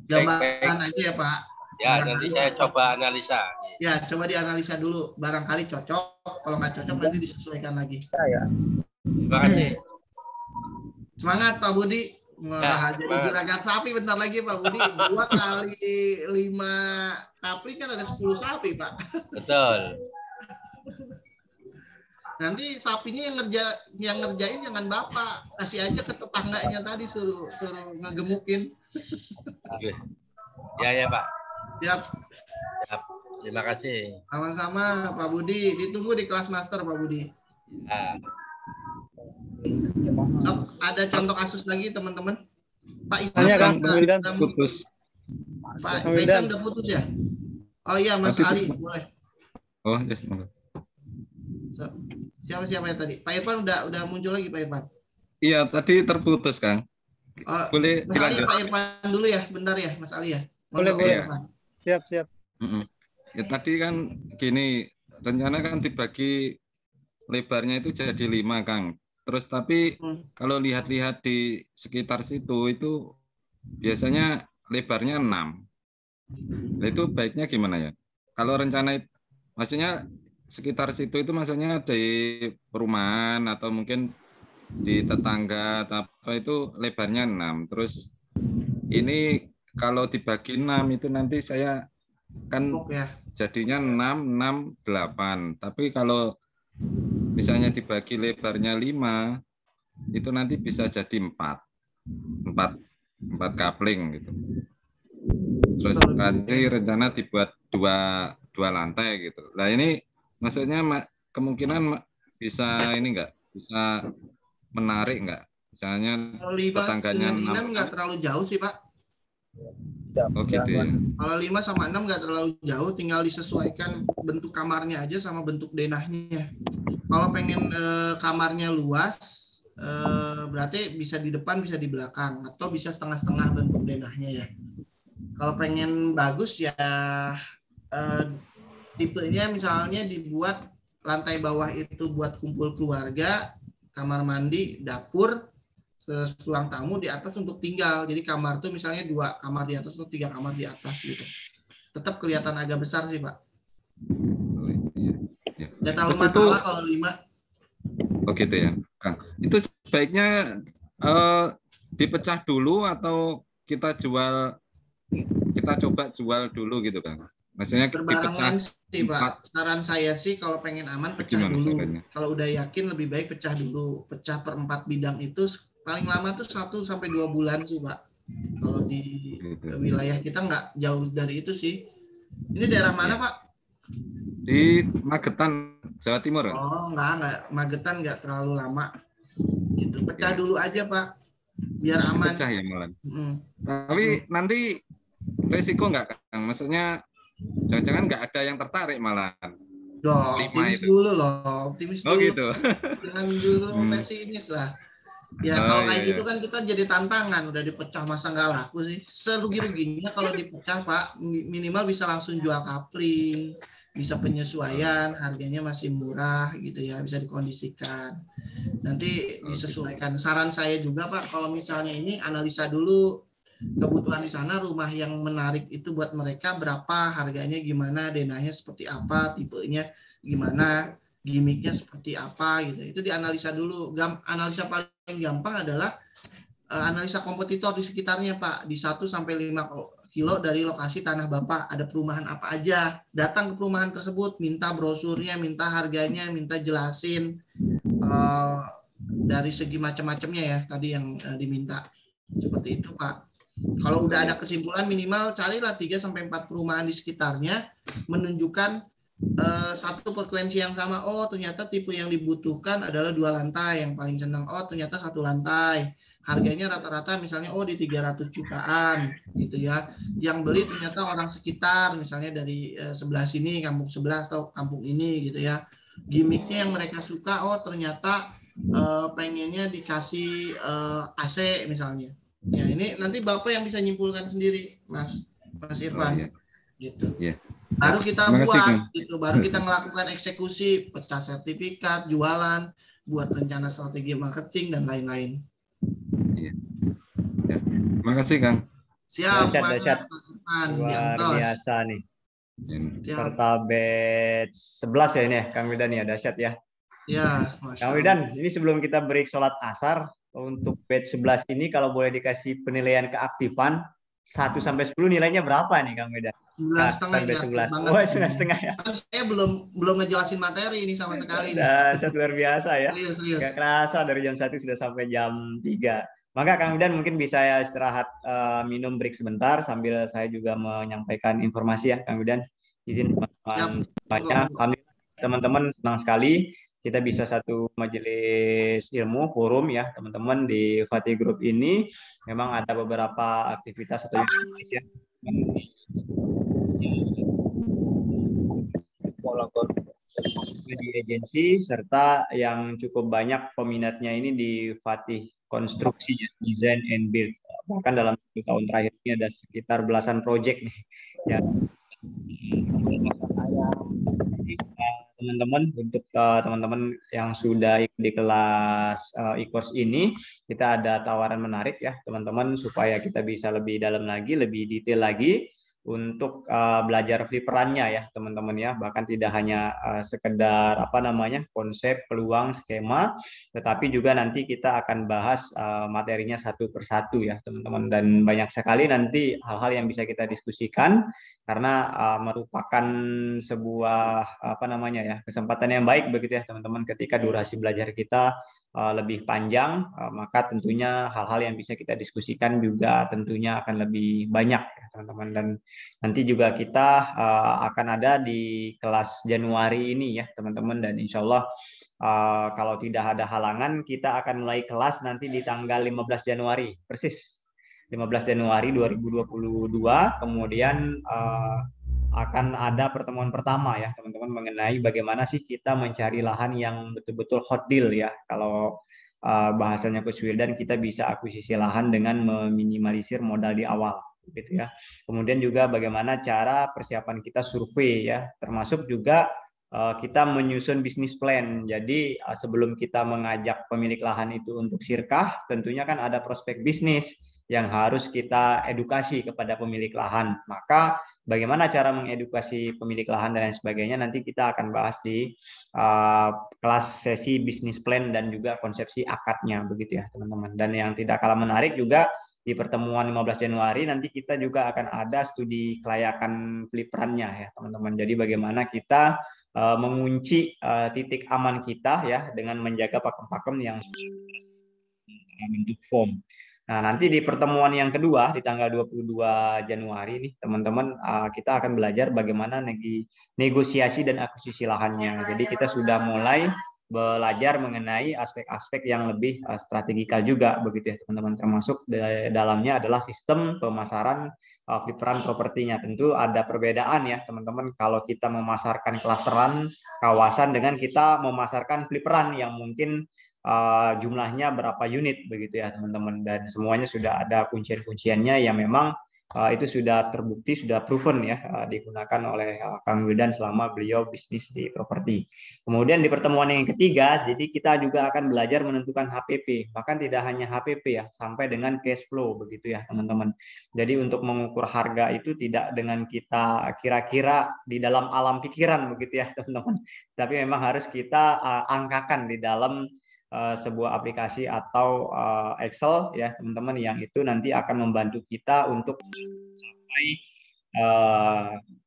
A: Gambaran aja ya, Pak.
J: Ya, nanti saya coba analisa.
A: Ya, coba dianalisa dulu. Barangkali cocok. Kalau nggak cocok nanti disesuaikan lagi.
J: Ya. Terima kasih.
A: Semangat Pak Budi. Wah, jadi juragan sapi bentar lagi Pak Budi. 2 kali 5 kapling kan ada 10 sapi Pak.
J: Betul.
A: Nanti sapinya yang ngerjain jangan Bapak. Kasih aja ke tetangganya tadi suruh ngegemukin.
J: Ya Pak.
A: Siap.
J: Terima kasih.
A: Sama-sama Pak Budi. Ditunggu di kelas master Pak Budi. Ada contoh kasus lagi teman-teman. Pak Isam udah putus. Pak Isam udah putus ya? Oh iya Mas Ali boleh.
I: Oh yes.
A: Siapa ya tadi? Pak Irfan udah muncul lagi Pak Irfan.
I: Iya tadi terputus Kang. Boleh
A: Mas Ali Pak Irfan dulu ya, bentar ya Mas Ali ya.
K: Boleh. Siap.
I: Ya, tadi kan gini, rencana kan dibagi lebarnya itu jadi 5 Kang. Terus tapi kalau lihat-lihat di sekitar situ itu biasanya lebarnya 6. Nah, itu baiknya gimana ya? Kalau rencana maksudnya sekitar situ itu maksudnya di perumahan atau mungkin di tetangga apa itu lebarnya 6. Terus ini kalau dibagi 6 itu nanti saya kan jadinya 6, 6, 8. Tapi kalau misalnya dibagi lebarnya 5, itu nanti bisa jadi 4 kapling gitu. Terus nanti rencana dibuat dua lantai gitu. Nah ini maksudnya kemungkinan bisa ini enggak, bisa menarik enggak? Misalnya tetangganya
A: 6 nggak terlalu jauh sih Pak.
I: Oh gitu ya.
A: Kalau 5 sama 6 nggak terlalu jauh, tinggal disesuaikan bentuk kamarnya aja sama bentuk denahnya. Kalau pengen kamarnya luas, berarti bisa di depan, bisa di belakang, atau bisa setengah-setengah bentuk denahnya ya. Kalau pengen bagus ya tipenya misalnya dibuat lantai bawah itu buat kumpul keluarga, kamar mandi, dapur, terus ruang tamu, di atas untuk tinggal. Jadi kamar tuh misalnya 2 kamar di atas atau 3 kamar di atas gitu. Tetap kelihatan agak besar sih Pak. Nggak terlalu masalah kalau 5.
I: Oh gitu ya, Kang. Itu sebaiknya dipecah dulu atau kita coba jual dulu gitu Kang? Maksudnya dipecah
A: sih Pak. Saran saya sih kalau pengen aman pecah dulu. Kalau udah yakin lebih baik pecah dulu. Pecah per 4 bidang itu paling lama tuh 1 sampai 2 bulan sih Pak. Kalau di wilayah kita nggak jauh dari itu sih. Ini daerah mana Pak?
I: Di Magetan, Jawa Timur.
A: Oh enggak. Magetan nggak terlalu lama. Itu pecah dulu aja Pak. Biar aman.
I: Pecah ya malah. Tapi nanti resiko nggak Kang? Maksudnya jangan-jangan nggak ada yang tertarik malah.
A: Optimis dulu loh. Optimis dulu.
I: Oh gitu.
A: Jangan dulu pesimis lah. Ya kalau kayak gitu kan kita jadi tantangan, udah dipecah masa nggak laku sih. Serugi-ruginya kalau dipecah Pak, minimal bisa langsung jual kapling, bisa penyesuaian, harganya masih murah gitu ya, bisa dikondisikan. Nanti disesuaikan. Saran saya juga Pak, kalau misalnya ini analisa dulu kebutuhan di sana, rumah yang menarik itu buat mereka berapa, harganya gimana, denahnya seperti apa, tipenya gimana, gimmicknya seperti apa gitu. Itu dianalisa dulu. Analisa paling gampang adalah analisa kompetitor di sekitarnya Pak. Di 1 sampai 5 kilo dari lokasi tanah Bapak ada perumahan apa aja. Datang ke perumahan tersebut, minta brosurnya, minta harganya, minta jelasin dari segi macam-macamnya ya tadi yang diminta. Seperti itu Pak. Kalau udah ada kesimpulan, minimal carilah 3 sampai 4 perumahan di sekitarnya menunjukkan satu frekuensi yang sama. Oh ternyata tipe yang dibutuhkan adalah 2 lantai yang paling senang. Oh ternyata 1 lantai. Harganya rata-rata misalnya di 300 jutaan gitu ya. Yang beli ternyata orang sekitar, misalnya dari sebelah sini, kampung sebelah atau kampung ini gitu ya. Gimmicknya yang mereka suka, oh ternyata pengennya dikasih AC misalnya. Ya ini nanti Bapak yang bisa nyimpulkan sendiri, Mas Irfan. Gitu. Baru kita buat gitu, baru kita melakukan eksekusi, pecah sertifikat, jualan, buat rencana strategi marketing dan lain-lain.
I: Terima kasih Kang.
A: Siap,
D: dahsyat. Luar biasa nih. Serta batch 11 ya ini ya, Kang Wildan ya, dahsyat ya.
A: Ya,
D: Kang Wildan, ini sebelum kita break sholat asar, untuk batch 11 ini kalau boleh dikasih penilaian keaktifan 1 sampai 10 nilainya berapa nih Kang Wildan?
A: 9,5 ya.
D: 9,5 ya.
A: Saya belum ngejelasin materi ini sama sekali.
D: Dahsyat, luar biasa ya.
A: Serius.
D: Gak kerasa dari jam 1 sudah sampai jam 3. Maka Kang Wildan mungkin bisa ya istirahat minum break sebentar sambil saya juga menyampaikan informasi ya Kang Wildan. Izin teman-teman. Teman-teman senang sekali kita bisa satu majelis ilmu forum ya teman-teman di Fatih Group ini. Memang ada beberapa aktivitas atau ya di agensi serta yang cukup banyak peminatnya ini di Fatih Konstruksi ya, Design and Build. Bahkan dalam 1 tahun terakhir ini ada sekitar belasan proyek nih ya. Teman-teman, untuk teman-teman yang sudah ikut di kelas e-course ini, kita ada tawaran menarik ya teman-teman supaya kita bisa lebih dalam lagi, lebih detail lagi.
E: untuk belajar flipperannya ya teman-teman ya, bahkan tidak hanya sekedar konsep, peluang, skema, tetapi juga nanti kita akan bahas materinya satu persatu ya teman-teman, dan banyak sekali nanti hal-hal yang bisa kita diskusikan karena merupakan sebuah kesempatan yang baik begitu ya teman-teman, ketika durasi belajar kita lebih panjang, maka tentunya hal-hal yang bisa kita diskusikan juga tentunya akan lebih banyak ya teman-teman. Dan nanti juga kita akan ada di kelas Januari ini ya teman-teman, dan insya Allah kalau tidak ada halangan kita akan mulai kelas nanti di tanggal 15 Januari persis 15 Januari 2022. Kemudian akan ada pertemuan pertama ya teman-teman mengenai bagaimana sih kita mencari lahan yang betul-betul hot deal ya, kalau bahasanya Coach Wildan, kita bisa akuisisi lahan dengan meminimalisir modal di awal gitu ya. Kemudian juga bagaimana cara persiapan kita survei ya, termasuk juga kita menyusun bisnis plan. Jadi sebelum kita mengajak pemilik lahan itu untuk sirkah, tentunya kan ada prospek bisnis yang harus kita edukasi kepada pemilik lahan. Maka bagaimana cara mengedukasi pemilik lahan dan lain sebagainya nanti kita akan bahas di kelas sesi bisnis plan dan juga konsepsi akadnya begitu ya teman-teman. Dan yang tidak kalah menarik juga di pertemuan 15 Januari nanti kita juga akan ada studi kelayakan flipperannya ya teman-teman. Jadi bagaimana kita mengunci titik aman kita ya dengan menjaga pakem-pakem yang bentuk form. Nah, nanti di pertemuan yang kedua di tanggal 22 Januari nih teman-teman, kita akan belajar bagaimana negosiasi dan akuisisi lahannya. Jadi kita sudah mulai belajar mengenai aspek-aspek yang lebih strategikal juga begitu ya teman-teman, termasuk dalamnya adalah sistem pemasaran flipperan propertinya. Tentu ada perbedaan ya teman-teman kalau kita memasarkan klasteran kawasan dengan kita memasarkan flipperan yang mungkin jumlahnya berapa unit begitu ya teman-teman, dan semuanya sudah ada kuncian-kunciannya yang memang itu sudah terbukti, sudah proven ya digunakan oleh Kang Wildan selama beliau bisnis di properti. Kemudian di pertemuan yang ketiga, jadi kita juga akan belajar menentukan HPP, bahkan tidak hanya HPP ya, sampai dengan cash flow begitu ya teman-teman. Jadi untuk mengukur harga itu tidak dengan kita kira-kira di dalam alam pikiran begitu ya teman-teman, tapi memang harus kita angkakan di dalam sebuah aplikasi atau Excel ya teman-teman, yang itu nanti akan membantu kita untuk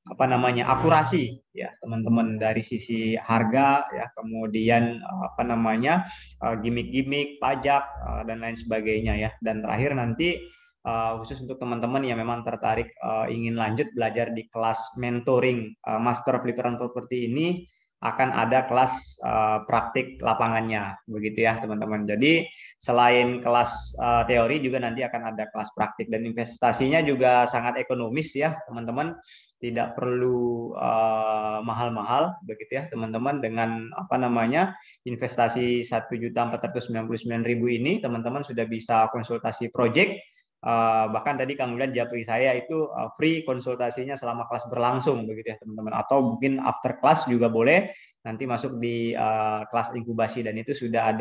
E: sampai akurasi ya teman-teman dari sisi harga ya, kemudian gimmick-gimmick pajak dan lain sebagainya ya. Dan terakhir nanti khusus untuk teman-teman yang memang tertarik ingin lanjut belajar di kelas mentoring Master Flipperan Property ini, akan ada kelas praktik lapangannya begitu ya teman-teman. Jadi selain kelas teori juga nanti akan ada kelas praktik, dan investasinya juga sangat ekonomis ya teman-teman, tidak perlu mahal-mahal begitu ya teman-teman. Dengan investasi 1.499.000 ini teman-teman sudah bisa konsultasi project. Bahkan tadi Kang Wildan japri saya itu free konsultasinya selama kelas berlangsung begitu ya teman-teman, atau mungkin after class juga boleh nanti masuk di kelas inkubasi, dan itu sudah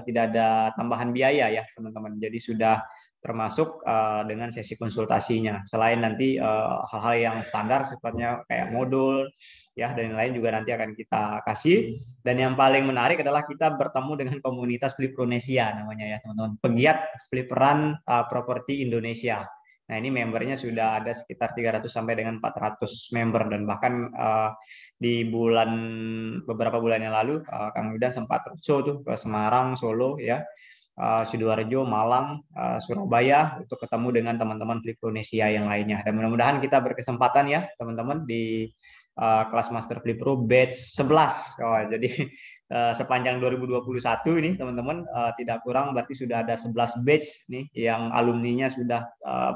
E: tidak ada tambahan biaya ya teman-teman. Jadi sudah termasuk dengan sesi konsultasinya, selain nanti hal-hal yang standar sifatnya kayak modul ya dan lain juga nanti akan kita kasih. Dan yang paling menarik adalah kita bertemu dengan komunitas Flippronesia namanya ya teman-teman, pegiat flipperan properti Indonesia. Nah, ini membernya sudah ada sekitar 300 sampai dengan 400 member, dan bahkan di beberapa bulan yang lalu Kang Wildan sempat roadshow tuh ke Semarang, Solo ya, Sidoarjo, Malang, Surabaya untuk ketemu dengan teman-teman Flippronesia yang lainnya. Dan mudah-mudahan kita berkesempatan ya teman-teman di kelas Master Flip Pro batch 11. Jadi sepanjang 2021 ini teman-teman tidak kurang berarti sudah ada 11 batch nih yang alumninya sudah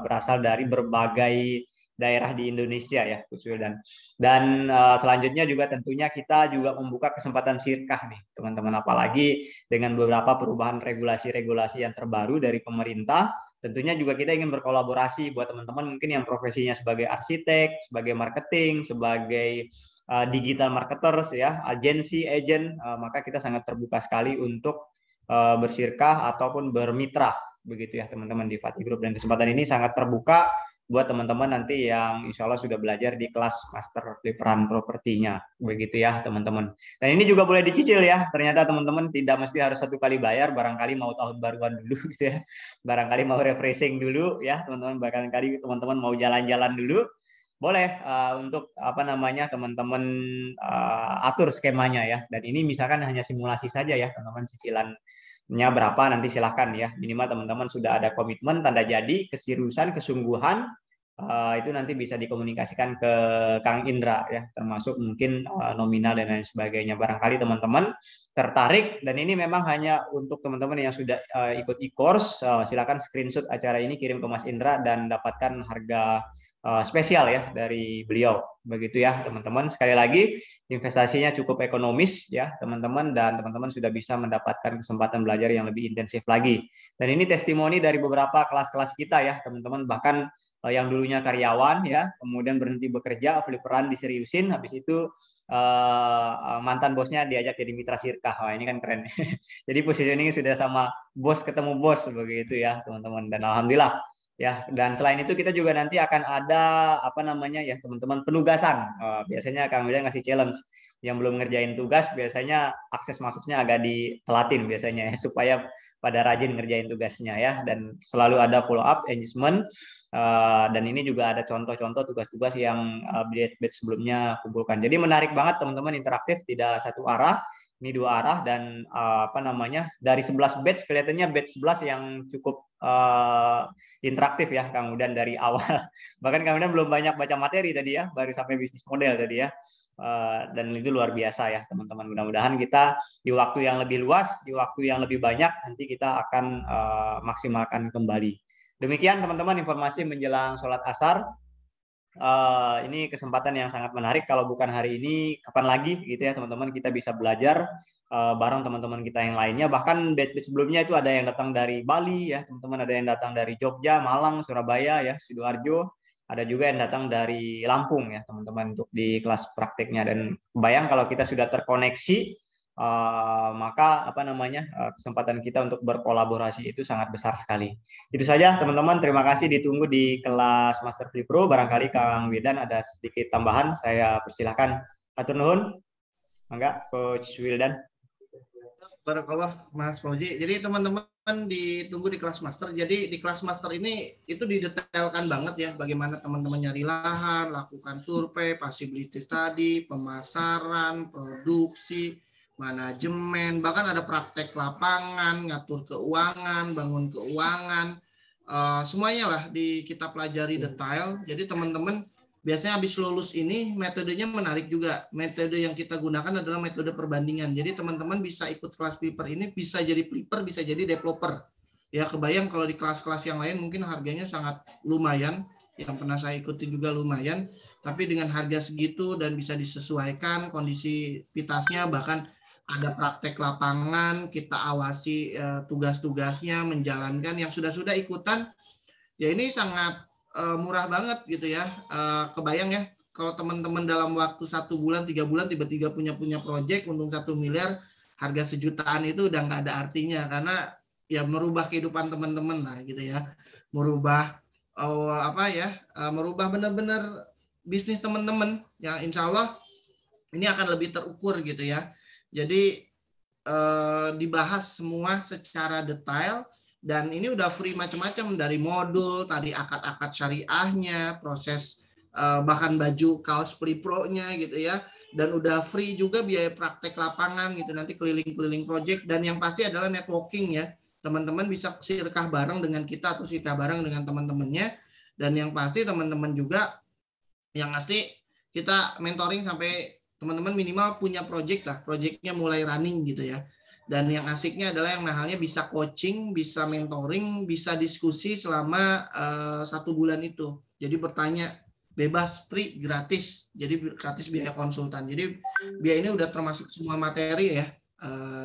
E: berasal dari berbagai daerah di Indonesia ya Coach Wildan. Dan selanjutnya juga tentunya kita juga membuka kesempatan sirkah nih teman-teman, apalagi dengan beberapa perubahan regulasi-regulasi yang terbaru dari pemerintah. Tentunya juga kita ingin berkolaborasi buat teman-teman mungkin yang profesinya sebagai arsitek, sebagai marketing, sebagai digital marketers ya, agensi, agent, maka kita sangat terbuka sekali untuk bersirkah ataupun bermitra begitu ya teman-teman di Fatih Group. Dan kesempatan ini sangat terbuka buat teman-teman nanti yang insya Allah sudah belajar di kelas Master Fliperan Propertinya, begitu ya teman-teman. Dan ini juga boleh dicicil ya, ternyata teman-teman tidak mesti harus 1 kali bayar, barangkali mau tahun baruan dulu gitu ya, barangkali mau refreshing dulu ya teman-teman, barangkali teman-teman mau jalan-jalan dulu, boleh untuk apa namanya teman-teman atur skemanya ya. Dan ini misalkan hanya simulasi saja ya teman-teman, cicilannya berapa nanti silahkan ya, minimal teman-teman sudah ada komitmen, tanda jadi, keseriusan, kesungguhan, itu nanti bisa dikomunikasikan ke Kang Indra ya, termasuk mungkin nominal dan lain sebagainya. Barangkali teman-teman tertarik, dan ini memang hanya untuk teman-teman yang sudah ikut e-course, silakan screenshot acara ini, kirim ke Mas Indra dan dapatkan harga spesial ya dari beliau, begitu ya teman-teman. Sekali lagi investasinya cukup ekonomis ya teman-teman, dan teman-teman sudah bisa mendapatkan kesempatan belajar yang lebih intensif lagi. Dan ini testimoni dari beberapa kelas-kelas kita ya teman-teman, bahkan yang dulunya karyawan ya, kemudian berhenti bekerja, fliperan diseriusin, habis itu mantan bosnya diajak jadi mitra sirkah. Wah, ini kan keren. Jadi positioning sudah sama bos ketemu bos, begitu ya teman-teman. Dan alhamdulillah ya. Dan selain itu kita juga nanti akan ada apa namanya ya teman-teman, penugasan. Biasanya Kang Wildan ngasih challenge, yang belum ngerjain tugas biasanya akses masuknya agak ditelatin biasanya ya, supaya pada rajin ngerjain tugasnya ya, dan selalu ada follow up engagement, dan ini juga ada contoh-contoh tugas-tugas yang batch sebelumnya kumpulkan. Jadi menarik banget teman-teman, interaktif, tidak satu arah, ini 2 arah, dan apa namanya, dari 11 batch kelihatannya batch 11 yang cukup interaktif ya Kang Udan dari awal. Bahkan Kang Udan belum banyak baca materi tadi ya, baru sampai bisnis model tadi ya. Dan itu luar biasa ya teman-teman. Mudah-mudahan kita di waktu yang lebih luas, di waktu yang lebih banyak, nanti kita akan maksimalkan kembali. Demikian teman-teman informasi menjelang sholat asar. Ini kesempatan yang sangat menarik. Kalau bukan hari ini, kapan lagi gitu ya teman-teman, kita bisa belajar bareng teman-teman kita yang lainnya. Bahkan batch sebelumnya itu ada yang datang dari Bali ya teman-teman, ada yang datang dari Jogja, Malang, Surabaya ya, Sidoarjo. Ada juga yang datang dari Lampung ya teman-teman untuk di kelas prakteknya. Dan bayang kalau kita sudah terkoneksi, maka apa namanya, kesempatan kita untuk berkolaborasi itu sangat besar sekali. Itu saja teman-teman, terima kasih, ditunggu di kelas Master Flipro. Barangkali Kang Wildan ada sedikit tambahan, saya persilahkan. Atur nuhun, mangga Coach Wildan.
A: Barakallah Mas Fauzi. Jadi teman-teman ditunggu di kelas master. Jadi di kelas master ini itu didetailkan banget ya, bagaimana teman-teman nyari lahan, lakukan survei, possibility study, pemasaran, produksi, manajemen, bahkan ada praktek lapangan, ngatur keuangan, bangun keuangan, semuanya lah kita pelajari detail. Jadi teman-teman biasanya habis lulus ini metodenya menarik juga. Metode yang kita gunakan adalah metode perbandingan. Jadi teman-teman bisa ikut kelas flipper ini, bisa jadi flipper, bisa jadi developer. Ya kebayang kalau di kelas-kelas yang lain mungkin harganya sangat lumayan. Yang pernah saya ikuti juga lumayan. Tapi dengan harga segitu dan bisa disesuaikan kondisi pitasnya, bahkan ada praktek lapangan, kita awasi tugas-tugasnya, menjalankan yang sudah ikutan. Ya ini sangat murah banget gitu ya. Kebayang ya kalau teman-teman dalam waktu 1 bulan 3 bulan tiba-tiba punya project untung 1 miliar, harga sejutaan itu udah nggak ada artinya, karena ya merubah kehidupan teman-teman lah gitu ya, merubah merubah benar-benar bisnis teman-teman yang insya Allah ini akan lebih terukur gitu ya. Jadi dibahas semua secara detail. Dan ini udah free macam-macam, dari modul, tadi akad-akad syariahnya, proses bahkan baju kaos Flipro-nya gitu ya. Dan udah free juga biaya praktek lapangan gitu, nanti keliling-keliling project. Dan yang pasti adalah networking ya. Teman-teman bisa sirkah bareng dengan kita atau sirkah bareng dengan teman-temannya. Dan yang pasti teman-teman juga, yang pasti kita mentoring sampai teman-teman minimal punya project lah. Projectnya mulai running gitu ya. Dan yang asiknya adalah yang mahalnya bisa coaching, bisa mentoring, bisa diskusi selama 1 bulan itu. Jadi bertanya bebas, free, gratis. Jadi gratis biaya konsultan. Jadi biaya ini udah termasuk semua materi ya.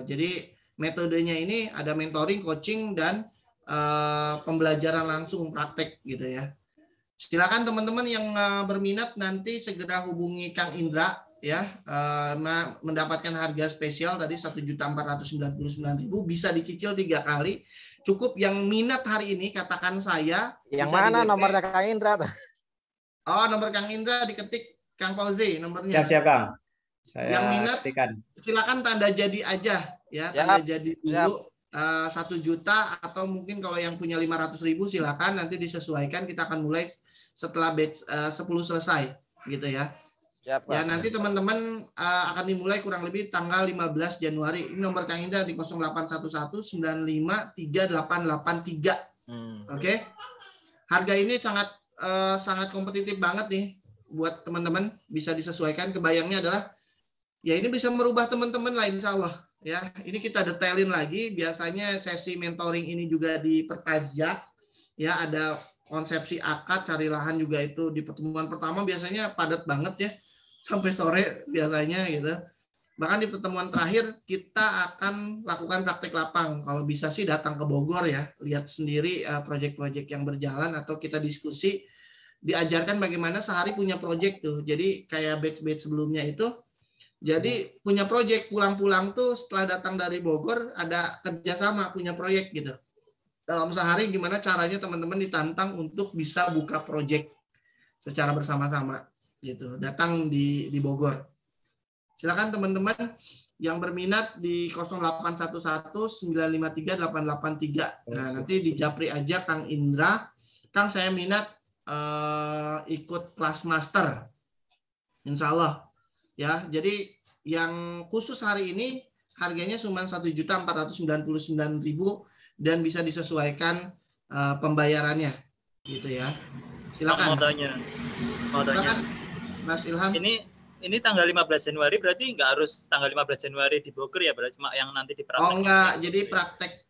A: Jadi metodenya ini ada mentoring, coaching, dan pembelajaran langsung praktek gitu ya. Silakan teman-teman yang berminat nanti segera hubungi Kang Indra ya mendapatkan harga spesial tadi 1.499.000, bisa dicicil 3 kali. Cukup yang minat hari ini katakan saya.
D: Yang mana nomornya Kang Indra?
A: Oh, nomor Kang Indra diketik Kang Fauzi nomornya.
E: Siap Kang. Saya
A: yang minat
E: ketikan.
A: Silakan tanda jadi aja ya, tanda jadi dulu 1 juta atau mungkin kalau yang punya 500.000 silakan, nanti disesuaikan, kita akan mulai setelah batch 10 selesai gitu ya.
D: Siap,
A: ya nanti teman-teman akan dimulai kurang lebih tanggal 15 Januari. Ini nomor Kang Indra di 0811953883. Oke. Harga ini sangat kompetitif banget nih buat teman-teman, bisa disesuaikan. Kebayangnya adalah ya ini bisa merubah teman-teman lah insya Allah. Ya, ini kita detailin lagi. Biasanya sesi mentoring ini juga diperpajak. Ya, ada konsepsi akad, cari lahan juga itu di pertemuan pertama biasanya padat banget ya. Sampai sore biasanya gitu. Bahkan di pertemuan terakhir kita akan lakukan praktek lapang. Kalau bisa sih datang ke Bogor ya, lihat sendiri proyek-proyek yang berjalan, atau kita diskusi, diajarkan bagaimana sehari punya proyek tuh. Jadi kayak batch-batch sebelumnya itu, jadi punya proyek, pulang-pulang tuh setelah datang dari Bogor ada kerjasama punya proyek gitu. Dalam sehari gimana caranya teman-teman ditantang untuk bisa buka proyek secara bersama-sama gitu. Datang di Bogor. Silakan teman-teman yang berminat di 0811953883. Nah, nanti di japri aja Kang Indra. Kang, saya minat ikut kelas master. Insya Allah. Ya, jadi yang khusus hari ini harganya cuma 1.499.000 dan bisa disesuaikan pembayarannya gitu ya. Silakan. Silakan Mas Ilham.
F: Ini tanggal 15 Januari berarti nggak harus tanggal 15 Januari di Bogor ya, berarti cuma yang nanti di praktek.
A: Oh enggak, jadi praktek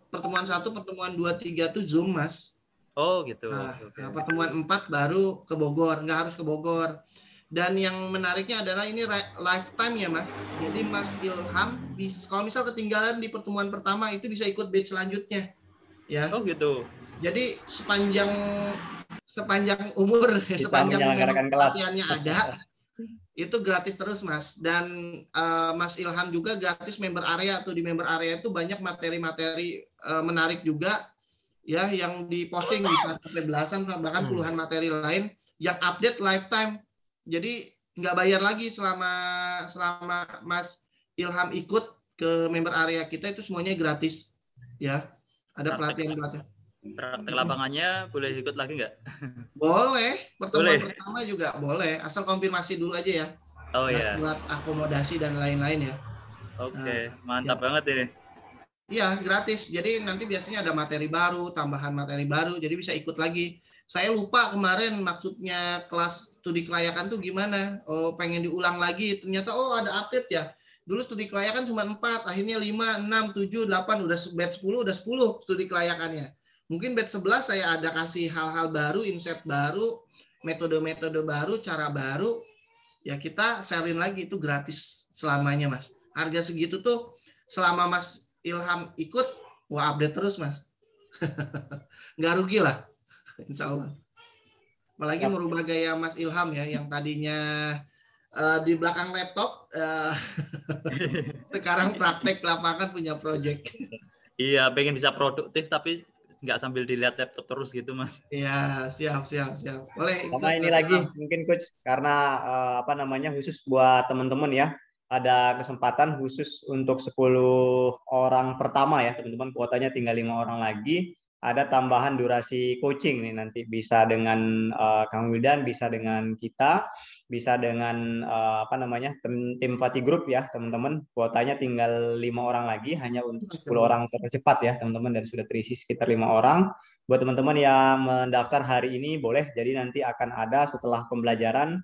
A: pertemuan 1, pertemuan 2, 3 itu Zoom, Mas.
F: Oh gitu.
A: Nah, pertemuan 4 baru ke Bogor, nggak harus ke Bogor. Dan yang menariknya adalah ini lifetime ya Mas. Jadi Mas Ilham, kalau misal ketinggalan di pertemuan pertama itu bisa ikut batch selanjutnya. Ya.
F: Oh gitu.
A: Jadi sepanjang umur, sepanjang pelatihannya ada, itu gratis terus Mas. Dan Mas Ilham juga gratis member area. Tuh di member area itu banyak materi-materi menarik juga ya, yang diposting bisa sampai belasan bahkan puluhan materi lain yang update lifetime. Jadi nggak bayar lagi selama Mas Ilham ikut ke member area kita, itu semuanya gratis ya. Ada pelatihan.
F: Praktek lapangannya boleh ikut lagi nggak?
A: Boleh, pertemuan pertama juga boleh, asal konfirmasi dulu aja ya.
F: Oh ya.
A: Buat akomodasi dan lain-lain ya.
F: Oke, mantap banget ini.
A: Iya, gratis. Jadi nanti biasanya ada materi baru, tambahan materi baru, jadi bisa ikut lagi. Saya lupa kemarin maksudnya kelas studi kelayakan tuh gimana. Oh, pengen diulang lagi. Ternyata ada update ya. Dulu studi kelayakan cuma 4, akhirnya 5, 6, 7, 8, udah batch 10, udah 10 studi kelayakannya. Mungkin batch 11 saya ada kasih hal-hal baru, insight baru, metode-metode baru, cara baru. Ya kita sharein lagi, itu gratis selamanya Mas. Harga segitu tuh selama Mas Ilham ikut, wah update terus Mas. Nggak rugi lah. Insya Allah. Apalagi merubah gaya Mas Ilham ya, yang tadinya di belakang laptop, sekarang praktek lapangan punya project.
F: Iya, pengen bisa produktif tapi nggak sambil dilihat laptop terus gitu Mas.
A: Iya, siap. Boleh.
E: Sama ini lagi mungkin Coach, karena khusus buat teman-teman ya, ada kesempatan khusus untuk 10 orang pertama ya teman-teman, kuotanya tinggal 5 orang lagi. Ada tambahan durasi coaching nih, nanti bisa dengan Kang Wildan, bisa dengan kita, bisa dengan tim Fati Group ya teman-teman. Kuotanya tinggal 5 orang lagi, hanya untuk 10 orang tercepat ya teman-teman, dan sudah terisi sekitar 5 orang. Buat teman-teman yang mendaftar hari ini boleh, jadi nanti akan ada setelah pembelajaran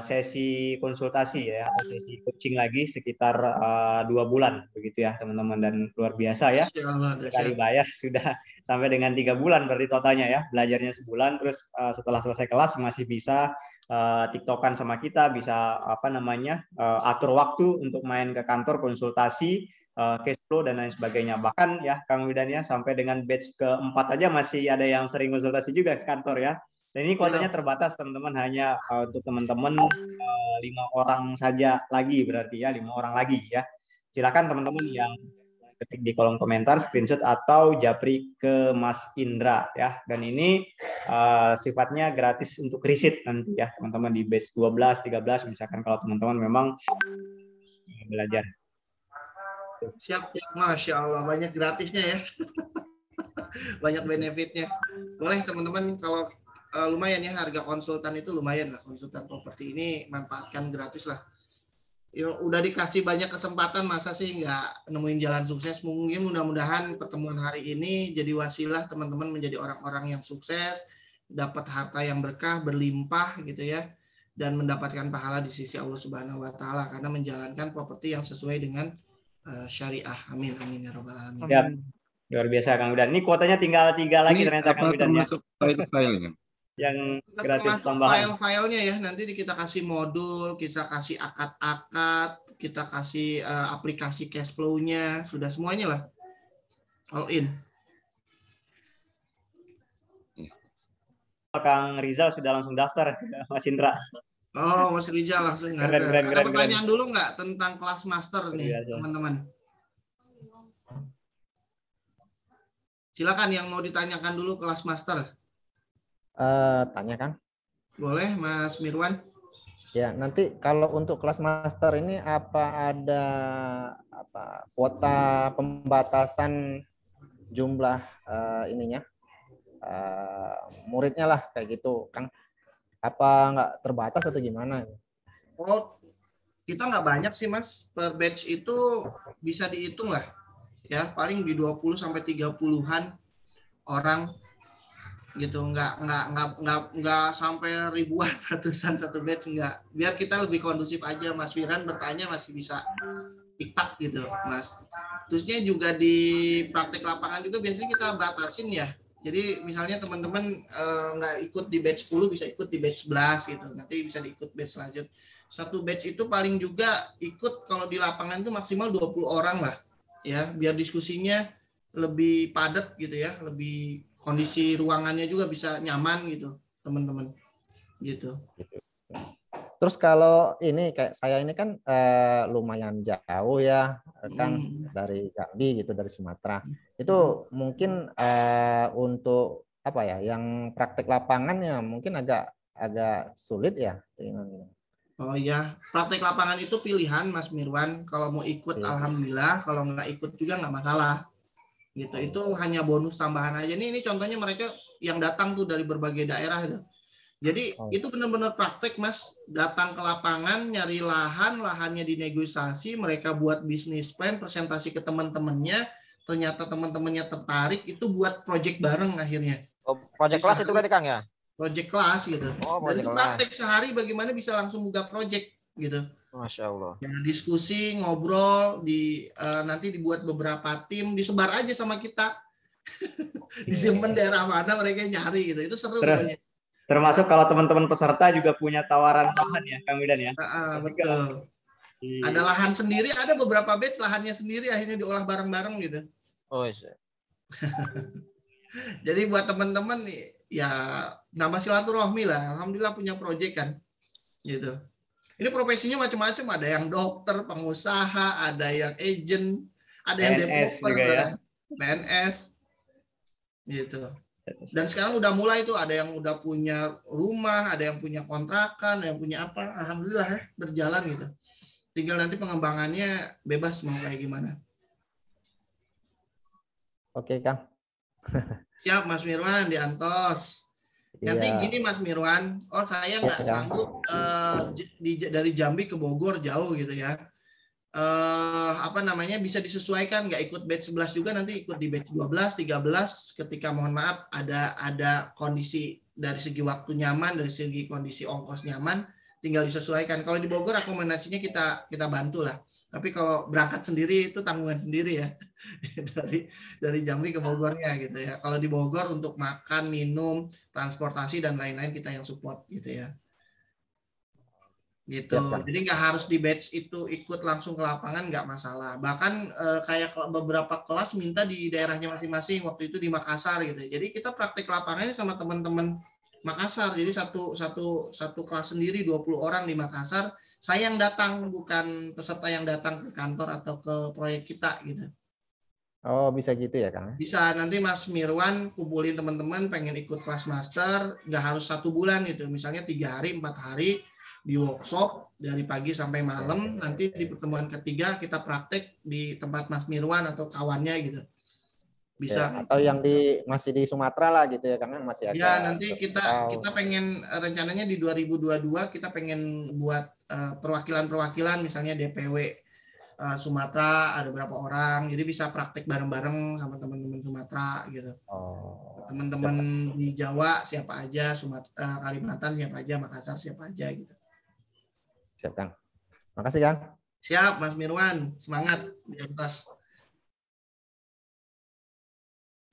E: sesi konsultasi ya, atau sesi coaching lagi sekitar 2 bulan begitu ya teman-teman, dan luar biasa ya, sekali bayar sudah sampai dengan 3 bulan berarti totalnya ya, belajarnya sebulan, terus setelah selesai kelas masih bisa tiktokan sama kita, bisa atur waktu untuk main ke kantor konsultasi, cash flow dan lain sebagainya. Bahkan ya Kang Widan ya, sampai dengan batch ke-4 aja masih ada yang sering konsultasi juga ke kantor ya. Dan ini kuotanya terbatas teman-teman, hanya untuk teman-teman 5 orang saja lagi, berarti ya 5 orang lagi ya. Silakan teman-teman yang ketik di kolom komentar, screenshot atau japri ke Mas Indra ya. Dan ini sifatnya gratis untuk riset nanti ya teman-teman di batch 12, 13 misalkan kalau teman-teman memang belajar.
A: Siap, Masya Allah, banyak gratisnya ya. Banyak benefitnya. Boleh teman-teman kalau lumayan ya, harga konsultan itu lumayan lah. Konsultan properti ini manfaatkan gratis lah. Ya, udah dikasih banyak kesempatan, masa sih nggak nemuin jalan sukses? Mungkin mudah-mudahan pertemuan hari ini jadi wasilah teman-teman menjadi orang-orang yang sukses, dapat harta yang berkah, berlimpah gitu ya, dan mendapatkan pahala di sisi Allah Subhanahu wa Ta'ala karena menjalankan properti yang sesuai dengan syariah. Amin, amin ya robbal alamin.
E: Ya, luar biasa Kang Udan. Ini kuotanya tinggal 3 lagi ini ternyata Kang Udan ya.
I: Termasuk file-filenya.
E: Yang gratis tambahan.
A: File-filenya ya, nanti kita kasih modul, kita kasih akad-akad, kita kasih aplikasi cash flow-nya, sudah semuanya lah. All in.
E: Kang Rizal sudah langsung daftar, Mas Indra.
A: Oh, Mas Rizal langsung. Ada pertanyaan dulu nggak tentang kelas master nih, teman-teman? Silakan yang mau ditanyakan dulu kelas master.
B: Tanya Kang.
A: Boleh Mas Mirwan.
B: Ya, nanti kalau untuk kelas master ini apa ada kuota pembatasan jumlah ininya muridnya lah kayak gitu Kang? Apa nggak terbatas atau gimana?
A: Oh, kita nggak banyak sih Mas, per batch itu bisa dihitung lah ya, paling di 20 sampai 30-an orang gitu, nggak sampai ribuan, ratusan satu batch, nggak. Biar kita lebih kondusif aja, Mas Firan bertanya masih bisa pitak gitu Mas. Terusnya juga di praktek lapangan juga biasanya kita batasin ya, jadi misalnya teman-teman nggak ikut di batch 10 bisa ikut di batch 11 gitu, nanti bisa diikut batch selanjutnya. Satu batch itu paling juga ikut kalau di lapangan itu maksimal 20 orang lah ya, biar diskusinya lebih padat gitu ya, lebih kondisi ruangannya juga bisa nyaman gitu teman-teman gitu.
B: Terus kalau ini kayak saya ini kan lumayan jauh ya Kang, dari Jambi gitu, dari Sumatera. Itu mungkin untuk apa ya, yang praktek lapangannya mungkin agak sulit ya.
A: Oh iya, praktek lapangan itu pilihan Mas Mirwan. Kalau mau ikut alhamdulillah, kalau nggak ikut juga nggak masalah. Gitu. Itu hanya bonus tambahan aja. Ini contohnya mereka yang datang tuh dari berbagai daerah gitu. Jadi itu benar-benar praktek Mas, datang ke lapangan, nyari lahan, lahannya dinegosiasi, mereka buat bisnis plan, presentasi ke teman-temannya, ternyata teman-temannya tertarik, itu buat project bareng akhirnya.
D: Oh, project kelas itu berarti Kang ya?
A: Project kelas gitu.
D: Oh,
A: dan itu praktek sehari bagaimana bisa langsung buka project gitu.
D: Masya Allah.
A: Ya, diskusi, ngobrol, nanti dibuat beberapa tim, disebar aja sama kita. Disimpan daerah mana mereka nyari gitu. Itu seru pokoknya.
E: Termasuk kalau teman-teman peserta juga punya tawaran lahan ya, Kang Widan ya.
A: Betul. Ada lahan sendiri, ada beberapa batch lahannya sendiri, akhirnya diolah bareng-bareng gitu.
D: Oh iya.
A: Jadi buat teman-teman ya nambah silaturahmi lah. Alhamdulillah punya project kan, gitu. Ini profesinya macam-macam, ada yang dokter, pengusaha, ada yang agent, ada yang developer, ya. PNS, gitu. Dan sekarang udah mulai tuh, ada yang udah punya rumah, ada yang punya kontrakan, ada yang punya apa. Alhamdulillah ya, berjalan gitu. Tinggal nanti pengembangannya bebas mau kayak gimana.
B: Oke, Kang.
A: Siap Mas Mirwan di Antos. Nanti gini Mas Mirwan, saya nggak sanggup dari Jambi ke Bogor jauh gitu ya. Bisa disesuaikan, nggak ikut batch 11 juga, nanti ikut di batch 12, 13 ketika mohon maaf ada kondisi dari segi waktu nyaman, dari segi kondisi ongkos nyaman, tinggal disesuaikan. Kalau di Bogor akomodasinya kita bantu lah. Tapi kalau berangkat sendiri itu tanggungan sendiri ya. dari Jambi ke Bogornya gitu ya. Kalau di Bogor untuk makan, minum, transportasi dan lain-lain kita yang support gitu ya. Gitu. Jadi nggak harus di batch itu ikut langsung ke lapangan, nggak masalah. Bahkan kayak beberapa kelas minta di daerahnya masing-masing, waktu itu di Makassar gitu. Jadi kita praktek lapangannya sama teman-teman Makassar. Jadi satu kelas sendiri 20 orang di Makassar. Saya yang datang, bukan peserta yang datang ke kantor atau ke proyek kita gitu.
B: Oh, bisa gitu ya, Kang?
A: Bisa, nanti Mas Mirwan kumpulin teman-teman pengen ikut kelas master, nggak harus 1 bulan gitu. Misalnya 3 hari, 4 hari di workshop dari pagi sampai malam. Nanti di pertemuan ketiga kita praktek di tempat Mas Mirwan atau kawannya gitu. Bisa.
B: Ya, atau yang masih di Sumatera lah gitu ya, Kang? Masih agak.
A: Ya, nanti kita pengen rencananya di 2022 kita pengen buat perwakilan-perwakilan, misalnya DPW Sumatera ada berapa orang, jadi bisa praktek bareng-bareng sama teman-teman Sumatera gitu. Teman-teman di Jawa siapa aja, Sumatera, Kalimantan siapa aja, Makassar siapa aja gitu.
B: Siap, Kang. Makasih, Kang.
A: Siap, Mas Mirwan, semangat di atas.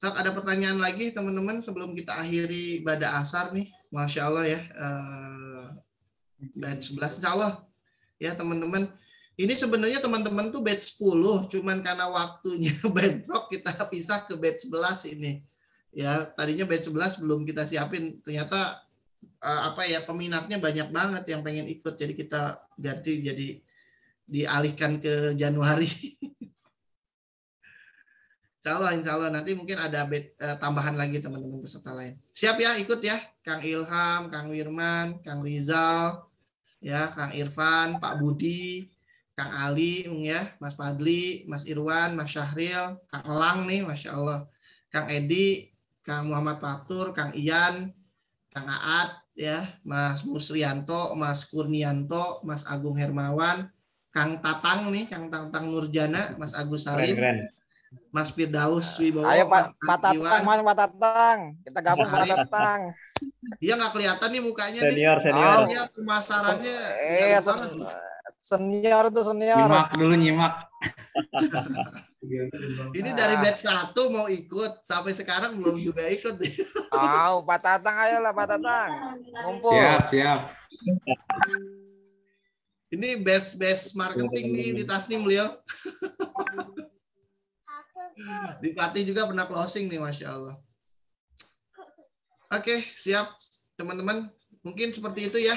A: Sok, ada pertanyaan lagi teman-teman sebelum kita akhiri ibadah asar nih, Masya Allah ya, batch 11 Insya Allah ya teman-teman. Ini sebenarnya teman-teman tuh batch 10, cuman karena waktunya bentrok kita pisah ke batch 11 ini. Ya, tadinya batch 11 belum kita siapin, ternyata peminatnya banyak banget yang pengen ikut, jadi kita ganti jadi dialihkan ke Januari. Insya Allah nanti mungkin ada tambahan lagi teman-teman peserta lain. Siap ya ikut ya, Kang Ilham, Kang Wirman, Kang Rizal, ya, Kang Irfan, Pak Budi, Kang Ali, ya, Mas Padli, Mas Irwan, Mas Syahril, Kang Elang nih, Masya Allah, Kang Edi, Kang Muhammad Fatur, Kang Ian, Kang Aat, ya, Mas Musrianto, Mas Kurnianto, Mas Agung Hermawan, Kang Tatang nih, Kang Tatang Nurjana, Mas Agus Salim,
E: keren.
A: Mas Firdaus Wibowo.
D: Ayo Pak Tatang, Mas Pak Tatang, kita gabung Pak Tatang.
A: Dia nggak kelihatan nih mukanya
E: senior,
A: nih.
E: Senior.
A: Dia pemasarannya.
D: Senior tuh senior.
L: Nyimak dulu nyimak.
A: Ini dari batch 1 mau ikut sampai sekarang belum juga ikut.
D: Pak Tatang, ayolah Pak Tatang. Ngumpul.
L: Siap.
A: Ini best marketing nih di Tasnim beliau. Di Pati juga pernah closing nih, Masya Allah. Oke, siap teman-teman. Mungkin seperti itu ya.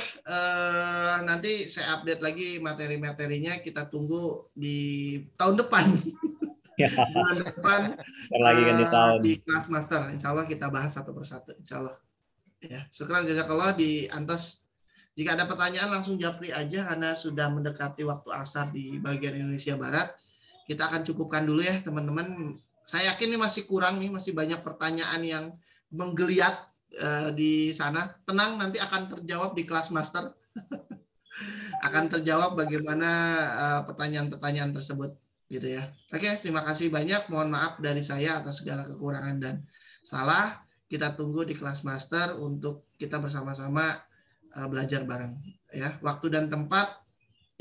A: Nanti saya update lagi materi-materinya. Kita tunggu di tahun depan. Bulan depan
E: lagi kan di tahun.
A: Di kelas master. Insya Allah kita bahas satu persatu. Insya Allah. Ya, syukran jazakallah di Antos. Jika ada pertanyaan langsung japri aja karena sudah mendekati waktu asar di bagian Indonesia Barat. Kita akan cukupkan dulu ya teman-teman. Saya yakin ini masih kurang nih, masih banyak pertanyaan yang menggeliat di sana. Tenang, nanti akan terjawab di kelas master. Akan terjawab bagaimana pertanyaan-pertanyaan tersebut gitu ya. Oke, terima kasih banyak. Mohon maaf dari saya atas segala kekurangan dan salah. Kita tunggu di kelas master untuk kita bersama-sama belajar bareng ya. Waktu dan tempat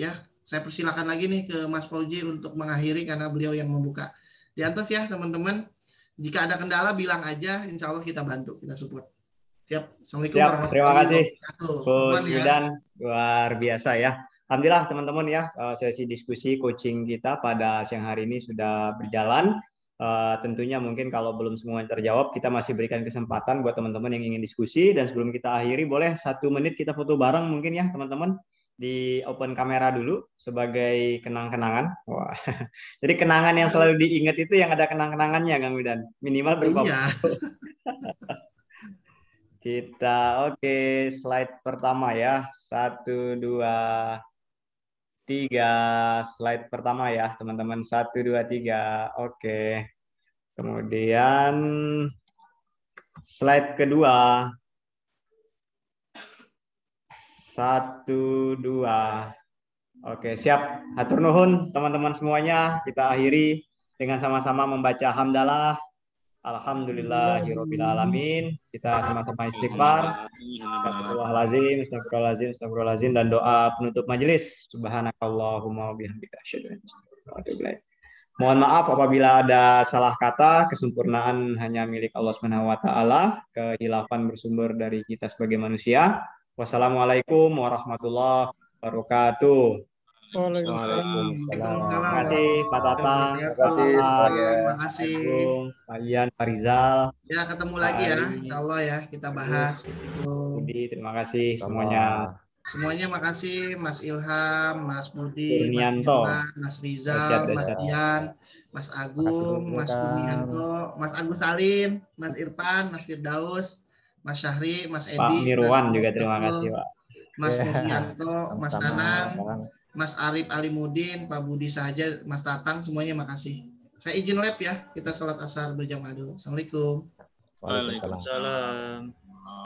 A: ya. Saya persilakan lagi nih ke Mas Fauji untuk mengakhiri karena beliau yang membuka. Diantos ya teman-teman. Jika ada kendala bilang aja, insya Allah kita bantu, kita support. Siap. Assalamualaikum warahmatullahi
E: Terima kasih, Coach
A: ya.
E: Widan. Luar biasa ya. Alhamdulillah teman-teman ya, sesi diskusi coaching kita pada siang hari ini sudah berjalan. Tentunya mungkin kalau belum semua terjawab, kita masih berikan kesempatan buat teman-teman yang ingin diskusi. Dan sebelum kita akhiri, boleh 1 menit kita foto bareng mungkin ya teman-teman. Di open kamera dulu sebagai kenang-kenangan. Wah. Jadi kenangan yang selalu diingat itu yang ada kenang-kenangannya, Kang Widan. Minimal berupa Kita oke, slide pertama ya. 1, 2, 3. Slide pertama ya, teman-teman. 1, 2, 3. Oke. Kemudian slide kedua. 1, 2. Oke, siap. Hatur nuhun teman-teman semuanya. Kita akhiri dengan sama-sama membaca hamdalah. Alhamdulillahirabbil alamin. Kita sama-sama istighfar. Astagfirullahalazim dan doa penutup majelis. Subhanakallahumma wa bihamdika asyhadu an la ilaha illa anta. Mohon maaf apabila ada salah kata, kesempurnaan hanya milik Allah Subhanahu wa taala, kehilafan bersumber dari kita sebagai manusia. Wassalamualaikum warahmatullahi wabarakatuh. Waalaikumsalam.
A: Terima
E: kasih Pak Tata.
A: Terima
E: kasih semuanya.
A: Terima kasih.
E: Pak Ian, Pak Rizal.
A: Ya, ketemu lagi ya. Insya Allah ya kita bahas.
E: Budi, terima kasih semuanya.
A: Semuanya makasih Mas Ilham, Mas Budi,
E: Kurnianto,
A: Mas Rizal, Mas Dian, Mas Agung, Mas Kurnianto, Mas Agus Salim, Mas Irfan, Mas Firdaus, Mas Syahri, Mas Edi,
E: Pak Mirwan juga terima kasih Pak.
A: Mas Murnianto, Mas Anang, Mas Arif Alimudin, Pak Budi Saja, Mas Tatang, semuanya makasih. Saya izin lab ya, kita salat asar berjamaah dulu. Assalamualaikum.
F: Waalaikumsalam.